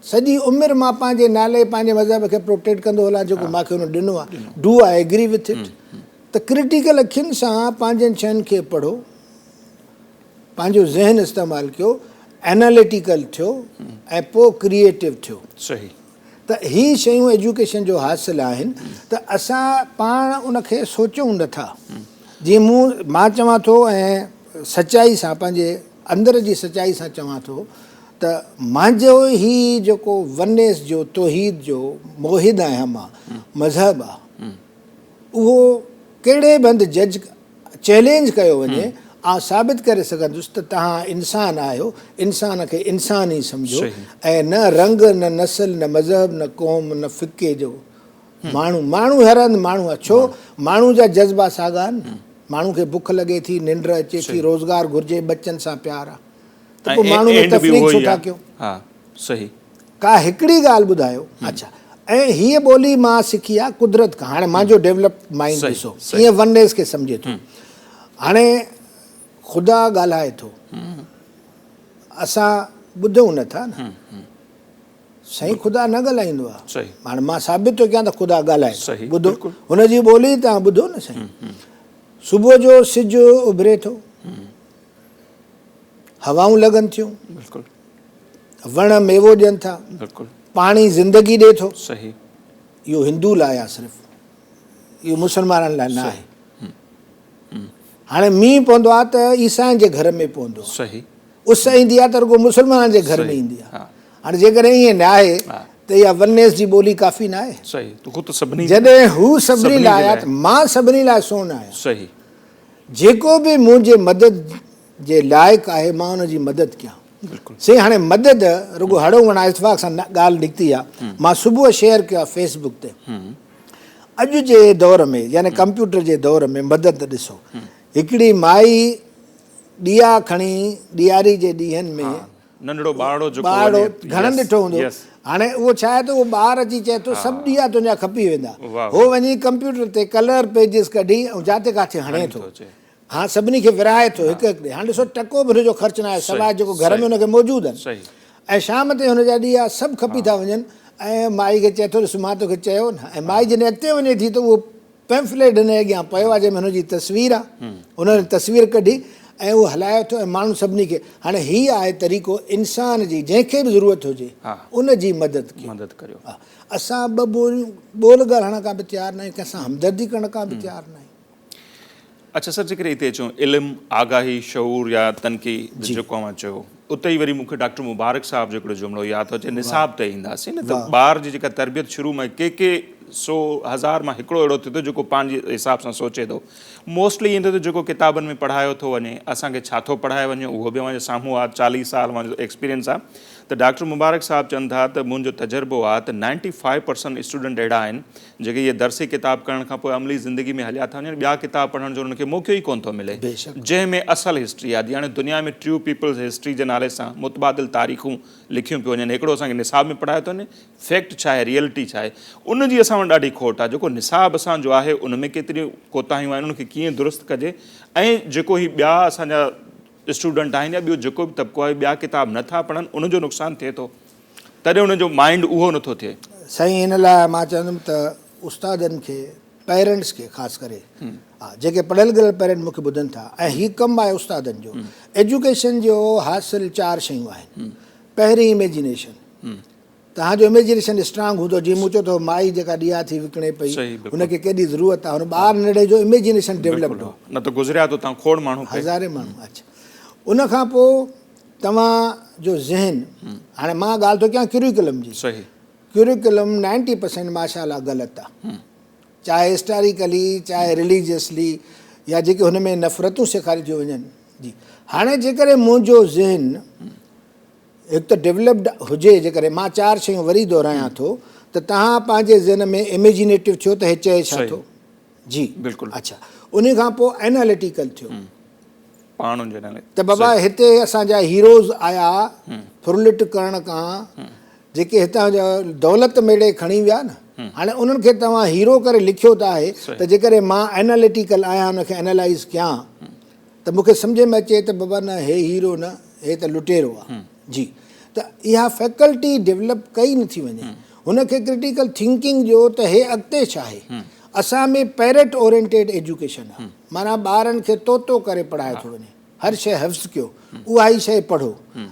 सॼी उमिरि मां पंहिंजे नाले पंहिंजे मज़हब खे प्रोटेक्ट कंदो हलां जेको मूंखे हुन ॾिनो आहे। Do I agree with it? त क्रिटिकल अखियुनि सां पंहिंजनि शयुनि खे पढ़ो, पंहिंजो ज़हन इस्तेमालु कयो, एनालिटिकल थियो ऐं पोइ क्रिएटिव थियो। सही। त ही शयूं एजुकेशन जो हासिलु आहिनि, त असां पाण उनखे सोचूं नथा। जीअं मां चवां थो, ऐं सचाई सां, पंहिंजे अंदर जी सचाई सां चवां थो, त मुंहिंजो ही जेको वननेस जो, तौहीद जो मोहिद आहियां मां, मज़हब आहे, उहो कहिड़े बि हंधि जज चैलेंज कयो वञे, आउं साबित करे सघंदुसि त तव्हां इंसान आहियो, इंसान खे इंसान ई सम्झो, ऐं न रंग, न नस्ल, न मज़हब, न क़ौम, न फ़िके जो माण्हू हर हंधि माण्हू आहे। छो माण्हू जा जज़्बा साॻा आहिनि। माण्हू खे बुख लॻे थी, निंड अचे थी, रोज़गार घुरिजे, बच्चनि सां प्यार आहे, त पोइ माण्हू में तफ़रीक़ छो था कयो? सही। का हिकिड़ी ॻाल्हि ॿुधायो। अच्छा, ऐं हीअ ॿोली मां सिखी आहे कुदरत खां। हाणे मुंहिंजो डेवलप माइंड ॾिसो कीअं वननेस खे सम्झे थो। हाणे ख़ुदा ॻाल्हाए थो, असां ॿुधूं नथा न। साईं ख़ुदा न ॻाल्हाईंदो आहे। हाणे मां साबित थो कयां त ख़ुदा ॻाल्हाए, ॿुधो हुनजी ॿोली तव्हां ॿुधो न साईं। सुबुह जो सिजु उभिरे थो, हवाऊं लॻनि थियूं, वण मेवो ॾियनि था, पाणी ज़िंदगी ॾिए थो। सही। इहो हिंदू लाइ आहे सिर्फ़ु, इहो मुस्लमाननि लाइ न आहे। हाणे मींहुं पवंदो आहे त ईसाइनि जे घर में पवंदो, सही। उस ईंदी आहे त रुॻो मुस्लमाननि जे घर में ईंदी आहे। हाणे जेकॾहिं ईअं न आहे त इहा वननेस जी ॿोली काफ़ी न आहे। जॾहिं हू सभिनी लाइ आहे, त मां सभिनी लाइ सोन आहियां। सही। जेको बि मुंहिंजे मदद जे लाइक़ु आहे, मां हुनजी मदद कयां। साईं हाणे मदद रुॻो हड़ो वणा इतफ़ाक़ सां ॻाल्हि निकिती आहे। मां सुबुह शेयर कयो आहे फेसबुक ते। अॼु जे दौर में, यानी कंप्यूटर जे दौर में, मदद ॾिसो। हिकिड़ी माई ॾीआ खणी ॾियारी जे ॾींहंनि में नंढड़ो ॿारड़ो घणनि ॾिठो हूंदो। हाणे उहो छा आहे त उहो ॿार अची चए थो सभु ॾीआ तुंहिंजा खपी वेंदा, हो वञी कंप्यूटर ते कलर पेजिस कढी ऐं जिते किथे हणे थो। हा, सभिनी खे विराए थो हिकु हिकु ॾे। हाणे ॾिसो टको बि हुनजो ख़र्चु न आहे, सवाइ जेको घर में हुनखे मौजूदु आहिनि। ऐं शाम ते हुनजा ॾीआ सभु खपी था वञनि, ऐं माई खे चए थो ॾिस मां तोखे चयो न। ऐं माई जॾहिं अॻिते वञे थी त उहो पैम्फलेट हिन अॻियां पियो आहे जंहिंमें हुनजी तस्वीर आहे। हुन तस्वीर कढी ऐं उहो हलाए थो, ऐं माण्हू सभिनी खे। हाणे हीअ आहे तरीक़ो इंसान जी, जंहिंखे बि ज़रूरत हुजे उन जी मदद करियो। असां ॿ ॿोल ॻाल्हाइण खां बि तयारु न आहियूं, कंहिंसां हमदर्दी करण खां बि तयारु न आहियूं। अच्छा सर, जेकॾहिं हिते अचूं इल्मु, आगाही, शऊर या तनकी जेको अवां चयो, उते ई वरी मूंखे डॉक्टर मुबारक साहब जो हिकिड़ो जुमिलो यादि थो अचे, निसाब ते ईंदासीं न, त ॿार जी जेका तरबियत शुरू में के 100,000 मां हिकिड़ो अहिड़ो थिए थो जेको पंहिंजे हिसाब सां सोचे थो। मोस्टली ईंदो त जेको किताबनि में पढ़ायो थो वञे, असांखे छा थो पढ़ाए वञे उहो बि मुंहिंजे साम्हूं आहे, 40 साल मुंहिंजो एक्सपीरियंस आहे। त डॉक्टर मुबारक साहब चवनि था त मुंहिंजो तजुर्बो आहे त 95% स्टूडेंट अहिड़ा आहिनि जेके इहे दर्सी किताब करण खां पोइ अमली ज़िंदगी में हलिया था वञनि, ॿिया किताब पढ़ण जो उन्हनि खे मौक़ो ई कोन थो मिले, जंहिंमें असल हिस्ट्री आहे। हाणे दुनिया में ट्रू पीपल्स हिस्ट्री जे नाले सां मुतबादिल तारीख़ूं लिखियूं पियूं वञनि, हिकिड़ो असांखे निसाब में पढ़ायो थो वञे, फैक्ट छा आहे, रियलिटी छा आहे, उन जी असां वटि ॾाढी खोट आहे। जेको निसाब असांजो आहे उन में केतिरियूं कोताहियूं आहिनि, उनखे कीअं दुरुस्त कजे, ऐं जेको ही ॿिया असांजा स्टूडेंट आहिनि या ॿियो जेको बि तबिको आहे ॿिया किताब नथा पढ़नि, उनजो नुक़सानु थिए थो, तॾहिं उनजो माइंड उहो नथो थिए। साईं इन लाइ मां चवंदुमि त उस्तादनि खे, पेरेंट्स खे ख़ासि करे, हा, जेके पढ़ियल गढ़ियल पेरेंट मूंखे ॿुधनि था, ऐं हीउ कमु आहे उस्तादनि जो। एजुकेशन जो हासिल 4 शयूं आहिनि। पहिरीं इमेजिनेशन, तव्हांजो इमेजिनेशन स्ट्रांग हूंदो, जीअं मूं चयो थो माई जेका ॾिया थी विकिणे पई, हुनखे केॾी ज़रूरत आहे, हुन ॿार नंढे जो इमेजिनेशन डेवलप्ड हो, न त गुज़रिया तो तव्हां खोड़ माण्हू, हज़ारे माण्हू। अच्छा, उन खां पोइ तव्हांजो ज़हन, हाणे मां ॻाल्हि थो कयां क्यूरिकुलम जी, सही, क्यूरिकुलम 90% माशाअल्लाह ग़लति आहे, चाहे हिस्टोरिकली चाहे रिलीजियसली, या जेके हुन में नफ़रतूं सेखारी थियूं वञनि। जी, हाणे जेकॾहिं मुंहिंजो ज़हन हिकु त डेवलप्ड हुजे, जेकॾहिं मां 4 शयूं वरी दोहरायां थो, त तव्हां पंहिंजे ज़हन में इमेजिनेटिव थियो त हे चए छा थो। जी बिल्कुलु। अच्छा, उन खां पोइ एनालिटिकल थियो, त बाबा हिते असांजा हीरोज़ आया फुरलिट करण खां, जेके हितां जा दौलत मेड़े खणी विया न, हाणे उन्हनि खे तव्हां हीरो करे लिखियो त आहे, त जेकॾहिं मां एनालिटिकल आहियां, उनखे एनालाइज़ कयां, त मूंखे सम्झ में अचे त बाबा न हे हीरो न, हे त लुटेरो आहे। जी, त इहा फैकल्टी डेवलप कई नथी वञे, हुनखे क्रिटिकल थिंकिंग जो त हे अॻिते छा आहे। असां में पैरेट ओरिएंटेड एजुकेशन आहे, माना ॿारनि खे तोतो करे पढ़ायो थो वञे, हर शइ हिफ़्ज़ कयो, उहा ई शइ पढ़ो,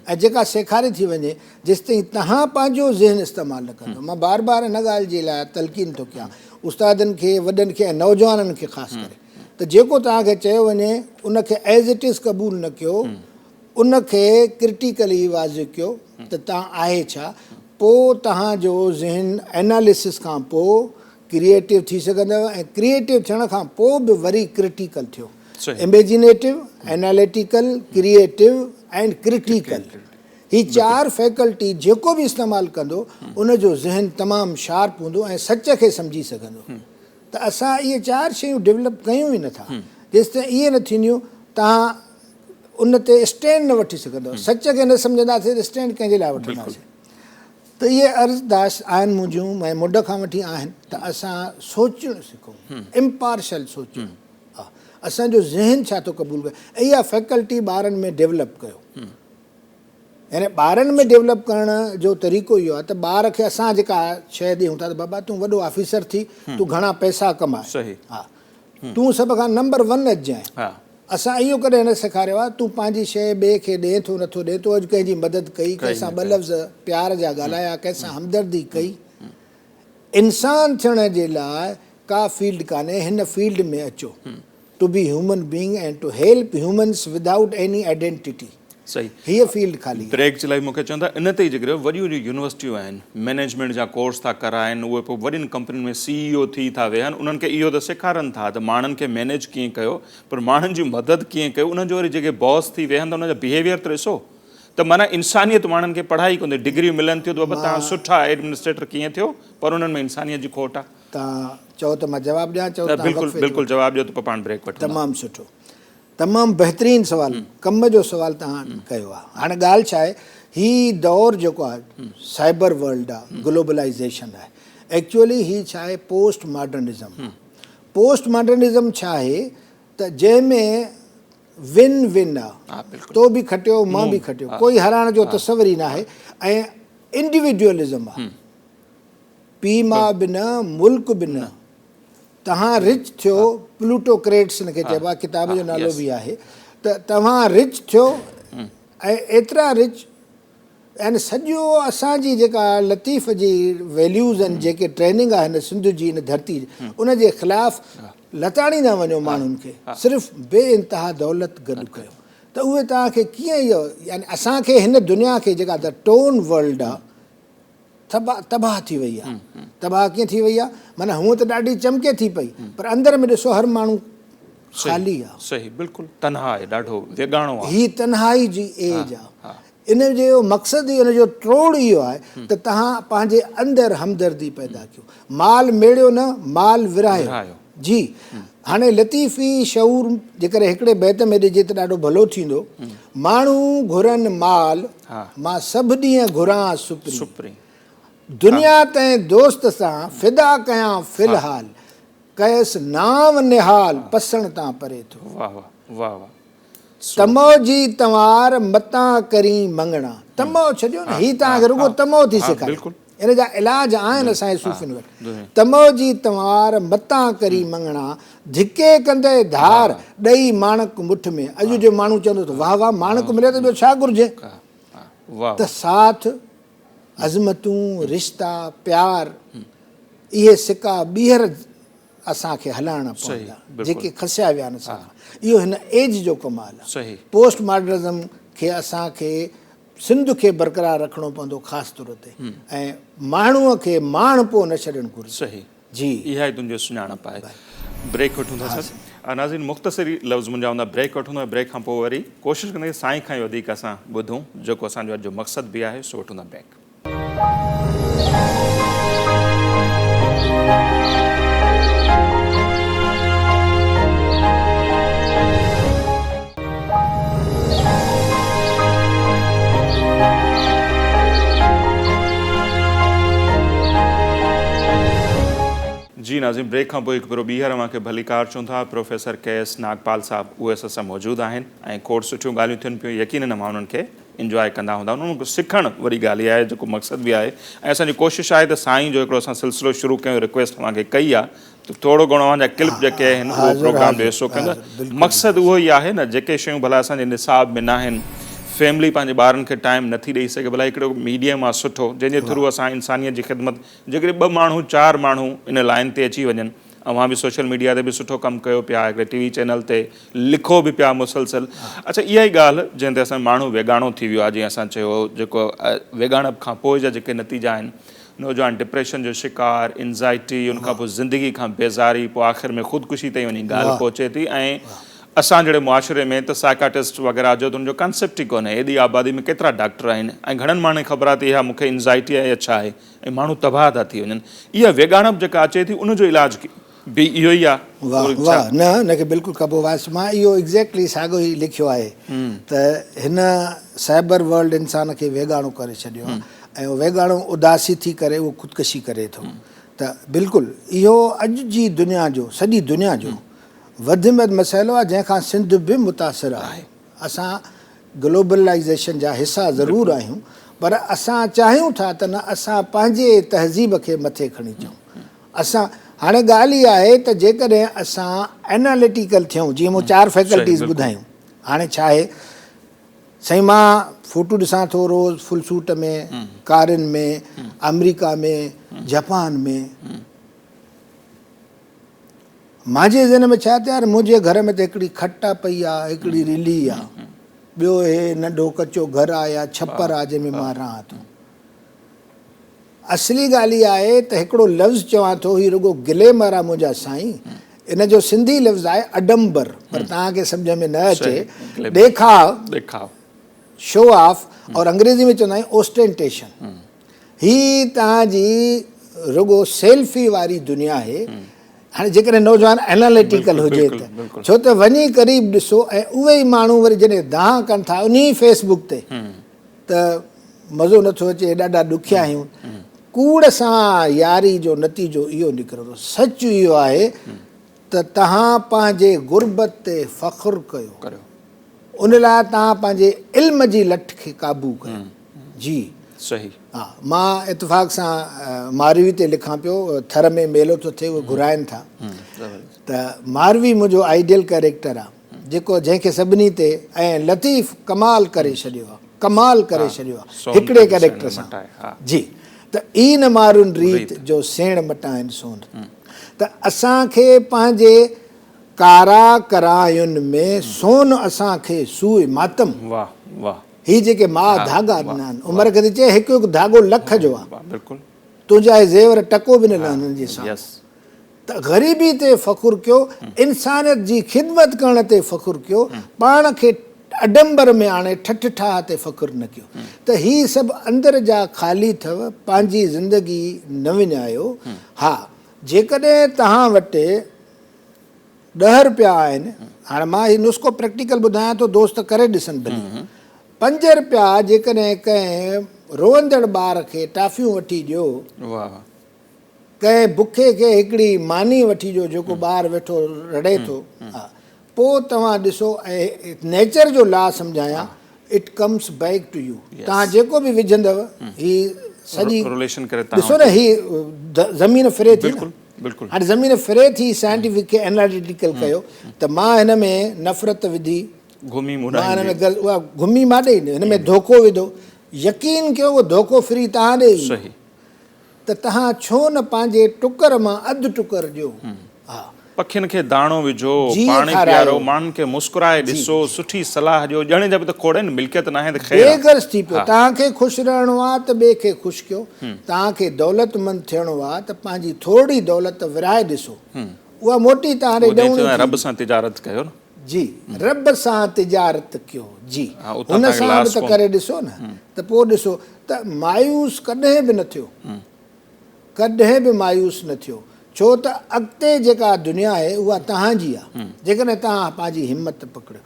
ऐं जेका सेखारे थी वञे, जेसिताईं तव्हां पंहिंजो ज़हन इस्तेमालु न कंदो। मां बार बार हिन ॻाल्हि जे लाइ तलक़ीन थो कयां उस्तादनि खे, वॾनि खे, ऐं नौजवाननि खे ख़ासि करे, त जेको तव्हांखे चयो वञे उनखे एज़ इट इज़ क़बूल न कयो, उनखे क्रिटिकली वाज़िह कयो त तव्हां आहे छा, पोइ तव्हांजो ज़हन एनालिसिस खां पोइ क्रिएटिव थी सघंदव, ऐं क्रिएटिव थियण खां पोइ बि वरी क्रिटिकल थियो। Imaginative, analytical, creative and critical, ही 4 फैकल्टी जेको बि इस्तेमालु कंदो उनजो ज़हन तमामु शार्प हूंदो ऐं सच खे सम्झी सघंदो। त असां इहे 4 शयूं डेवलप कयूं ई नथा, जेसिताईं इहे न थींदियूं तव्हां उन ते स्टैंड न वठी सघंदो। सच खे न सम्झंदासीं त स्टैंड कंहिंजे लाइ वठंदासीं। त इहे अर्ज़दाश आहिनि मुंहिंजूं, ऐं मुंड खां वठी आहिनि, त असां सोचणु सिखूं, इम्पार्शल सोचूं, हा, असांजो ज़हन छा थो क़बूल करे, ऐं इहा फैकल्टी ॿारनि में डेवलप कयो। यानी ॿारनि में डेवलप करण जो तरीक़ो इहो आहे त ॿार खे असां जेका शइ ॾियूं था, त बाबा तूं वॾो ऑफिसर थी, तूं घणा पैसा कमाए, हा, तूं सभ खां नंबर 1 अचिजांइ। असां इहो कॾहिं न सेखारियो आहे तूं पंहिंजी शइ ॿिए खे ॾिए थो नथो ॾिए, तूं अॼु कंहिंजी मदद कई, कंहिंसां 2 लफ़्ज़ प्यार जा ॻाल्हाया, कंहिंसां हमदर्दी कई। इंसान थियण जे लाइ का फील्ड कान्हे, हिन फील्ड में अचो, to be human being and to help humans without any identity. सही, हीअ फील्ड ख़ाली ब्रेक जे लाइ मूंखे चवंदा इन ते ई जेके वॾियूं वॾियूं यूनिवर्सिटियूं आहिनि, मैनेजमेंट जा कोर्स था कराइनि, उहे पोइ वॾियुनि कंपनियुनि में CEO थी था वेहनि, उन्हनि खे इहो त सेखारनि था त माण्हुनि खे मैनेज कीअं कयो, पर माण्हुनि जी मदद कीअं कयो, उन्हनि जो वरी जेके बॉस थी वेहनि त उनजा बिहेवियर त ॾिसो, त माना इंसानियत माण्हुनि खे पढ़ाई कोन्हे, डिग्री मिलनि थियूं त बाबा तव्हां सुठा एडमिनिस्ट्रेटर कीअं थियो, पर उन्हनि में इंसानियत जी खोट आहे। तव्हां चओ त मां जवाबु ॾियां? चओ बिल्कुलु बिल्कुलु जवाबु ॾियो त पाण ब्रेक वठूं। तमामु सुठो, तमामु बहितरीनु सुवालु, कम जो सुवालु तव्हां कयो आहे। हाणे ॻाल्हि छा आहे, हीउ दौरु जेको आहे साइबर वर्ल्ड आहे, ग्लोबलाइज़ेशन आहे, एक्चुअली हीउ छा आहे पोस्ट मॉडर्निज़म। पोस्ट मॉडर्निज़म छा आहे त जंहिंमें विन विन आहे, तो बि खटियो मां बि खटियो, कोई हारण जो तसवर ई न आहे, ऐं इंडिविजुअलिज़म आहे, पीउ माउ बि न, मुल्क बि न। तव्हां रिच थियो, प्लूटोक्रेट्स हिनखे चइबो आहे, किताब जो नालो बि आहे, त तव्हां रिच थियो, ऐं एतिरा रिच, यानी सॼो असांजी जेका लतीफ़ जी वैल्यूज़ आहिनि, जेके ट्रेनिंग आहे हिन सिंध जी, हिन धरती जी, उनजे ख़िलाफ़ु लताड़ींदा वञो माण्हुनि खे, सिर्फ़ु बे इंतिहा दौलत गॾु कयो, त उहे तव्हांखे कीअं इहो, यानी असांखे हिन दुनिया खे जेका द टोन वर्ल्ड आहे, तबाह थी वई आहे। तबाह कीअं थी वई आहे, माना हूअं त ॾाढी चमके थी पई, पर अंदरि में ॾिसो हर माण्हू ख़ाली आहे। सही, बिल्कुलु तन्हा आहे, ॾाढो वेगाणो आहे। हीअ तन्हाई जी एज आहे। इन जो मक़सदु ई उनजो त्रोड़ इहो आहे त तव्हां पंहिंजे अंदरि हमदर्दी पैदा कयो। माल मेड़ियो न, माल विरायो। जी, हाणे लतीफ़ी शऊर जेकॾहिं हिकिड़े बैत में ॾिजे त ॾाढो भलो थींदो। माण्हू घुरनि माल, मां सभु ॾींहं घुरां सुपरी, दुनिया तैं दोस्त सां फ़िदा कयां फ़िलहाल, कयसि नाम निहाल पसण तां परे थो। वाह वाह वाह वाह। तमो जी तंवार मतां करी मंगणा, तमो छॾियो न, ही तव्हांखे रुगो तमो थी सेखारे। इन जा इलाज आहिनि असांजे सूफ़ियुनि वटि। तमो जी तंवार मतां करी मंगणा, धिके कंदे धार ॾेई माणक मुठ में। अॼु जो माण्हू चवंदो त वाह वाह माणक मिले त ॿियो छा घुरिजे। त साथ, अज़मतूं, रिश्ता, प्यार, इहे सिका ॿीहर असांखे हलाइणा पवंदा जेके खसिया विया आहिनि असां। इहो हिन एज जो कमाल आहे। पोस्ट मॉडर्निज़म खे असांखे सिंध खे बरक़रार रखिणो पवंदो ख़ासि तौर ते, ऐं माण्हूअ खे माण्हू न छॾणु घुरिजे। सही जी, इहा ई तुंहिंजो सुञाणप आहे। ब्रेक वठूं था सर। नाज़रीन, मुख़्तसरी लफ़्ज़ मुंहिंजा हूंदा, ब्रेक वठूं था, ब्रेक खां पोइ वरी कोशिशि कंदासीं साईं खां ई वधीक असां ॿुधूं, जेको असांजो अॼु जो मक़सदु बि आहे, सो वठूं था ब्रेक। जी नाज़रीन, ब्रेक खां पोइ हिकु भेरो ॿीहर मूंखे भलीकार चऊं था प्रोफेसर के.एस. नागपाल साहब, उहे असां सां मौजूदु आहिनि ऐं खोड़ सुठियूं ॻाल्हियूं थियनि पियूं। यकीनन मां उन्हनि खे इंजॉय कंदा हूंदा, उन्हनि खे सिखणु वरी ॻाल्हि आहे, जेको मक़सदु बि आहे। ऐं असांजी कोशिशि आहे त साईं जो हिकिड़ो असां सिलसिलो शुरू कयूं, रिक्वेस्ट तव्हांखे कई आहे त थोरो घणो अञा क्लिप जेके आहिनि उहो प्रोग्राम जो हिसो कंदा। मक़सदु उहो ई आहे न, जेके शयूं भला असांजे निसाब में न आहिनि, फैमिली पंहिंजे ॿारनि खे टाइम नथी ॾेई सघे, भला हिकिड़ो मीडियम आहे सुठो, जंहिंजे थ्रू असां इंसानियत जी ख़िदमत, जेकॾहिं 2 माण्हू 4 माण्हू इन लाइन ते अची वञनि, अवां बि सोशल मीडिया ते बि सुठो कमु कयो पिया, हिकिड़े TV चैनल ते लिखो बि पिया मुसलसल। अच्छा, इहा ई ॻाल्हि जंहिं ते असां माण्हू वेगाणो थी वियो आहे, जीअं असां चयो, जेको वेगाणप खां पोइ जा जेके नतीजा आहिनि, नौजवान डिप्रेशन जो शिकार, एंज़ाइटी, उनखां पोइ ज़िंदगी खां बेज़ारी, पोइ आख़िर में ख़ुदकुशी ताईं वञी ॻाल्हि पहुचे थी। ऐं असां जहिड़े मुआशिरे में त साइकाटिस्ट वग़ैरह जो त उनजो कॉन्सेप्ट ई कोन्हे। एॾी आबादी में केतिरा डॉक्टर आहिनि ऐं घणनि माण्हुनि खे ख़बर आहे त इहा मूंखे एंज़ाइटी आहे या छा आहे, ऐं माण्हू तबाह था थी वञनि। इहा वेगाणप जेका अचे थी, उनजो इलाज बि इहो ई आहे। वाह वाह, न हिनखे बिल्कुलु क़बो वास। मां इहो एग्ज़ैक्टली साॻियो ई लिखियो आहे त हिन साइबर वर्ल्ड इंसान खे वेगाणो करे छॾियो आहे, ऐं उहो वेगाणो उदासी थी करे उहो ख़ुदकुशी करे थो। त बिल्कुलु इहो अॼु जी दुनिया जो, सॼी दुनिया जो वधि में वधि मसइलो आहे, जंहिंखां सिंध बि मुतासिर आहे। असां ग्लोबलाइज़ेशन जा हिसा ज़रूरु आहियूं, पर असां चाहियूं था त न असां पंहिंजे तहज़ीब खे मथे खणी अचूं। असां हाणे ॻाल्हि इहा आहे त जेकॾहिं असां एनालिटिकल थियूं, जीअं मूं 4 फैकल्टीज़ ॿुधायूं, हाणे छा आहे साईं, मां फोटू ॾिसां थो रोज़ फुल सूट में, कारुनि में, अमेरिका में, जापान में, मुंहिंजे ज़हन में छा थियो यार, मुंहिंजे घर में त हिकिड़ी खटा पई आहे, हिकिड़ी रिली आहे, ॿियो हे नंढो कचो घरु आहे या छपर आहे जंहिंमें मां रहां थो। असली ॻाल्हि इहा आहे त हिकिड़ो लफ़्ज़ चवां थो, हीउ रुगो गिलेमर आहे मुंहिंजा साईं, इन जो सिंधी लफ़्ज़ आहे अडंबर, पर तव्हांखे सम्झ में न अचे, ॾेखाव, शो ऑफ, और अंग्रेज़ी में चवंदा आहियूं ओस्टेंटेशन। हीअ तव्हांजी रुगो सेल्फी वारी दुनिया आहे। हाणे जेकॾहिं नौजवान एनालिटिकल हुजे त, छो त वञी क़रीब ॾिसो, ऐं उहे ई माण्हू वरी जॾहिं दाह कनि था उन फेसबुक ते, त मज़ो नथो अचे, ॾाढा ॾुखिया आहियूं। कूड़ सां यारी जो नतीजो इहो निकिरंदो। सच इहो आहे त तव्हां पंहिंजे गुरबत ते फ़ख़ुरु कयो, उन लाइ तव्हां पंहिंजे इल्म जी लठ खे क़ाबू कयो। जी सही। हा, मां इतफ़ाक़ सां मारवी ते लिखां पियो, थर में मेलो थो थिए, उहे घुराइनि था, त मारवी मुंहिंजो आइडियल कैरेक्टर आहे, जेको जंहिंखे सभिनी ते, ऐं लतीफ़ कमाल करे छॾियो आहे, कमाल करे छॾियो आहे हिकिड़े कैरेक्टर सां। जी, त ई न मारुनि रीत जो सेण मटाइनि सोन। त असांखे पंहिंजे कारा करायुनि में सोन असांखे सूए मातम। वाह वाह। ही जेके मां धागा ॾिना आहिनि, उमिरि खे चए हिकु हिकु धागो लख जो आहे, बिल्कुलु तुंहिंजा ज़ेवर टको बि न लहनि जे सां। त ग़रीबी ते फ़ख़ुरु कयो, इंसानियत जी ख़िदमत करण ते फ़ख़ुरु कयो, पाण खे अडंबर में आणे ठठ ठाह ते फ़ख़ुरु न कयो त ही सभु अंदरि जा ख़ाली अथव, पंहिंजी ज़िंदगी न विञायो। हा, जेकॾहिं तव्हां वटि 10 रुपया आहिनि, हाणे मां हीउ नुस्ख़ो प्रैक्टिकल ॿुधायां थो, दोस्त करे ॾिसनि भली। 5 रुपया जेकॾहिं कंहिं रोअंदड़ ॿार खे टाफियूं वठी ॾियो, वाह, कंहिं बुखे खे हिकिड़ी मानी वठी ॾियो जेको ॿारु वेठो रड़े थो, हा, पोइ तव्हां ॾिसो, ऐं नेचर जो ला सम्झायां, it comes back to you. तव्हां जेको बि विझंदव, ही सॼी रिलेशन करे ॾिसो न, ही ज़मीन फिरे थी न। बिल्कुलु हाणे ज़मीन फिरे थी, साइंटिफिक खे एनालिटिकल कयो त मां हिन में नफ़रत विधी, घुमी मां हिन में उहा घुमी मां ॾेई, हिन में धोखो विधो, यकीन कयो उहो धोखो फ्री तव्हां ॾे ईंदो। सही, त तव्हां छो न पंहिंजे टुकर मां अधु टुकर ॾियो। हा, पखियुनि खे दाणो विझो, जीउ पाणी खारायो। पीआरो, माण्हुनि खे मुस्कुराए ॾिसो, सुठी सलाह ॾियो। ॼणे जब त खोड़े मिल्कियत न आहे त ख़ैर आहे। बेगर्स थी पियो। तव्हांखे ख़ुशि रहणो आहे त ॿिए खे ख़ुशि कयो, तव्हांखे दौलतमंद थियणो आहे त पंहिंजी थोरी दौलत विराए ॾिसो, उहा मोटी तव्हां ॾे ॾियणी थी। रब सां तिजारत कयो न। जी, रब सां तिजारत कयो जी, हा, उतां हुन तव्हांखे सां लास बि त कोन। करे ॾिसो न, त पोइ ॾिसो त मायूस कॾहिं बि न थियो, कॾहिं बि मायूस न थियो, छो त अॻिते जेका दुनिया आहे उहा तव्हांजी आहे, जेकॾहिं तव्हां पंहिंजी हिमत पकड़ियो।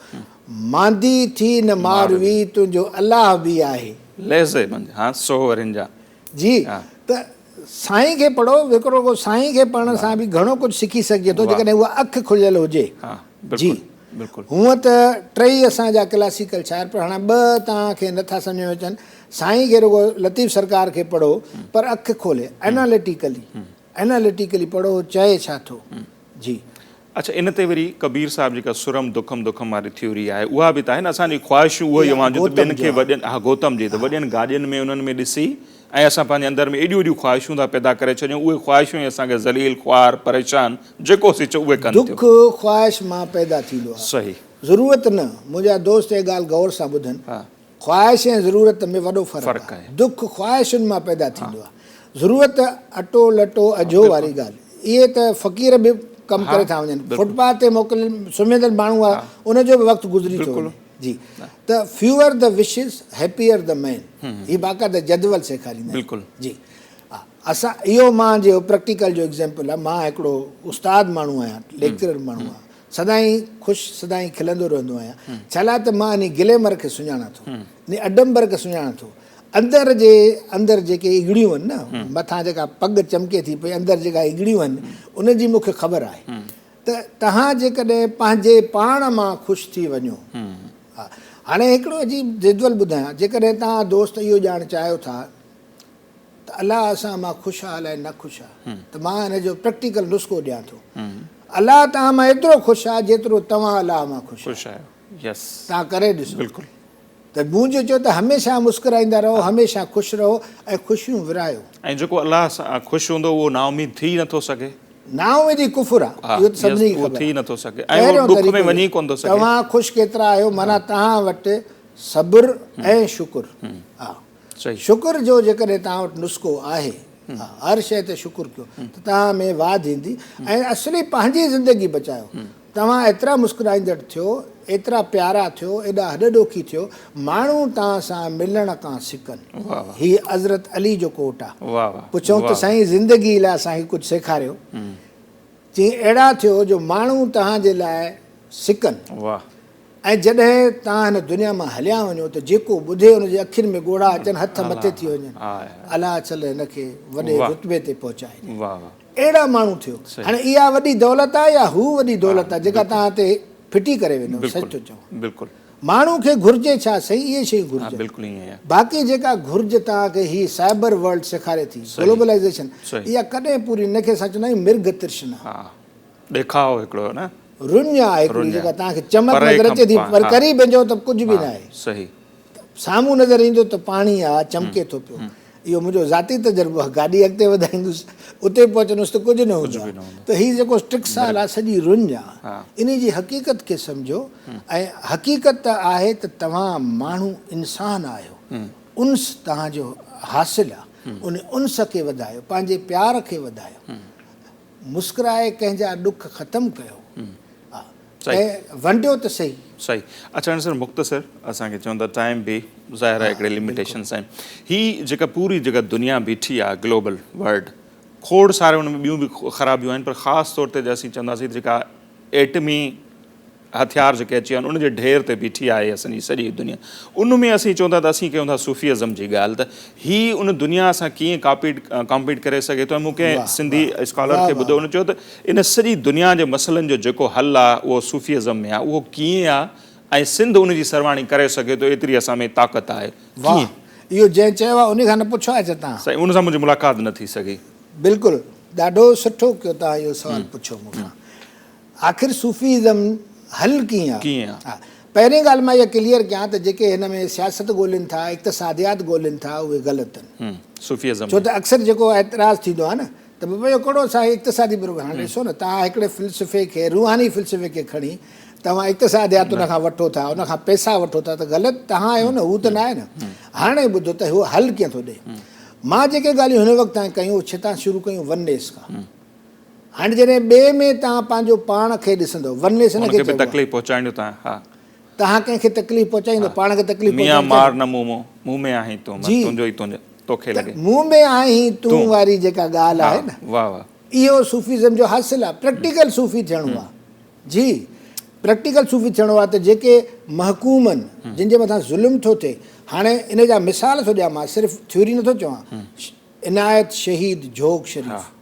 मांदी थी न मारवी, तुंहिंजो अलाह बि आहे। लेज़े मंझि, हा, 100 वरनि जा। जी, त साईं खे पढ़ो, हिकिड़ो को साईं खे पढ़ण सां बि घणो कुझु सिखी सघिजे थो, जेकॾहिं उहा अखि खुलियल हुजे। हा, जी, बिल्कुलु। हूअं त 3 असांजा क्लासिकल शाइर, पर हाणे 2 तव्हांखे नथा सम्झ में अचनि। साईं खे रुगो लतीफ़ सरकार खे पढ़ो, पर अखि खोले एनालिटिकली पढ़ो, चए छा थो। जी, अच्छा, इन ते वरी कबीर साहिब जेका सुरम दुखम दुखम वारी थ्योरी आहे, उहा बि त आहे न। असांजी ख़्वाहिशूं उहो ई आहिनि जो ॿियनि खे वॾनि, हा, गौतम जी, त वॾनि गाॾियुनि में उन्हनि में ॾिसी ऐं असां पंहिंजे अंदरि में एॾियूं एॾियूं ख़्वाहिशूं था पैदा करे छॾियूं। उहे ख़्वाहिशूं ई असांखे ज़लील, ख़्वार, परेशान, जेको सी चओ उहे कनि थियूं। दुख ख़्वाहिश मां पैदा थींदो आहे, सही, ज़रूरत न। मुंहिंजा दोस्त इहा ॻाल्हि गौर सां ॿुधनि, हा, ख़्वाहिश ऐं ज़रूरत में वॾो फ़र्क़ु आहे। दुख ख़्वाहिशुनि मां पैदा थींदो आहे, ज़रूरत अटो लटो अजो वारी ॻाल्हि। इहे त फ़क़ीर बि कमु करे था वञनि, फुटपाथ ते मोकिल सुम्हियल माण्हू आहे, उनजो बि वक़्तु गुज़री थो वञे। जी, त fewer the wishes happier the man, हीअ बाक़ाइदा जदवल सेखारींदा। बिल्कुलु। जी, हा, असां इहो मां जो प्रैक्टिकल जो एग्ज़ाम्पल आहे। मां हिकिड़ो उस्ताद माण्हू आहियां, लेक्चरर माण्हू आहियां, सदाईं ख़ुशि, सदाईं खिलंदो रहंदो आहियां। छा लाइ त मां इन गिलेमर खे सुञाणां थो, इन अडंबर खे सुञाणां थो। अंदरि जेके इगड़ियूं आहिनि न, मथां जेका पग चमके थी पई, अंदरि जेका इगड़ियूं आहिनि, उनजी मूंखे ख़बर आहे। त तव्हां जेकॾहिं पंहिंजे पाण मां ख़ुशि थी वञो। हा, हाणे हिकिड़ो अजीब जदवल ॿुधायां, जेकॾहिं तव्हां दोस्त इहो ॼाण चाहियो था त अलाह असां मां ख़ुशि आहे अलाए न ख़ुशि आहे, त मां हिन जो प्रैक्टिकल नुस्ख़ो ॾियां थो। अलाह तव्हां मां एतिरो ख़ुशि आहे जेतिरो तव्हां अलाह मां ख़ुशि आहियो। यस, तव्हां करे ॾिसो। बिल्कुलु। त मूं जो चयो त हमेशह मुस्कुराईंदा रहो, हमेशह ख़ुशि रहो ऐं ख़ुशियूं विरायो। ऐं जेको अलाह सां ख़ुशि हूंदो उहो नाउमीद थी नथो सघे। नाउमीदी कुफुर आहे, इहो त सभिनी खे ख़बर थी आहे। नथो सघे ऐं उहो दुख में वञी कोन थो सघे। तव्हां ख़ुशि केतिरा आहियो, माना तव्हां वटि सब्र ऐं शुकुर। हा, सही, शुकुर जो जेकॾहिं तव्हां वटि नुस्ख़ो आहे, हर शइ ते शुकुर कयो त तव्हां में वाध ईंदी ऐं असली पंहिंजी ज़िंदगी बचायो। तव्हां एतिरा मुस्कुराईंदड़ थियो, एतिरा प्यारा थियो, एॾा हॾॾोखी थियो, माण्हू तव्हां सां मिलण खां सिकनि। हीअ हज़रत अली जो कोट आहे। पुछूं त साईं ज़िंदगी लाइ असांखे कुझु सेखारियो, चई अहिड़ा थियो जो माण्हू तव्हांजे लाइ सिकनि। ऐं जॾहिं तव्हां हिन दुनिया मां हलिया वञो त जेको ॿुधे हुनजे अखियुनि में ॻोढ़ा अचनि, हथ मथे थी वञनि, अलाह चल हिनखे वॾे रुतबे ते पहुचाए। अहिड़ा माण्हू थियो। हाणे इहा वॾी दौलत आहे या हू वॾी दौलत आहे जेका तव्हां ते फिटी करे वेंदो? सच थो चवां, बिल्कुलु। माण्हू खे घुरिजे छा? सही इहे शयूं घुरिजे, बिल्कुलु ईअं आहे। बाक़ी जेका घुरिज तव्हांखे ही साइबर वर्ल्ड सेखारे थी, ग्लोबलाइज़ेशन, इहा कॾहिं पूरी हिनखे असां चवंदा आहियूं मिर्ग तृष्णा, ॾेखाव हिकिड़ो न, रुञ आहे हिकिड़ी जेका तव्हांखे चमक नज़र अचे थी, पर करीब वञो त कुझु बि न आहे। सही, साम्हूं नज़र ईंदो त पाणी आहे, चमके थो पियो। इहो मुंहिंजो ज़ाती तजुर्बो आहे। गाॾी अॻिते वधाईंदुसि, उते पहुचंदुसि त कुझु न हूंदो। त हीअ जेको टिक्साल आहे, सॼी रुञ आहे। इन जी हक़ीक़त खे सम्झो। ऐं हक़ीक़त आहे त तव्हां माण्हू इंसान आहियो, उन्स तव्हांजो हासिलु आहे, उन उन्स खे वधायो, पंहिंजे प्यार खे वधायो, मुस्कुराए कंहिंजा ॾुख ख़तमु कयो। ऐं वंडियो त सही। सही। अच्छा सर, मुख़्तसर असांखे चवंदा टाइम बि ज़ाहिर आहे हिकिड़े लिमिटेशन्स आहिनि। ही जेका पूरी जेका दुनिया बीठी आहे ग्लोबल वर्ल्ड, खोड़ सारे हुन में ॿियूं बि ख़राबियूं आहिनि, पर ख़ासि तौर ते असीं चवंदासीं जेका एटमी हथियार जेके अची विया आहिनि उनजे ढेर ते बीठी आहे असांजी सॼी दुनिया। उन में असीं चवंदा त असीं कयूं था सूफ़ीज़म जी ॻाल्हि, त ही उन दुनिया सां कीअं कॉम्पीट करे सघे थो। ऐं मूंखे सिंधी स्कॉलर खे ॿुधो, उन चयो त इन सॼी दुनिया जे मसइलनि जो जेको हल आहे उहो सूफ़ीज़म में आहे, उहो कीअं आहे ऐं सिंध उनजी सरवाणी करे सघे थो, एतिरी असां में ताक़त आहे। वाह, इहो जंहिं चयो आहे उन खां न पुछो आहे तव्हां। सही, उन सां मुंहिंजी मुलाक़ात न थी सघी। बिल्कुलु, ॾाढो सुठो कयो तव्हां इहो सुवालु पुछो मूंखां। आख़िर सूफ़ीज़म हल कीअं आहे? हा, पहिरीं ॻाल्हि मां इहा क्लियर कयां त जेके हिन में सियासत ॻोल्हिनि था, इक़्तिसादियात ॻोल्हिनि था, उहे ग़लति आहिनि। सूफ़ीज़म छो त अक्सर जेको एतिराज़ थींदो आहे न त बाबा इहो कहिड़ो असांखे इक़्तिसादी प्रोग्राम, हाणे ॾिसो न तव्हां हिकिड़े फ़िलसफ़े खे, रूहानी फ़िलसफ़े खे खणी तव्हां इक़्तिसादियात उन खां वठो था, उन खां पैसा वठो था, त ग़लति तव्हां आहियो न, हू त न आहे न। हाणे ॿुधो त उहो हल कीअं थो ॾे। मां जेके ॻाल्हियूं हिन वक़्तु ताईं कयूं छितां शुरू कयूं वननेस खां। हाणे जॾहिं ॿिए में तव्हां पंहिंजो पाण खे ॾिसंदो, वननेस हिन खे तकलीफ़ पहुचाईंदो तव्हां कंहिंखे तकलीफ़ पहुचाईंदो, पाण खे तकलीफ़ मियां मार न मुंहुं में आहीं तूं, तुंहिंजो ई तोखे लॻे। मुंहुं में आहीं तूं वारी जेका ॻाल्हि आहे न, वाह वाह, इहो सूफ़ीज़म जो हासिलु आहे। प्रैक्टिकल सूफ़ी थियणो आहे। जी, प्रैक्टिकल सूफ़ी थियणो आहे त जेके महकूम आहिनि, जिन जे मथां ज़ुल्म थो थिए, हाणे इन जा मिसाल थो ॾियां, मां सिर्फ़ु थ्योरी नथो चवां। इनायत शहीद जोग शरीफ़,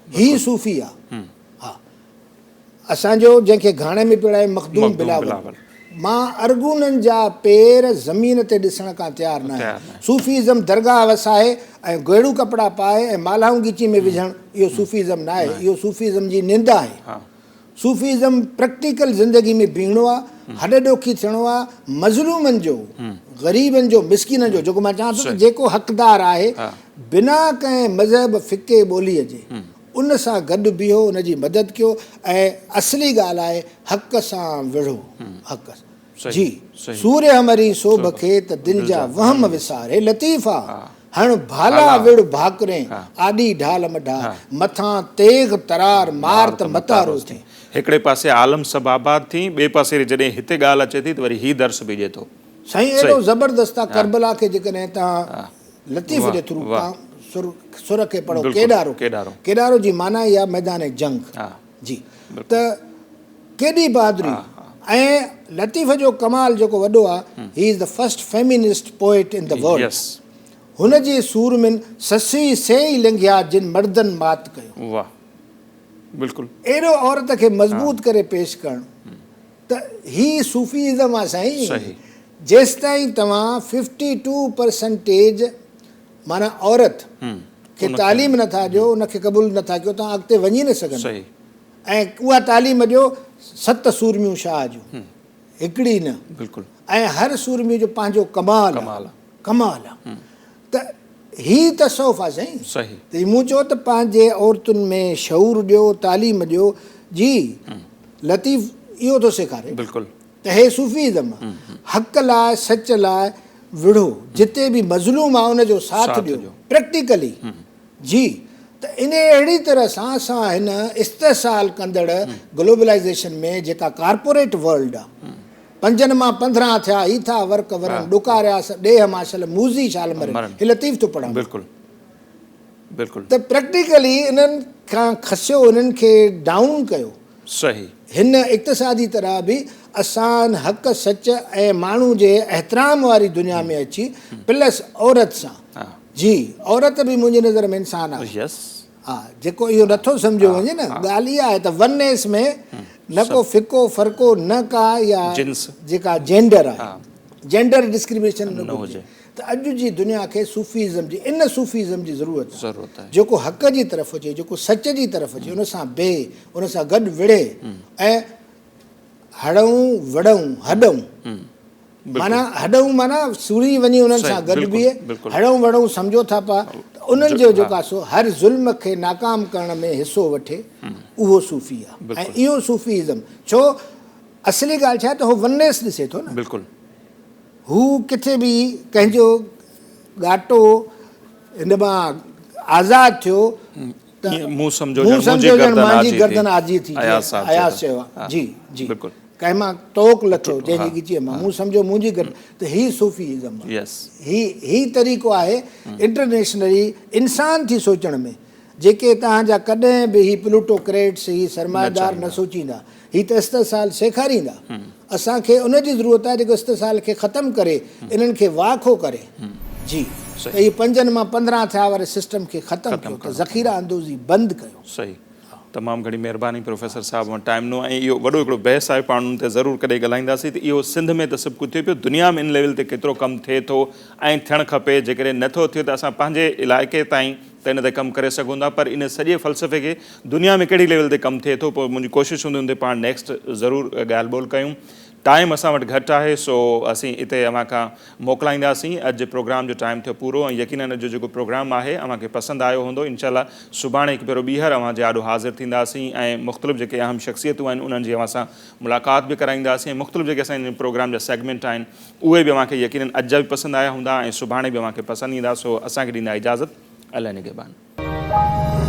ही सूफ़ी आहे। हा, असांजो जंहिंखे घाणे में पिड़ाए मखदूम बिलावल, मां अरगूननि जा पेर ज़मीन ते ॾिसण खां तयारु न आहियां। सूफ़ीज़म दरगाह वसाए ऐं गेड़ू कपिड़ा पाए ऐं मालाऊं ॻीची में विझणु, इहो सूफ़ीज़म न आहे, इहो सूफ़ीज़म जी निंदा आहे। सूफ़ीज़म प्रैक्टिकल ज़िंदगी में बीहणो आहे, हॾ ॾोखी थियणो आहे, मज़लूमनि जो, ग़रीबनि जो, मिसकिननि जो, जेको मां चवां थो जेको हक़दार आहे, बिना कंहिं मज़हब फ़िके ॿोलीअ जे उन सां गॾु बीहो, उनजी मदद कयो। ऐं असली ॻाल्हि आहे हक़ सां विढ़ो। हक़ जी, सूर्य हमरी सोभ खे त दिलि जा वहम विसारे लतीफ़ा, हण भाला विड़ भाकुरे आॾी ढाल मढा, मथां तेग तरार मार त मतारो थिए। हिकिड़े पासे आलम सभु आबाद थी, ॿिए पासे जॾहिं हिते ॻाल्हि अचे थी त वरी ही दर्स बि ॾिए थो। साईं एॾो ज़बरदस्त आहे करबला खे जेकॾहिं तव्हां लतीफ़ जे थ्रू सुर खे पढ़ो, केॾारो केॾारो जी माना इहा मैदान जंग जी, त केॾी बहादुरी। ऐं लतीफ़ जो कमाल जेको वॾो आहे, he is the first feminist poet in the world. हुन जे सूर में ससी से ई लिंघिया जिन मर्दनि मात कयो। वाह, बिल्कुलु एॾो औरत खे मज़बूत करे पेश करणु, त ही सूफ़ीज़म आहे साईं। जेसि ताईं तव्हां 52% माना औरत खे तालीम नथा ॾियो, उनखे क़बूल नथा कयो, तव्हां अॻिते वञी न सघंदा। ऐं उहा तालीम ॾियो 7 सूरमियूं शाह जूं, हिकिड़ी न। बिल्कुलु। ऐं हर सूरमी जो पंहिंजो कमाल आहे। त ही तसौफ़ आहे साईं। त मूं चयो त पंहिंजे औरतुनि में शऊर ॾियो, तालीम ॾियो। जी, लतीफ़ इहो थो सेखारे त हे सूफ़ीज़म आहे। हक़ लाइ, सच लाइ विढ़ो, जिते बि मज़लूम आहे उनजो साथ ॾियो प्रैक्टिकली। जी, त इन अहिड़ी तरह सां असां हिन इस्तेसाल कंदड़ ग्लोबलाइज़ेशन में जेका कॉर्पोरेट वर्ल्ड आहे, 5 मां 15 थिया, ही था वर्क वरनि, ॾुकारया ॾेह माशल मूज़ी शाल मरे, ही लतीफ़ थो पढ़ां। बिल्कुलु बिल्कुलु। त प्रैक्टिकली इन्हनि खां खसियो, इन्हनि खे डाउन कयो। सही। हिन इक़्तिसादी तरह बि असां हक़ सच ऐं माण्हू जे एहतराम वारी दुनिया में अची, प्लस औरत सां। जी, औरत बि मुंहिंजी नज़र में इंसान आहे। हा, जेको इहो नथो सम्झो वञे न, ॻाल्हि इहा आहे त वननेस में न को फिको फ़र्क़ो, न का या जेका जेंडर आहे, जेंडर डिस्क्रिमिनेशन न हुजे। त अॼु जी दुनिया खे सूफ़ीज़म जी, इन सूफ़ीज़म जी ज़रूरत आहे, जेको हक़ जी तरफ़ हुजे, जेको सच जी तरफ़ हुजे, उन सां बेह, उन सां गॾु विढ़े ऐं हड़ऊं वड़ऊं हॾऊं, माना हॾऊं माना सुरी वञी उन्हनि सां गॾु बीहे, हड़ऊं वड़ऊं सम्झो था पिया त उन्हनि जो जेको आहे सो हर ज़ुल्म खे नाकाम करण में हिसो वठे, उहो सूफ़ी आहे। ऐं इहो सूफ़ीज़म छो असली ॻाल्हि छा आहे त उहो वननेस ॾिसे थो न। बिल्कुलु। हू किथे बि कंहिंजो घाटो हिन मां आज़ादु थियो, ईअं मुंहुं सम्झो मुंहुं ॼण सम्झो मुंहिंजी ॼण गर्दन मुंहिंजी आजी थी। गर्दन आजी थी, जीअं अयाज़ साहब अयाज़ चयो चयो था। आहे। जी जी बिल्कुलु। कंहिं मां तोक लथो जंहिंजी की चई मां मुंहुं सम्झो मुंहिंजी गर्दन, त ही सूफ़ीज़म आहे। यस ही तरीक़ो आहे इंटरनेशनली इंसान थी सोचण में, जेके तव्हांजा कॾहिं बि ही प्लूटोक्रेट्स ही सरमायादार न सोचींदा, ही त इस्तेसाल सेखारींदा। असांखे उनजी ज़रूरत आहे जेको इस्तेसाल खे ख़तमु करे इन्हनि खे वाखो करे। जी त ही 5 मां 15 थिया वारे सिस्टम खे ख़तमु कयो, त ज़ख़ीरा अंदोज़ी बंदि कयो। सही, तमामु घणी महिरबानी प्रोफेसर साहब, टाइम नो। ऐं इहो वॾो हिकिड़ो बहस आहे, पाण ते ज़रूरु कॾहिं ॻाल्हाईंदासीं। त इहो सिंध में त सभु कुझु थिए पियो, दुनिया में इन लेवल ते केतिरो कमु थिए थो ऐं थियणु खपे। जेकॾहिं नथो थिए त असां पंहिंजे इलाइक़े ताईं त इन ते कमु करे सघूं था, पर इन सॼे फ़लसफ़े खे दुनिया में कहिड़ी लेवल ते कमु थिए थो, पोइ मुंहिंजी कोशिशि हूंदी हुन ते पाण नेक्स्ट ज़रूरु ॻाल्हि ॿोल कयूं। टाइम असां वटि घटि आहे, सो असीं हिते अव्हां खां मोकिलाईंदासीं। अॼु जे प्रोग्राम जो टाइम थियो पूरो, ऐं यकीनन अॼु जेको प्रोग्राम आहे अव्हांखे पसंदि आयो हूंदो। इंशाल्लाह सुभाणे हिकु भेरो ॿीहर अव्हां जे आॾो हाज़िर थींदासीं ऐं मुख़्तलिफ़ जेके अहम शख़्सियतूं आहिनि उन्हनि जी अव्हां सां मुलाक़ात बि कराईंदासीं। मुख़्तलिफ़ जेके असांजे प्रोग्राम जा सेगमेंट आहिनि उहे बि अव्हांखे यकीनन अॼु बि पसंदि आया हूंदा ऐं सुभाणे बि अव्हांखे पसंदि ईंदा। सो असांखे ॾींदा इजाज़त। अल्लाह निगहबान।